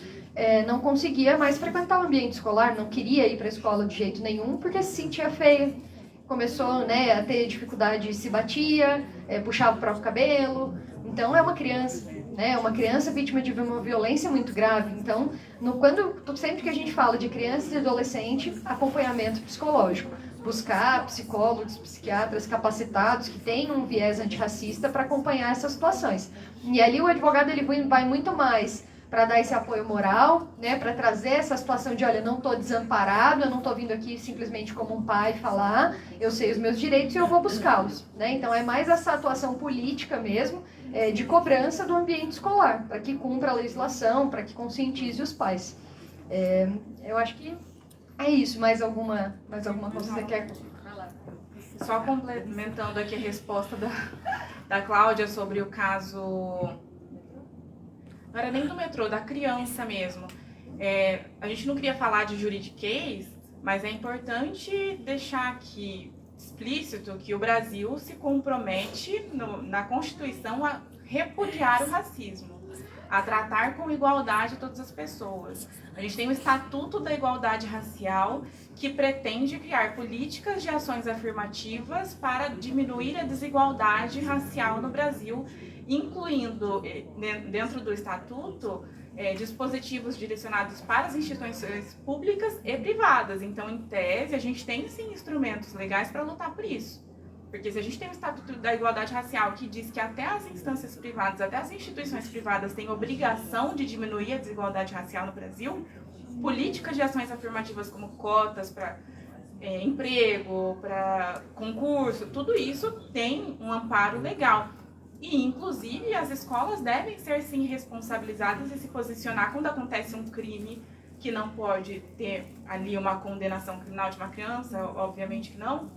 não conseguia mais frequentar o ambiente escolar, não queria ir para a escola de jeito nenhum, porque se sentia feia. Começou, né, a ter dificuldade, se batia, puxava o próprio cabelo. Então é uma criança, né, uma criança vítima de uma violência muito grave. Então, sempre que a gente fala de criança e adolescente, acompanhamento psicológico. Buscar psicólogos, psiquiatras capacitados que tenham um viés antirracista para acompanhar essas situações. E ali o advogado ele vai muito mais para dar esse apoio moral, né, para trazer essa situação de, olha, não estou desamparado, eu não estou vindo aqui simplesmente como um pai falar, eu sei os meus direitos e eu vou buscá-los. Né? Então é mais essa atuação política mesmo, de cobrança do ambiente escolar, para que cumpra a legislação, para que conscientize os pais. Eu acho que é isso. Mais alguma coisa que você quer falar? Só complementando aqui a resposta da Cláudia sobre o caso... Não era nem do metrô, da criança mesmo. A gente não queria falar de juridiquês, mas é importante deixar aqui explícito que o Brasil se compromete na Constituição a repudiar o racismo, a tratar com igualdade todas as pessoas. A gente tem o Estatuto da Igualdade Racial, que pretende criar políticas de ações afirmativas para diminuir a desigualdade racial no Brasil, incluindo dentro do Estatuto dispositivos direcionados para as instituições públicas e privadas. Então, em tese, a gente tem sim instrumentos legais para lutar por isso. Porque se a gente tem o Estatuto da Igualdade Racial que diz que até as instâncias privadas, até as instituições privadas têm obrigação de diminuir a desigualdade racial no Brasil, políticas de ações afirmativas como cotas para emprego, para concurso, tudo isso tem um amparo legal. E, inclusive, as escolas devem ser, sim, responsabilizadas e se posicionar quando acontece um crime que não pode ter ali uma condenação criminal de uma criança, obviamente que não,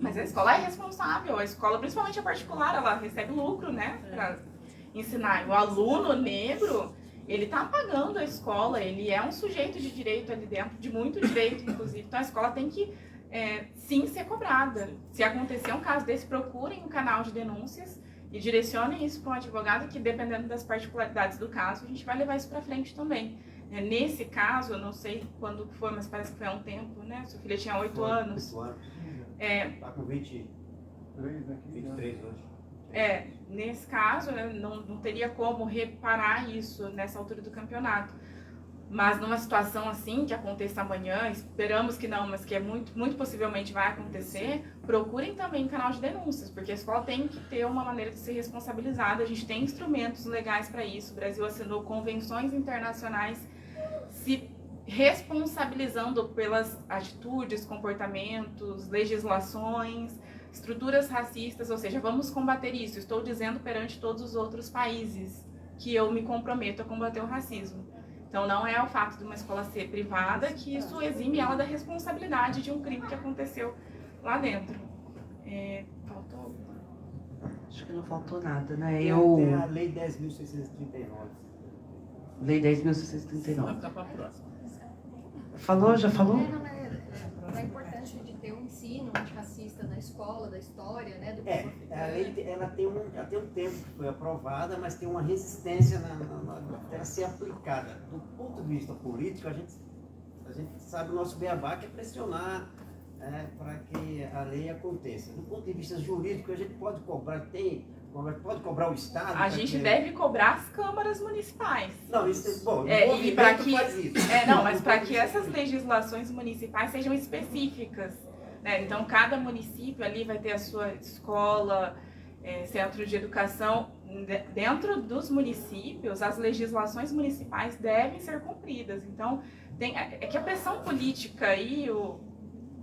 mas a escola é responsável, a escola, principalmente a particular, ela recebe lucro, né, para ensinar. E o aluno negro, ele está pagando a escola, ele é um sujeito de direito ali dentro, de muito direito, inclusive, então a escola tem que, sim, ser cobrada. Se acontecer um caso desse, procurem um canal de denúncias e direcionem isso para um advogado que, dependendo das particularidades do caso, a gente vai levar isso para frente também. Nesse caso, eu não sei quando foi, mas parece que foi há um tempo, né? Sua filha tinha 8 anos. 8 anos. Tá com 23 hoje. Nesse caso, né, não teria como reparar isso nessa altura do campeonato. Mas numa situação assim, que aconteça amanhã, esperamos que não, mas que muito possivelmente vai acontecer, procurem também um canal de denúncias, porque a escola tem que ter uma maneira de ser responsabilizada, a gente tem instrumentos legais para isso, o Brasil assinou convenções internacionais se responsabilizando pelas atitudes, comportamentos, legislações, estruturas racistas, ou seja, vamos combater isso. Estou dizendo perante todos os outros países que eu me comprometo a combater o racismo. Então, não é o fato de uma escola ser privada que isso exime ela da responsabilidade de um crime que aconteceu lá dentro. Faltou? Acho que não faltou nada, né? Tem a Lei 10.639. Lei 10.639. Vai ficar para a próxima. Falou? Já falou? A importância de ter um ensino antirracista na escola, da história, né? Do A lei ela tem um tempo que foi aprovada, mas tem uma resistência até ser aplicada. Do ponto de vista político, a gente sabe o nosso beabá que é pressionar para que a lei aconteça. Do ponto de vista jurídico, a gente pode cobrar, pode cobrar o Estado. A gente deve cobrar as câmaras municipais. Não, isso é bom. E para que mas para que essas legislações municipais sejam específicas, né? Então cada município ali vai ter a sua escola, centro de educação. Dentro dos municípios, as legislações municipais devem ser cumpridas. Então é que a pressão política e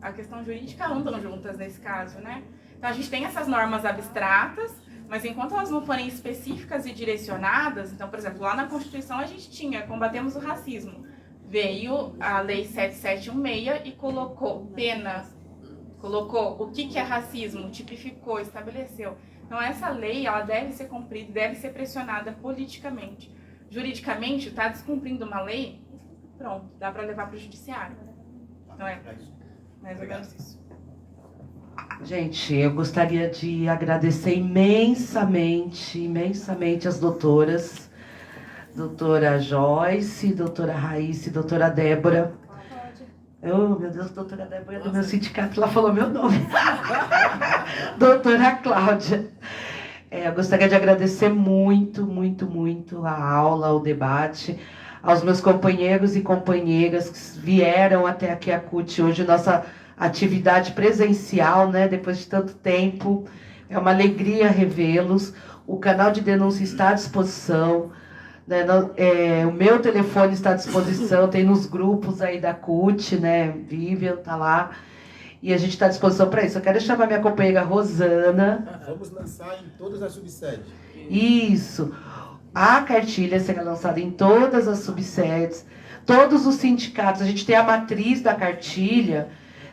a questão jurídica andam juntas nesse caso, né? Então a gente tem essas normas abstratas, mas enquanto elas não forem específicas e direcionadas, então, por exemplo, lá na Constituição a gente tinha, combatemos o racismo. Veio a Lei 7716 e colocou pena, colocou o que é racismo, tipificou, estabeleceu. Então essa lei, ela deve ser cumprida, deve ser pressionada politicamente. Juridicamente, está descumprindo uma lei, pronto, dá para levar para o judiciário. Então é mais ou menos isso. Gente, eu gostaria de agradecer imensamente as doutoras, doutora Joyce, doutora Raíssa e doutora Débora. Oh, meu Deus, doutora Débora é do meu sindicato, ela falou meu nome. Doutora Cláudia. Eu gostaria de agradecer muito a aula, o debate, aos meus companheiros e companheiras que vieram até aqui a CUT hoje, nossa atividade presencial, né, depois de tanto tempo. É uma alegria revê-los. O canal de denúncia está à disposição, né, o meu telefone está à disposição, tem nos grupos aí da CUT, né, Vivian está lá, e a gente está à disposição para isso. Eu quero chamar minha companheira Rosana. Vamos lançar em todas as subsedes. Isso. A cartilha será lançada em todas as subsedes, todos os sindicatos, a gente tem a matriz da cartilha.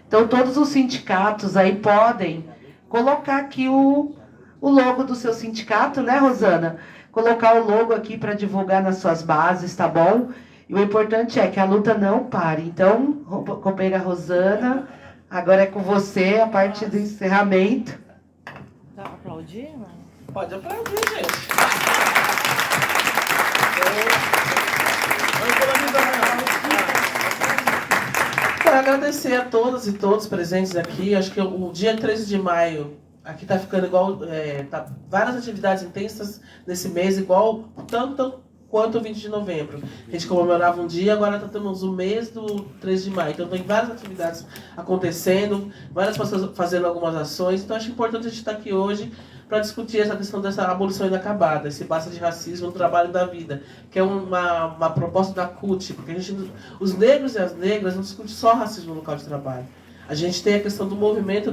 Então, todos os sindicatos aí podem colocar aqui o logo do seu sindicato, né, Rosana? Colocar o logo aqui para divulgar nas suas bases, tá bom? E o importante é que a luta não pare. Então, companheira Rosana, agora é com você a parte do encerramento. Dá para aplaudir? Pode aplaudir, gente. Quero agradecer a todas e todos presentes aqui. Acho que o dia 13 de maio aqui está ficando igual, tá várias atividades intensas nesse mês, igual tanto quanto o 20 de novembro. A gente comemorava um dia, agora temos o mês do 13 de maio. Então tem várias atividades acontecendo, várias pessoas fazendo algumas ações. Então acho importante a gente estar aqui hoje para discutir essa questão dessa abolição inacabada, esse basta de racismo no trabalho da vida, que é uma proposta da CUT, porque os negros e as negras não discutem só racismo no local de trabalho. A gente tem a questão do movimento,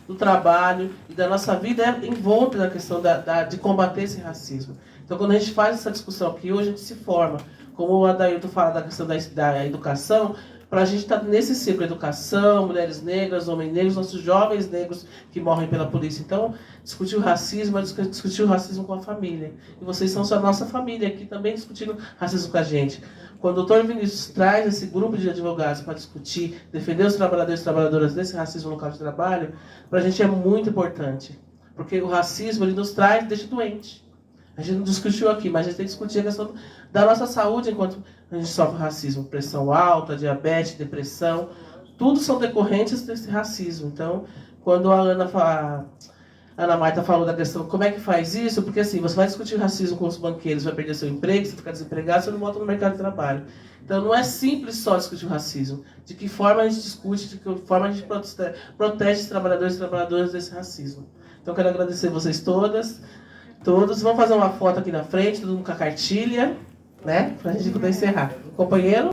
do trabalho e da nossa vida envolta na questão de combater esse racismo. Então, quando a gente faz essa discussão aqui, hoje a gente se forma, como o Adailton fala da questão da educação, para a gente estar nesse ciclo, educação, mulheres negras, homens negros, nossos jovens negros que morrem pela polícia. Então, discutir o racismo é discutir o racismo com a família. E vocês são a nossa família aqui também discutindo racismo com a gente. Quando o Dr. Vinícius traz esse grupo de advogados para discutir, defender os trabalhadores e trabalhadoras desse racismo no local de trabalho, para a gente é muito importante. Porque o racismo, ele nos traz, deixa doente. A gente não discutiu aqui, mas a gente tem que discutir a questão da nossa saúde enquanto a gente sofre racismo. Pressão alta, diabetes, depressão, tudo são decorrentes desse racismo. Então, quando a Ana Marta falou da questão, como é que faz isso? Porque assim, você vai discutir racismo com os banqueiros, vai perder seu emprego, você fica desempregado, você não volta no mercado de trabalho. Então não é simples só discutir o racismo. De que forma a gente discute, de que forma a gente protege os trabalhadores e trabalhadoras desse racismo. Então eu quero agradecer vocês todos. Vamos fazer uma foto aqui na frente, todo mundo com a cartilha, né? Pra gente poder encerrar. Companheiro?